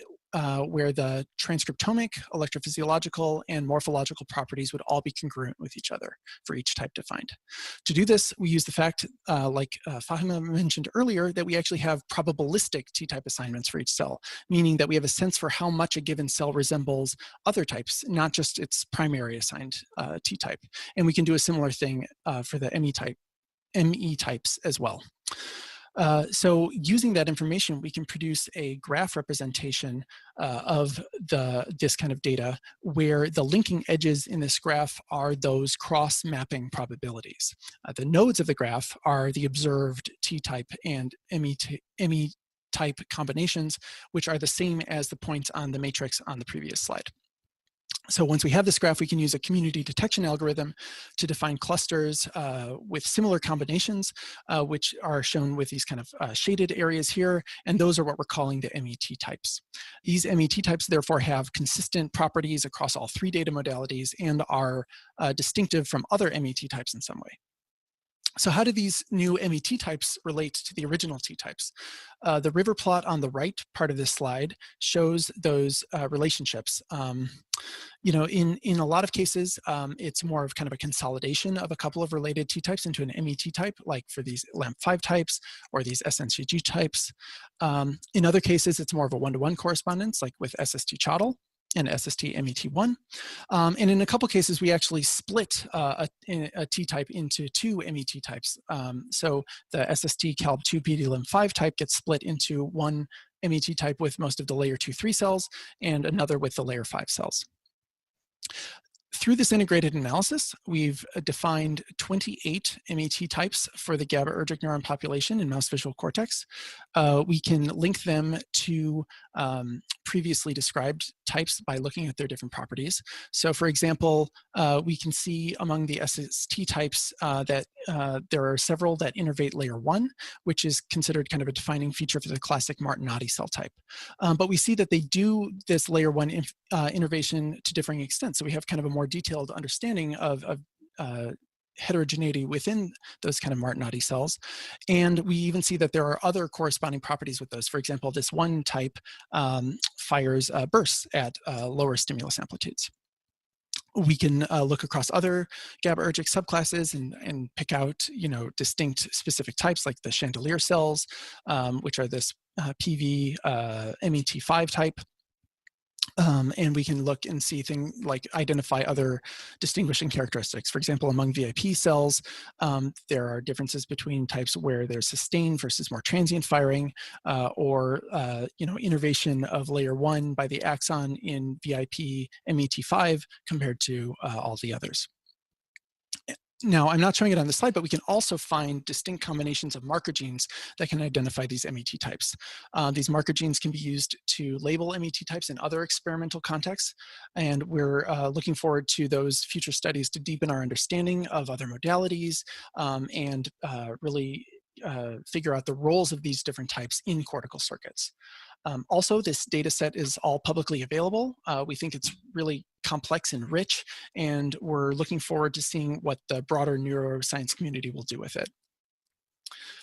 where the transcriptomic, electrophysiological, and morphological properties would all be congruent with each other for each type defined. To do this, we use the fact, like Fahima mentioned earlier, that we actually have probabilistic T-type assignments for each cell, meaning that we have a sense for how much a given cell resembles other types, not just its primary assigned T-type. And we can do a similar thing for the ME types as well. So using that information, we can produce a graph representation of this kind of data where the linking edges in this graph are those cross-mapping probabilities. The nodes of the graph are the observed T-type and ME type combinations, which are the same as the points on the matrix on the previous slide. So once we have this graph, we can use a community detection algorithm to define clusters with similar combinations, which are shown with these kind of shaded areas here. And those are what we're calling the MET types. These MET types therefore have consistent properties across all 3 data modalities and are distinctive from other MET types in some way. So how do these new MET types relate to the original T-types? The river plot on the right part of this slide shows those relationships. You know, in a lot of cases, it's more of kind of a consolidation of a couple of related T-types into an MET type, like for these LAMP5 types or these SNCG types. In other cases, it's more of a one-to-one correspondence, like with SST-CHOTL and SST-MET1. And in a couple cases, we actually split a T-type into 2 MET types. So the SST-CALB2-PDLM5 type gets split into one MET type with most of the layer 2-3 cells and another with the layer 5 cells. Through this integrated analysis, we've defined 28 MET types for the GABAergic neuron population in mouse visual cortex. We can link them to previously described types by looking at their different properties. So for example, we can see among the SST types that there are several that innervate layer 1, which is considered kind of a defining feature for the classic Martinotti cell type. But we see that they do this layer 1 innervation to differing extents. So we have kind of a more detailed understanding of heterogeneity within those kind of Martinotti cells. And we even see that there are other corresponding properties with those. For example, this one type fires bursts at lower stimulus amplitudes. We can look across other GABAergic subclasses and pick out, you know, distinct specific types like the chandelier cells, which are this PV MET5 type. And we can look and see things like identify other distinguishing characteristics. For example, among VIP cells, there are differences between types where there's sustained versus more transient firing, or you know, innervation of layer 1 by the axon in VIP MET5 compared to all the others. Now, I'm not showing it on the slide, but we can also find distinct combinations of marker genes that can identify these MET types. These marker genes can be used to label MET types in other experimental contexts, and we're looking forward to those future studies to deepen our understanding of other modalities and really figure out the roles of these different types in cortical circuits. Also, this data set is all publicly available. We think it's really complex and rich, and we're looking forward to seeing what the broader neuroscience community will do with it.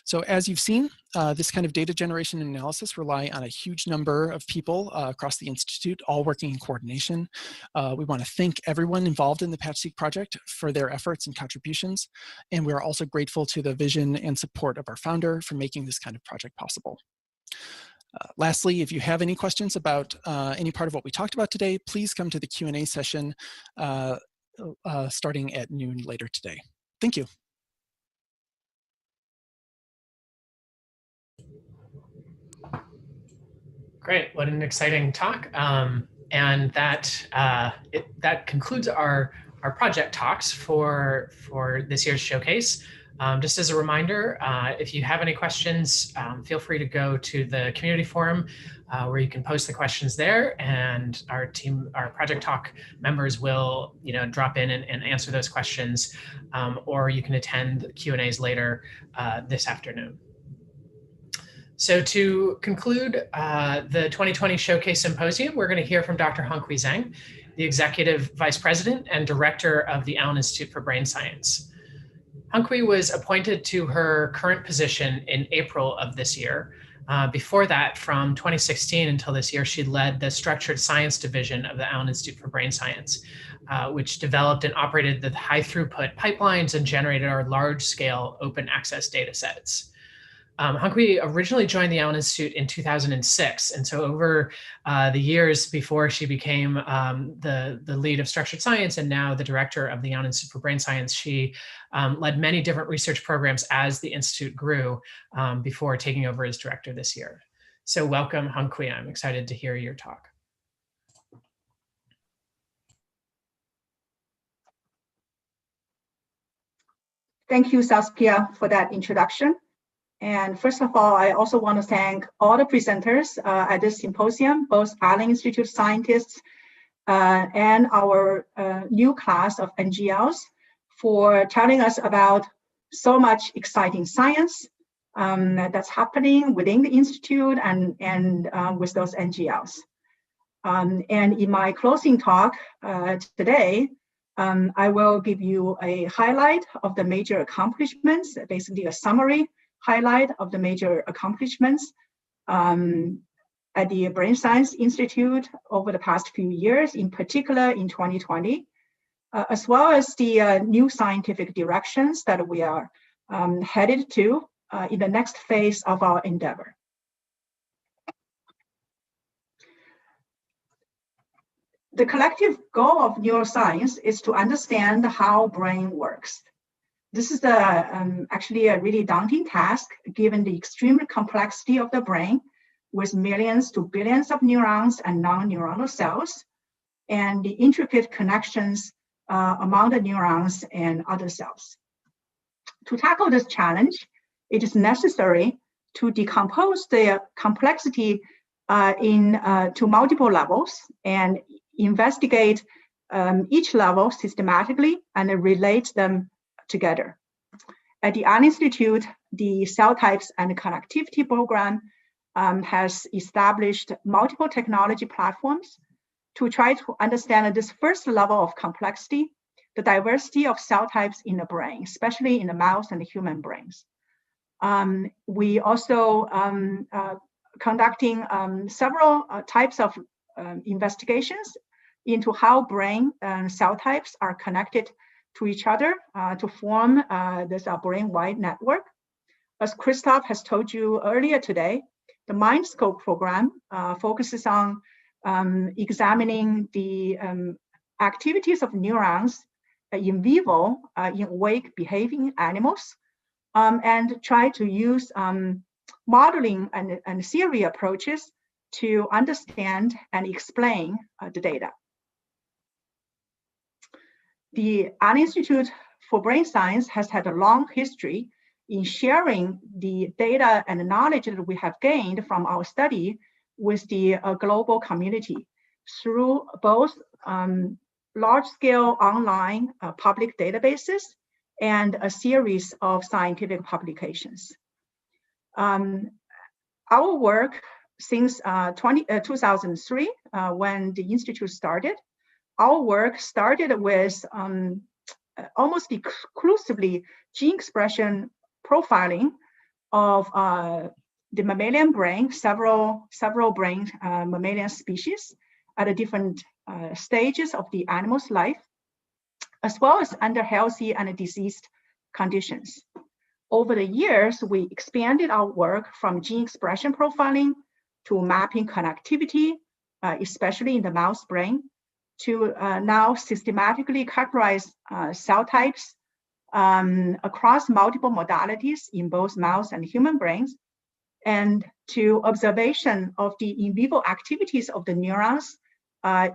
So as you've seen, this kind of data generation and analysis rely on a huge number of people across the Institute, all working in coordination. We want to thank everyone involved in the Patch-seq project for their efforts and contributions. And we are also grateful to the vision and support of our founder for making this kind of project possible. Lastly, if you have any questions about any part of what we talked about today, please come to the Q&A session starting at noon later today. Thank you. Great, what an exciting talk. And that concludes our project talks for this year's showcase. Just as a reminder, if you have any questions, feel free to go to the community forum where you can post the questions there, and our project talk members will, you know, drop in and answer those questions, or you can attend Q&As later this afternoon. So to conclude the 2020 Showcase Symposium, we're going to hear from Dr. Honghui Zhang, the Executive Vice President and Director of the Allen Institute for Brain Science. Honghui was appointed to her current position in April of this year. Before that, from 2016 until this year, she led the Structured Science Division of the Allen Institute for Brain Science, which developed and operated the high throughput pipelines and generated our large scale open access data sets. Honghui originally joined the Allen Institute in 2006. And so over the years before she became the lead of structured science and now the director of the Allen Institute for Brain Science, she led many different research programs as the Institute grew before taking over as director this year. So welcome, Honghui. I'm excited to hear your talk. Thank you, Saskia, for that introduction. And first of all, I also want to thank all the presenters at this symposium, both Allen Institute scientists and our new class of NGLs for telling us about so much exciting science that's happening within the Institute and with those NGLs. And in my closing talk today, I will give you a highlight of the major accomplishments, basically a summary highlight of the major accomplishments at the Brain Science Institute over the past few years, in particular in 2020, as well as the new scientific directions that we are headed to in the next phase of our endeavor. The collective goal of neuroscience is to understand how brain works. This is actually a really daunting task given the extreme complexity of the brain with millions to billions of neurons and non-neuronal cells and the intricate connections among the neurons and other cells. To tackle this challenge, it is necessary to decompose the complexity to multiple levels and investigate each level systematically and relate them together. At the Allen Institute, the Cell Types and Connectivity program has established multiple technology platforms to try to understand this first level of complexity, the diversity of cell types in the brain, especially in the mouse and the human brains. We also conducting several types of investigations into how brain cell types are connected to each other to form this brain-wide network. As Christoph has told you earlier today, the MindScope program focuses on examining the activities of neurons in vivo in awake behaving animals and try to use modeling and theory approaches to understand and explain the data. The Allen Institute for Brain Science has had a long history in sharing the data and the knowledge that we have gained from our study with the global community through both large-scale online public databases and a series of scientific publications. Our work since 2003, when the Institute started, our work started with almost exclusively gene expression profiling of the mammalian brain, several brain mammalian species at different stages of the animal's life, as well as under healthy and diseased conditions. Over the years, we expanded our work from gene expression profiling to mapping connectivity, especially in the mouse brain, to now systematically characterize cell types across multiple modalities in both mouse and human brains, and to observation of the in vivo activities of the neurons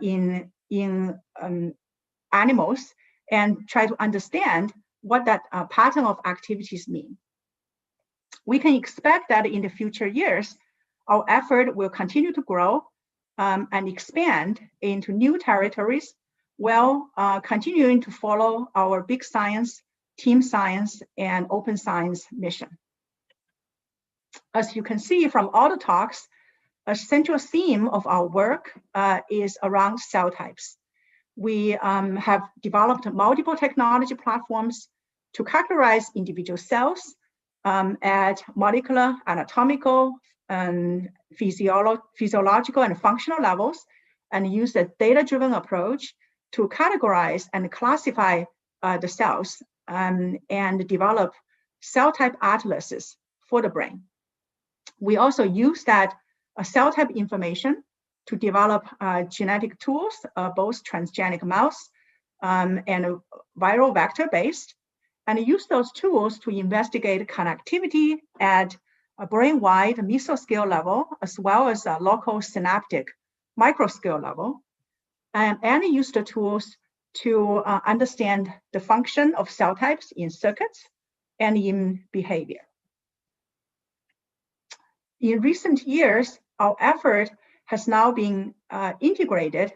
in animals, and try to understand what that pattern of activities mean. We can expect that in the future years, our effort will continue to grow and expand into new territories while continuing to follow our big science, team science, and open science mission. As you can see from all the talks, a central theme of our work is around cell types. We have developed multiple technology platforms to characterize individual cells at molecular, anatomical, and physiological and functional levels, and use a data-driven approach to categorize and classify the cells and develop cell type atlases for the brain. We also use that cell type information to develop genetic tools, both transgenic mouse and viral vector-based, and use those tools to investigate connectivity at a brain-wide mesoscale level, as well as a local synaptic microscale level, and use the tools to understand the function of cell types in circuits and in behavior. In recent years, our effort has now been integrated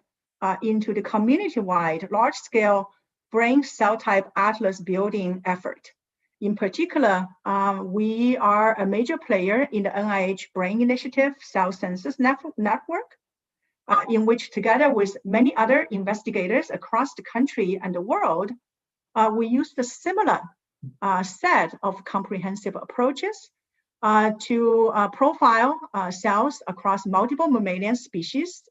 into the community-wide large-scale brain cell type atlas building effort. In particular, we are a major player in the NIH Brain Initiative Cell Census Network, in which together with many other investigators across the country and the world, we used a similar set of comprehensive approaches to profile cells across multiple mammalian species,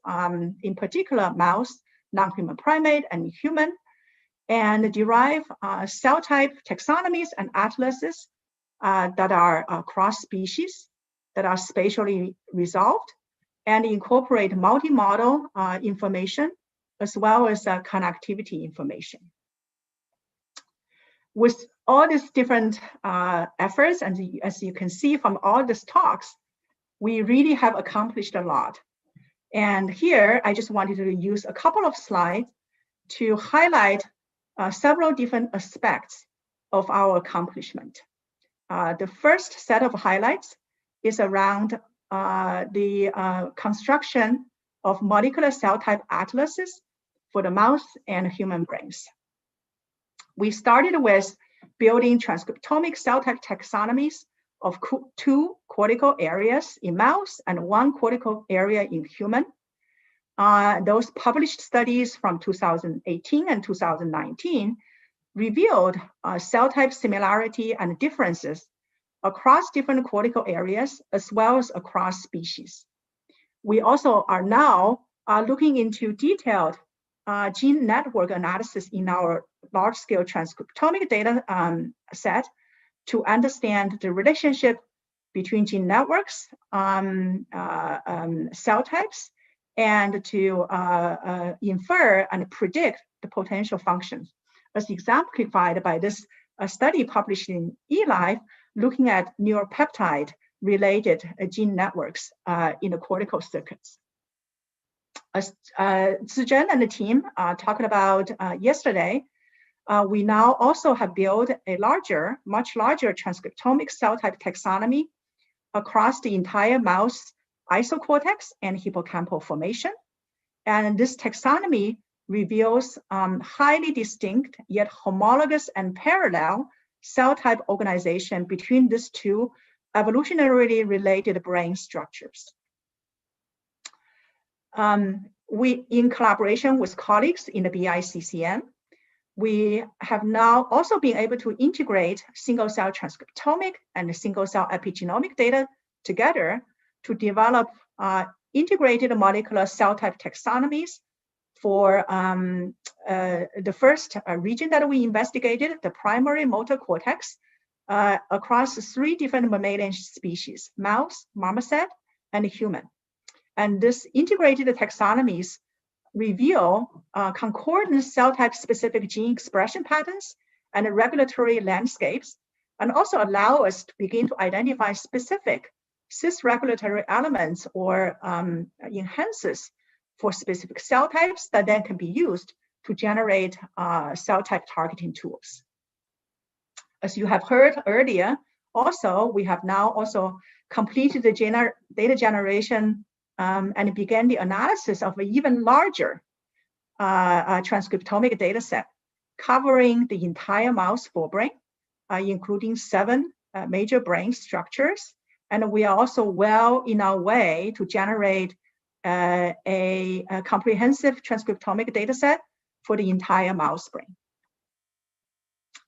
in particular mouse, non-human primate, and human, and derive cell type taxonomies and atlases that are cross-species, that are spatially resolved, and incorporate multi-model information, as well as connectivity information. With all these different efforts, and as you can see from all these talks, we really have accomplished a lot. And here, I just wanted to use a couple of slides to highlight several different aspects of our accomplishment. The first set of highlights is around the construction of molecular cell type atlases for the mouse and human brains. We started with building transcriptomic cell type taxonomies of 2 cortical areas in mouse and 1 cortical area in human. Those published studies from 2018 and 2019 revealed cell type similarity and differences across different cortical areas, as well as across species. We also are now looking into detailed gene network analysis in our large-scale transcriptomic data set to understand the relationship between gene networks, cell types, and to infer and predict the potential functions, as exemplified by this study published in eLife, looking at neuropeptide-related gene networks in the cortical circuits. As Zijen and the team talked about yesterday, we now also have built a much larger transcriptomic cell type taxonomy across the entire mouse isocortex and hippocampal formation. And this taxonomy reveals highly distinct yet homologous and parallel cell type organization between these 2 evolutionarily related brain structures. We, in collaboration with colleagues in the BICCN, we have now also been able to integrate single-cell transcriptomic and single-cell epigenomic data together to develop integrated molecular cell type taxonomies for the first region that we investigated, the primary motor cortex, across 3 different mammalian species, mouse, marmoset, and human. And this integrated taxonomies reveal concordant cell type specific gene expression patterns and regulatory landscapes, and also allow us to begin to identify specific cis-regulatory elements or enhancers for specific cell types that then can be used to generate cell type targeting tools. As you have heard earlier, also, we have now also completed the data generation and began the analysis of an even larger transcriptomic data set covering the entire mouse forebrain, including 7 major brain structures And we are also well in our way to generate a comprehensive transcriptomic data set for the entire mouse brain.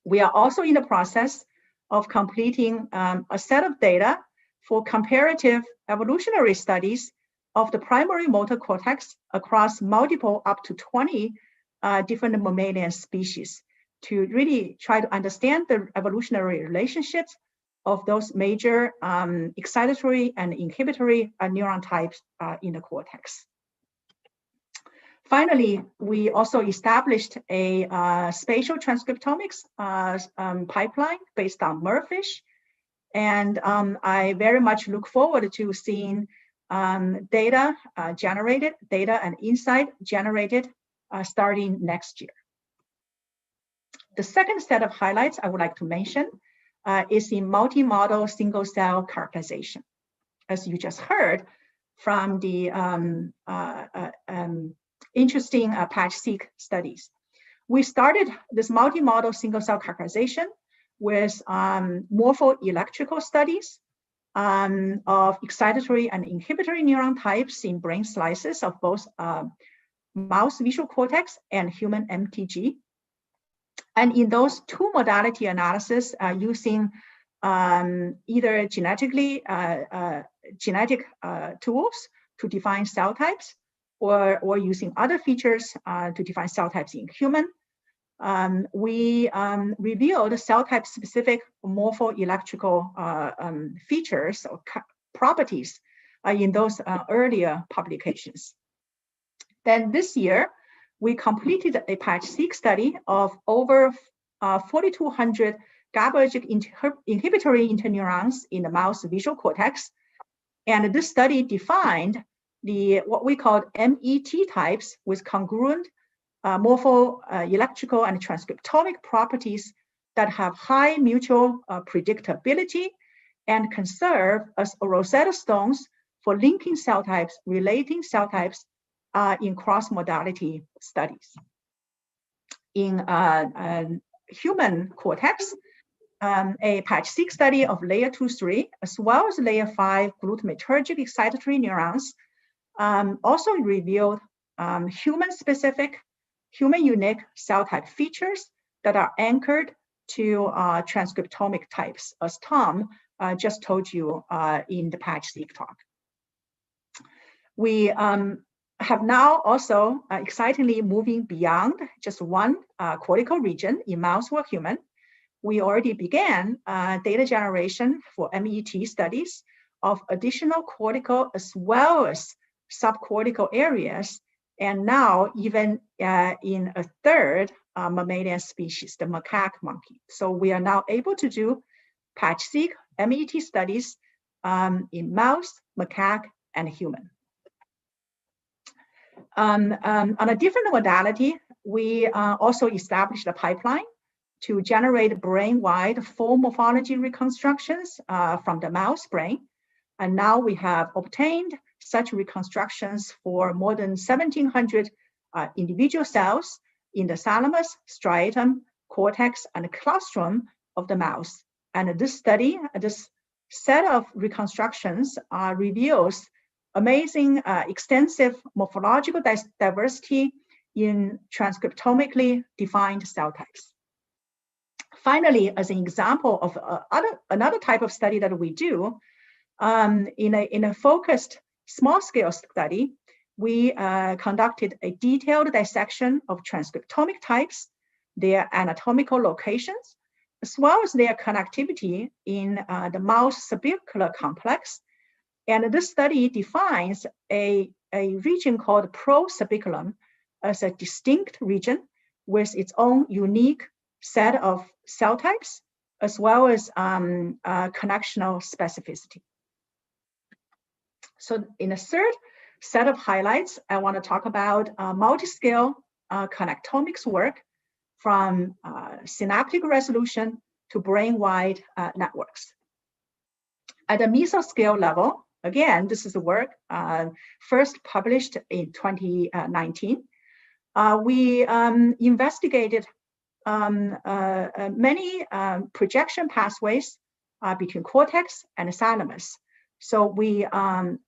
We are also in the process of completing a set of data for comparative evolutionary studies of the primary motor cortex across multiple up to 20 different mammalian species to really try to understand the evolutionary relationships of those major excitatory and inhibitory neuron types in the cortex. Finally, we also established a spatial transcriptomics pipeline based on MERFISH. And I very much look forward to seeing data and insight generated starting next year. The second set of highlights I would like to mention is in multi-model single-cell characterization. As you just heard from the interesting Patch-seq studies. We started this multi-model single-cell characterization with morpho-electrical studies of excitatory and inhibitory neuron types in brain slices of both mouse visual cortex and human MTG. And in those two modality analysis using either genetic tools to define cell types or using other features to define cell types in human, we revealed cell type specific morpho-electrical features or properties in those earlier publications. Then this year, we completed a Patch-seq study of over 4,200 GABAergic inhibitory interneurons in the mouse visual cortex. And this study defined what we call MET types with congruent morpho-electrical and transcriptomic properties that have high mutual predictability and can serve as Rosetta Stones for linking cell types, relating cell types in cross-modality studies. In human cortex, a Patch-seq study of layer 2-3, as well as layer 5 glutamatergic excitatory neurons, also revealed human-specific, human-unique cell type features that are anchored to transcriptomic types, as Tom just told you in the Patch-seq talk. We have now also excitingly moving beyond just one cortical region in mouse or human. We already began data generation for MET studies of additional cortical as well as subcortical areas, and now even in a third mammalian species, the macaque monkey. So we are now able to do Patch-seq MET studies in mouse, macaque, and human. On a different modality, we also established a pipeline to generate brain-wide full morphology reconstructions from the mouse brain. And now we have obtained such reconstructions for more than 1,700 individual cells in the thalamus, striatum, cortex, and claustrum of the mouse. And this study, this set of reconstructions reveals amazing extensive morphological diversity in transcriptomically defined cell types. Finally, as an example of another type of study that we do, in a focused small-scale study, we conducted a detailed dissection of transcriptomic types, their anatomical locations, as well as their connectivity in the mouse subicular complex. And this study defines a region called prosubiculum as a distinct region with its own unique set of cell types, as well as connectional specificity. So in a third set of highlights, I want to talk about multi-scale connectomics work from synaptic resolution to brain-wide networks. At the mesoscale level, again, this is the work first published in 2019. We investigated many projection pathways between cortex and thalamus. So we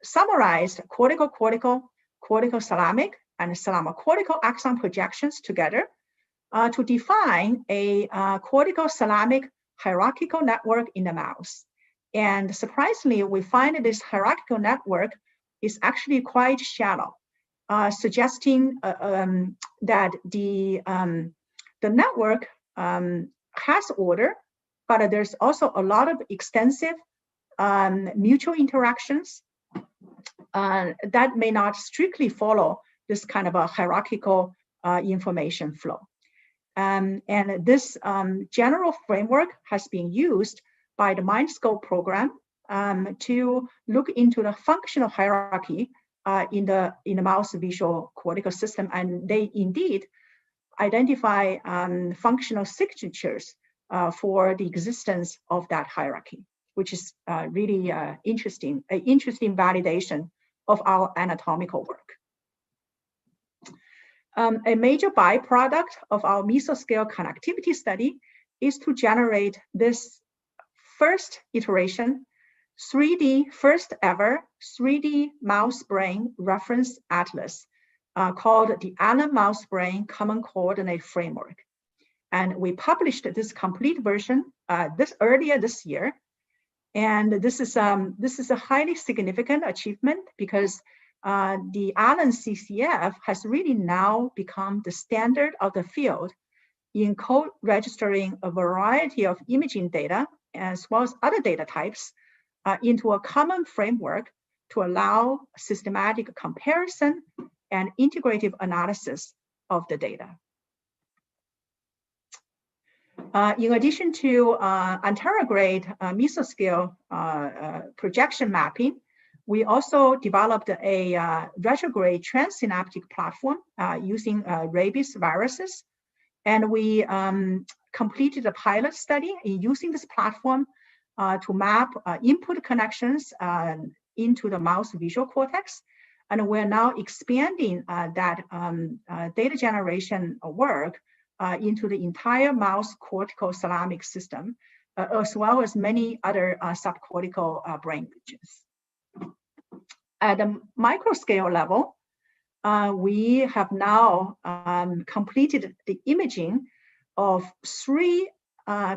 summarized cortical, cortical-thalamic, and thalamocortical axon projections together to define a cortical-thalamic hierarchical network in the mouse. And surprisingly, we find this hierarchical network is actually quite shallow, suggesting that the network has order, but there's also a lot of extensive mutual interactions that may not strictly follow this kind of a hierarchical information flow. And this general framework has been used by the MindScope program to look into the functional hierarchy in the mouse visual cortical system, and they indeed identify functional signatures for the existence of that hierarchy, which is really interesting validation of our anatomical work. A major byproduct of our mesoscale connectivity study is to generate this first iteration, first ever 3D mouse brain reference atlas called the Allen Mouse Brain Common Coordinate Framework. And we published this complete version earlier this year. And this is a highly significant achievement because the Allen CCF has really now become the standard of the field in co-registering a variety of imaging data as well as other data types into a common framework to allow systematic comparison and integrative analysis of the data. In addition to anterograde mesoscale projection mapping, we also developed a retrograde transsynaptic platform using rabies viruses. And we completed a pilot study in using this platform to map input connections into the mouse visual cortex. And we're now expanding that data generation work into the entire mouse cortical thalamic system, as well as many other subcortical brain regions. At the microscale level, we have now completed the imaging of 3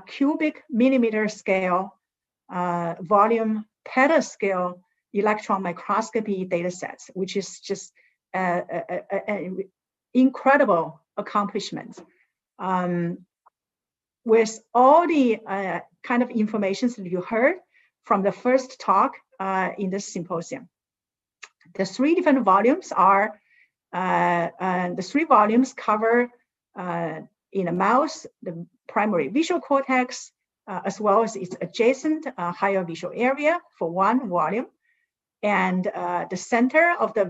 cubic millimeter scale volume petascale electron microscopy data sets, which is just an incredible accomplishment. With all the kind of information that you heard from the first talk in this symposium. The 3 different volumes are, the 3 volumes cover in a mouse, the primary visual cortex, as well as its adjacent higher visual area for 1 volume. And the center of the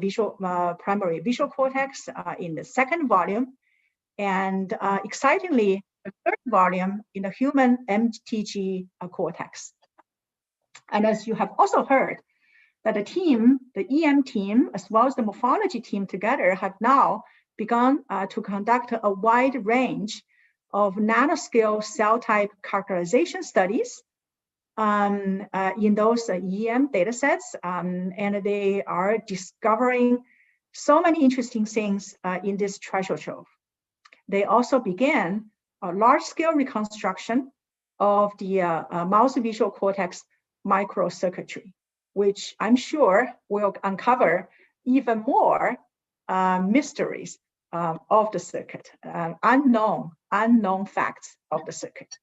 primary visual cortex in the 2nd volume. And excitingly, the 3rd volume in the human MTG cortex. And as you have also heard, that the team, the EM team, as well as the morphology team together have now begun to conduct a wide range of nanoscale cell type characterization studies in those EM data sets. And they are discovering so many interesting things in this treasure trove. They also began a large-scale reconstruction of the mouse visual cortex microcircuitry, which I'm sure will uncover even more mysteries of the circuit, unknown facts of the circuit.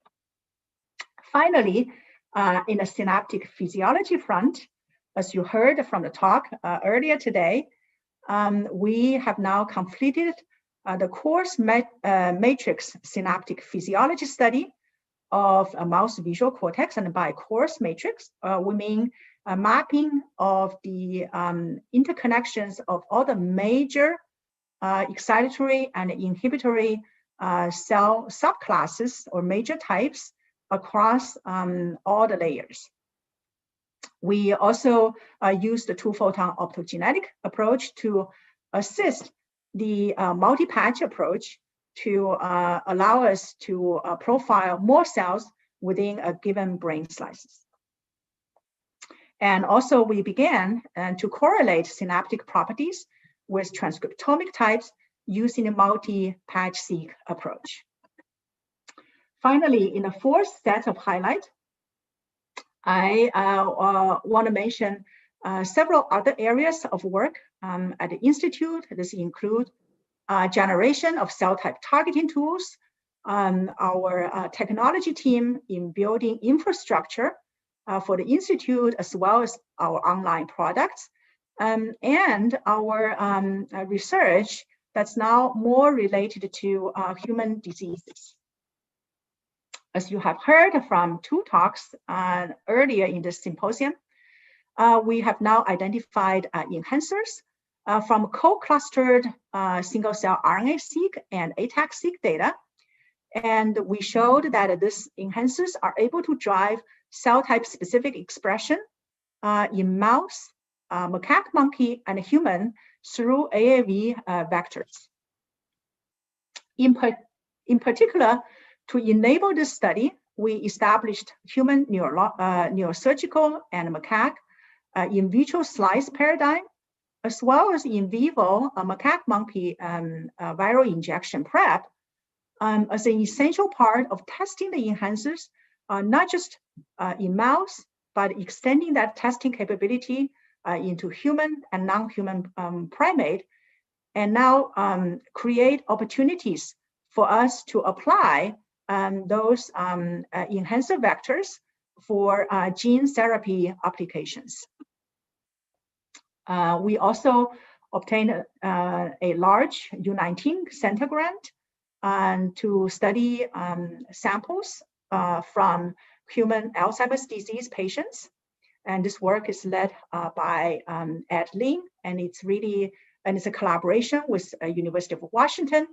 Finally, in the synaptic physiology front, as you heard from the talk earlier today, we have now completed the coarse matrix synaptic physiology study of a mouse visual cortex. And by coarse matrix, we mean a mapping of the interconnections of all the major excitatory and inhibitory cell subclasses or major types across all the layers. We also use the 2-photon optogenetic approach to assist the multi-patch approach to allow us to profile more cells within a given brain slices. And also we began to correlate synaptic properties with transcriptomic types using a multi-patch-seq approach. Finally, in the fourth set of highlights, I want to mention several other areas of work at the Institute. This includes generation of cell type targeting tools, our technology team in building infrastructure for the Institute, as well as our online products, and our research that's now more related to human diseases. As you have heard from two talks earlier in this symposium, we have now identified enhancers from co-clustered single-cell RNA-seq and ATAC-seq data. And we showed that these enhancers are able to drive cell type specific expression in mouse, macaque monkey, and human through AAV vectors. In particular, to enable this study, we established human neurosurgical and macaque in vitro slice paradigm, as well as in vivo macaque monkey viral injection prep as an essential part of testing the enhancers, not just in mouse, but extending that testing capability into human and non-human primate, and now create opportunities for us to apply those enhancer vectors for gene therapy applications. We also obtained a large U19 center grant to study samples from human Alzheimer's disease patients. And this work is led by Ed Lin, and it's a collaboration with University of Washington.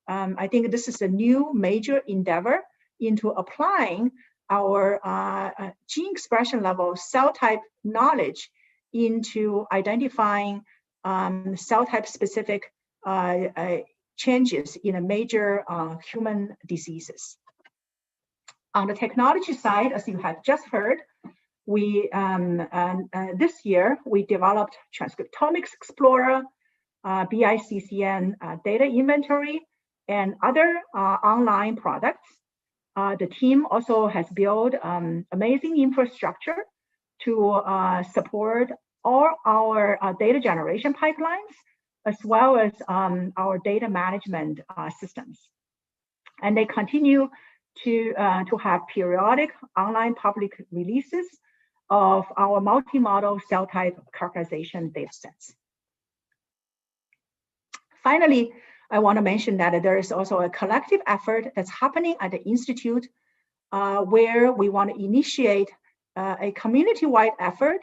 I think this is a new major endeavor into applying our gene expression level cell type knowledge into identifying cell type specific changes in a major human diseases. On the technology side, as you have just heard, we this year we developed Transcriptomics Explorer, BICCN data inventory, and other online products. The team also has built amazing infrastructure to support all our data generation pipelines, as well as our data management systems. And they continue to have periodic online public releases of our multi-model cell type characterization datasets. Finally, I want to mention that there is also a collective effort that's happening at the Institute where we want to initiate a community-wide effort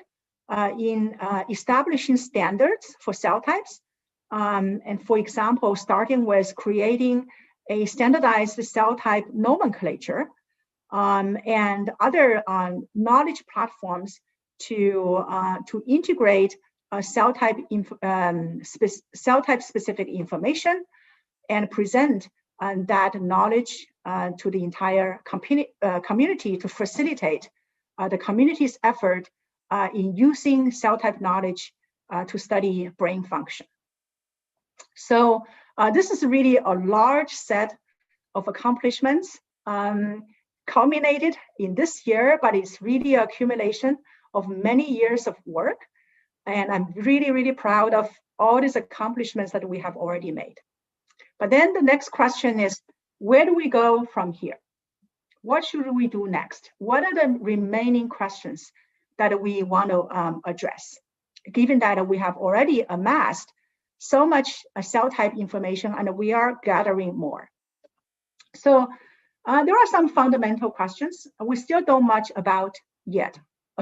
in establishing standards for cell types. And for example, starting with creating a standardized cell type nomenclature and other knowledge platforms to integrate cell type specific information and present that knowledge to the entire community to facilitate the community's effort in using cell type knowledge to study brain function. So this is really a large set of accomplishments culminated in this year, but it's really an accumulation of many years of work. And I'm really, really proud of all these accomplishments that we have already made. But then the next question is, where do we go from here? What should we do next? What are the remaining questions that we want to address, given that we have already amassed so much cell type information and we are gathering more? So there are some fundamental questions we still don't know much about yet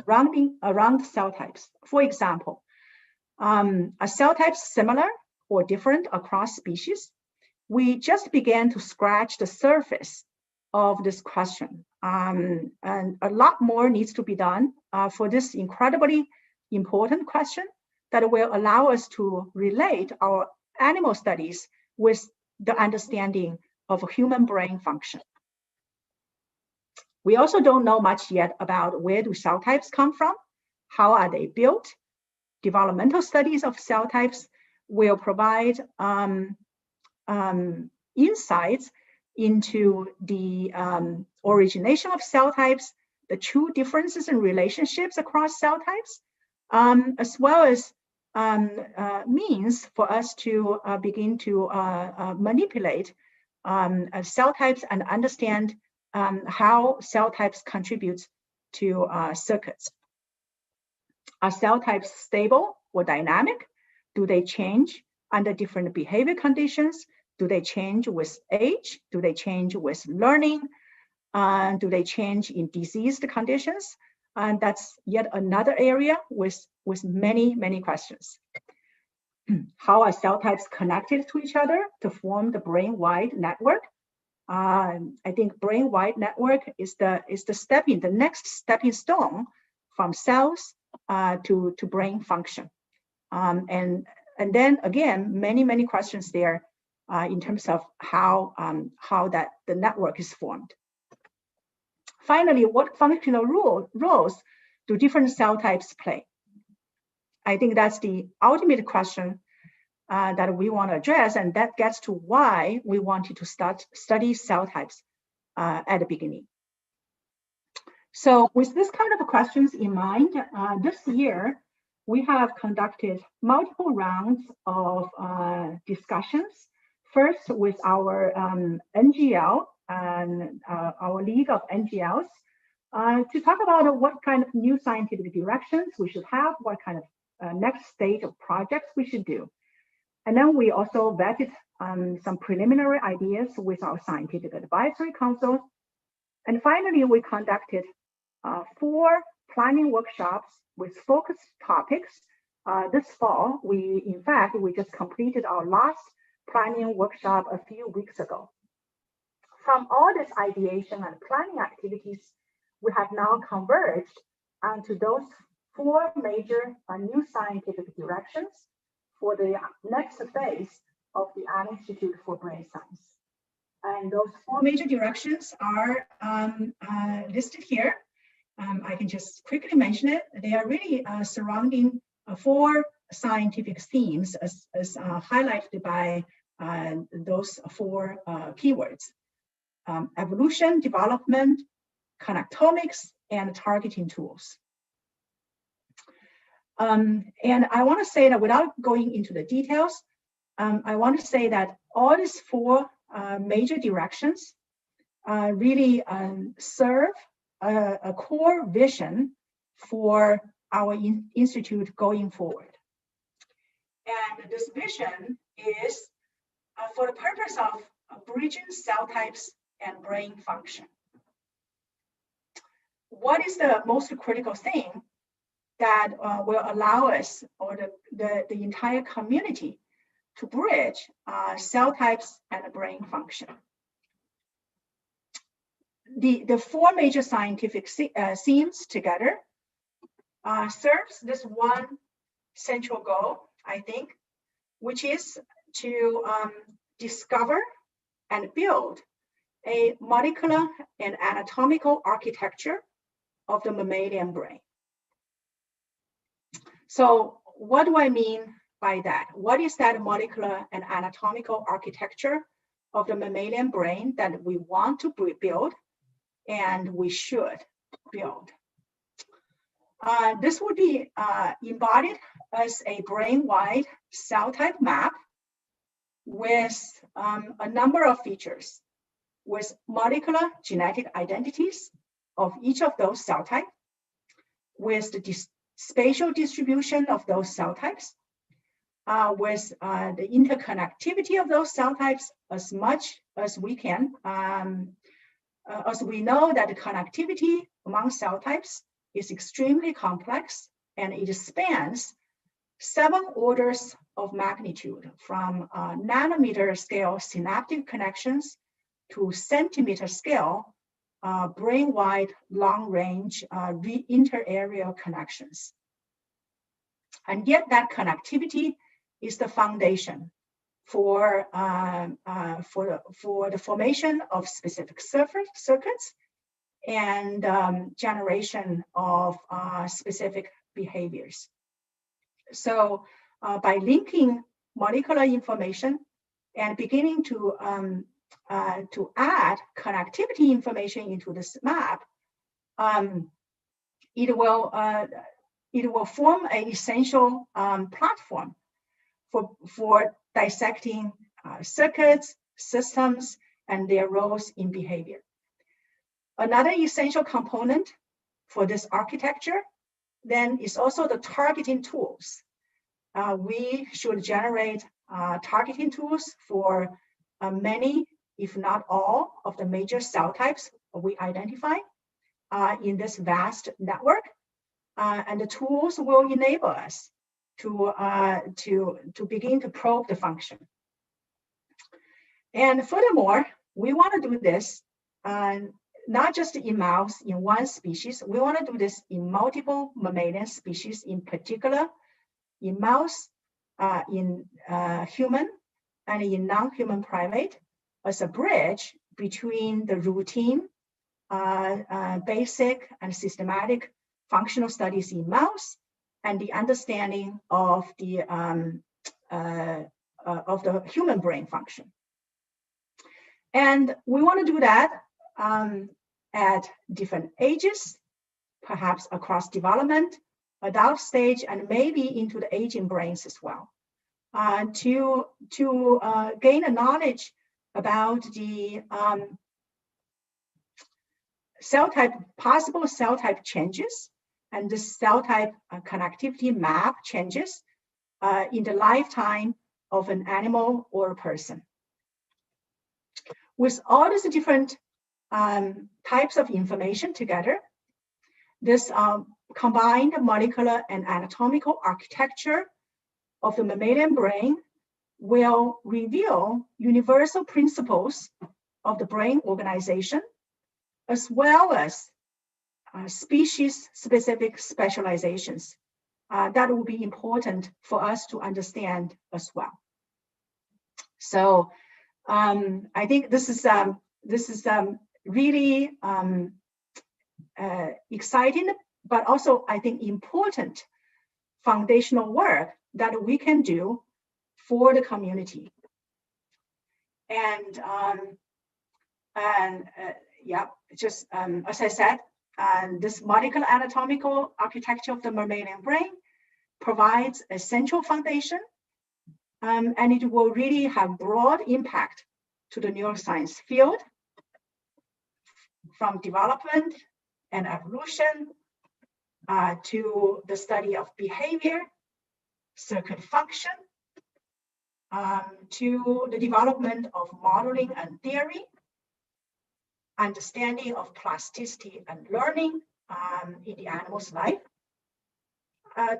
around cell types. For example, are cell types similar or different across species? We just began to scratch the surface of this question. And a lot more needs to be done for this incredibly important question that will allow us to relate our animal studies with the understanding of human brain function. We also don't know much yet about where do cell types come from, how are they built. Developmental studies of cell types will provide insights into the origination of cell types, the true differences and relationships across cell types, as well as means for us to begin to manipulate cell types and understand how cell types contribute to circuits. Are cell types stable or dynamic? Do they change under different behavior conditions? Do they change with age? Do they change with learning? Do they change in diseased conditions? And that's yet another area with many, many questions. How are cell types connected to each other to form the brain-wide network? I think brain-wide network is the next stepping stone from cells to brain function. And then again, many questions there in terms of how that the network is formed. Finally, what functional roles do different cell types play? I think that's the ultimate question that we want to address, and that gets to why we wanted to study cell types at the beginning. So with this kind of questions in mind, this year, we have conducted multiple rounds of discussions. First with our NGL and our League of NGLs to talk about what kind of new scientific directions we should have, what kind of next stage of projects we should do. And then we also vetted some preliminary ideas with our scientific advisory council. And finally, we conducted 4 planning workshops with focus topics. This fall, we just completed our last planning workshop a few weeks ago. From all this ideation and planning activities, we have now converged onto those 4 major new scientific directions for the next phase of the Allen Institute for Brain Science. And those 4 major directions are listed here. I can just quickly mention it. They are really surrounding 4 scientific themes as highlighted by those 4 keywords. Evolution, development, connectomics, and targeting tools. And I want to say that without going into the details, I want to say that all these 4 major directions really serve a core vision for our institute going forward. And this vision is for the purpose of bridging cell types and brain function. What is the most critical thing that will allow us or the entire community to bridge cell types and brain function? The 4 major scientific themes together serves this one central goal, I think, which is to discover and build a molecular and anatomical architecture of the mammalian brain. So what do I mean by that? What is that molecular and anatomical architecture of the mammalian brain that we want to build and we should build? This would be embodied as a brain-wide cell type map with a number of features, with molecular genetic identities of each of those cell types, with the spatial distribution of those cell types, with the interconnectivity of those cell types as much as we can, as we know that the connectivity among cell types is extremely complex, and it spans 7 orders of magnitude from nanometer scale synaptic connections to centimeter scale brain-wide long-range inter-areal connections. And yet that connectivity is the foundation for the formation of specific circuits and generation of specific behaviors. So by linking molecular information and beginning to add connectivity information into this map, it will form an essential platform for dissecting circuits, systems, and their roles in behavior. Another essential component for this architecture then is also the targeting tools. We should generate targeting tools for many, if not all, of the major cell types we identify in this vast network. And the tools will enable us to begin to probe the function. And furthermore, we want to do this not just in mouse in one species. We want to do this in multiple mammalian species, in particular in mouse, in human, and in non-human primate, as a bridge between the routine, basic, and systematic functional studies in mouse and the understanding of the human brain function. And we want to do that at different ages, perhaps across development, adult stage, and maybe into the aging brains as well, to gain a knowledge about the possible cell type changes and the cell type connectivity map changes in the lifetime of an animal or a person. With all these different types of information together, this combined molecular and anatomical architecture of the mammalian brain will reveal universal principles of the brain organization, as well as species-specific specializations that will be important for us to understand as well. So I think this is really exciting, but also I think important foundational work that we can do for the community. And yeah, just as I said, this molecular anatomical architecture of the mammalian brain provides a central foundation, and it will really have broad impact to the neuroscience field, from development and evolution to the study of behavior, circuit function, to the development of modeling and theory, understanding of plasticity and learning in the animal's life,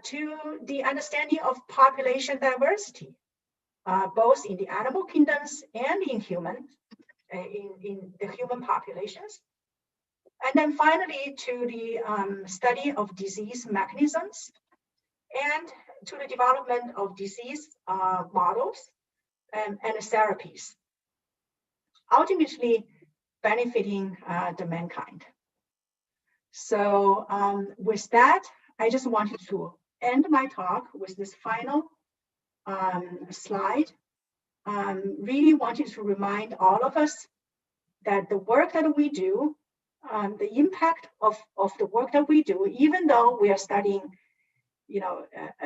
to the understanding of population diversity, both in the animal kingdoms and in human, in the human populations. And then finally, to the study of disease mechanisms and to the development of disease models and therapies, ultimately benefiting the mankind. So with that, I just wanted to end my talk with this final slide. Really wanted to remind all of us that the work that we do, the impact of the work that we do, even though we are studying,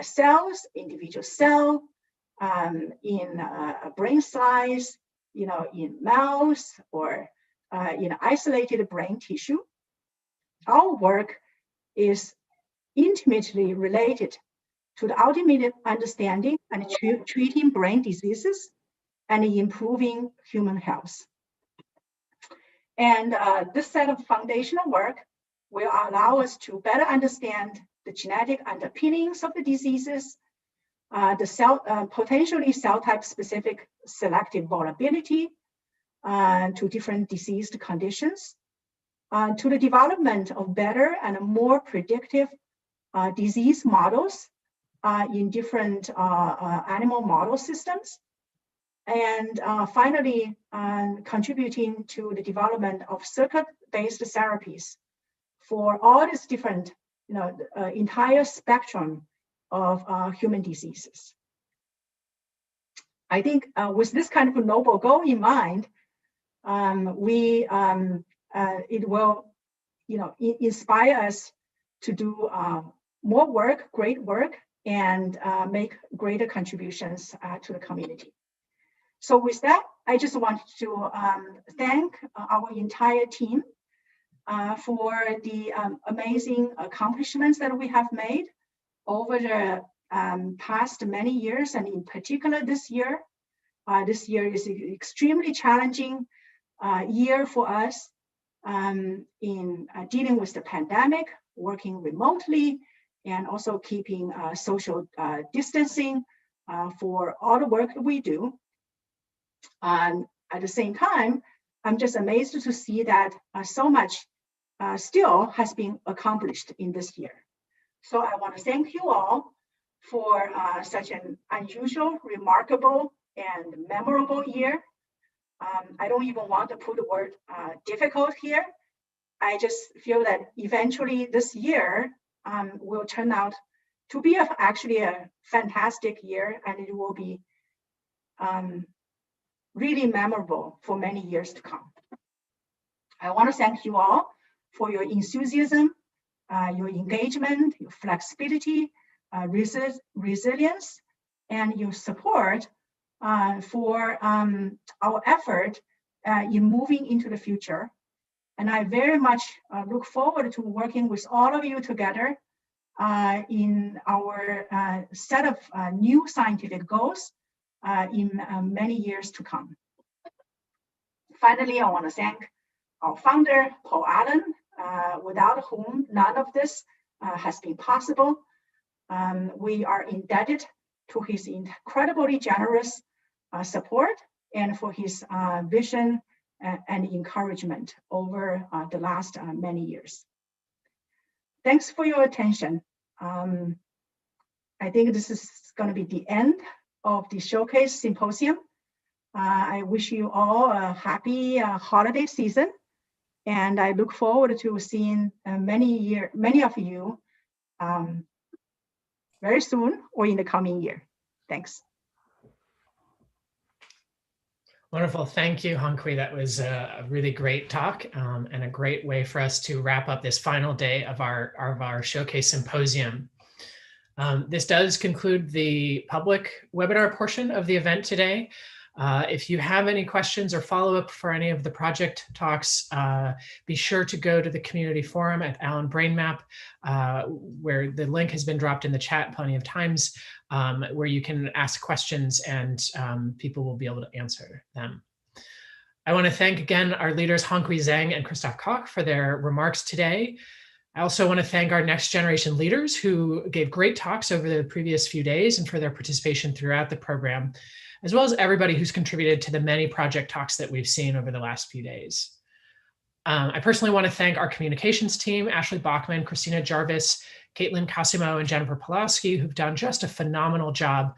cells, individual cell, in a brain size, in mouse or in isolated brain tissue, our work is intimately related to the ultimate understanding and treating brain diseases and improving human health. And this set of foundational work will allow us to better understand the genetic underpinnings of the diseases, the potentially cell type specific selective vulnerability to different diseased conditions, to the development of better and more predictive disease models in different animal model systems, and finally contributing to the development of circuit-based therapies for all these different the entire spectrum of human diseases. I think with this kind of a noble goal in mind, it will, inspire us to do more work, great work, and make greater contributions to the community. So with that, I just want to thank our entire team for the amazing accomplishments that we have made over the past many years, and in particular this year. This year is an extremely challenging year for us in dealing with the pandemic, working remotely, and also keeping social distancing for all the work that we do. At the same time, I'm just amazed to see that so much still has been accomplished in this year. So I want to thank you all for such an unusual, remarkable, and memorable year. I don't even want to put the word difficult here. I just feel that eventually this year will turn out to be actually a fantastic year, and it will be really memorable for many years to come. I want to thank you all for your enthusiasm, your engagement, your flexibility, resilience, and your support for our effort in moving into the future. And I very much look forward to working with all of you together in our set of new scientific goals in many years to come. Finally, I want to thank our founder, Paul Allen, without whom none of this has been possible. We are indebted to his incredibly generous support and for his vision and encouragement over the last many years. Thanks for your attention. I think this is going to be the end of the Showcase Symposium. I wish you all a happy holiday season, and I look forward to seeing many of you very soon or in the coming year. Thanks. Wonderful. Thank you, Honghui. That was a really great talk and a great way for us to wrap up this final day of our Showcase Symposium. This does conclude the public webinar portion of the event today. If you have any questions or follow-up for any of the project talks, be sure to go to the community forum at Allen BrainMap, where the link has been dropped in the chat plenty of times, where you can ask questions and people will be able to answer them. I want to thank again our leaders, Honghui Zhang and Christoph Koch, for their remarks today. I also want to thank our next generation leaders who gave great talks over the previous few days and for their participation throughout the program, as well as everybody who's contributed to the many project talks that we've seen over the last few days. I personally want to thank our communications team, Ashley Bachman, Christina Jarvis, Caitlin Cosimo, and Jennifer Pulowski, who've done just a phenomenal job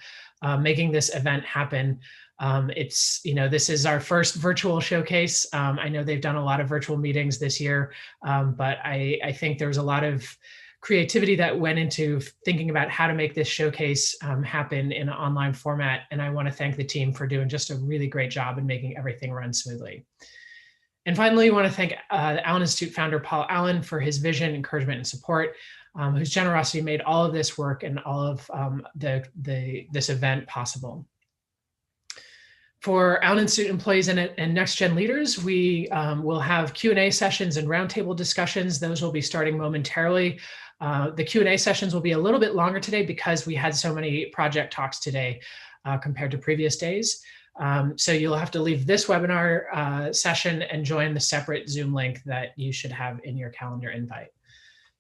making this event happen. This is our first virtual showcase. I know they've done a lot of virtual meetings this year, but I think there was a lot of creativity that went into thinking about how to make this showcase happen in an online format. And I want to thank the team for doing just a really great job in making everything run smoothly. And finally, I want to thank the Allen Institute founder, Paul Allen, for his vision, encouragement, and support, whose generosity made all of this work and all of this event possible. For Allen Institute employees and next-gen leaders, we will have Q&A sessions and roundtable discussions. Those will be starting momentarily. The Q&A sessions will be a little bit longer today because we had so many project talks today compared to previous days. So you'll have to leave this webinar session and join the separate Zoom link that you should have in your calendar invite.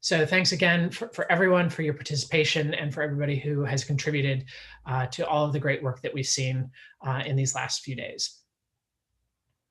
So thanks again for everyone for your participation and for everybody who has contributed to all of the great work that we've seen in these last few days.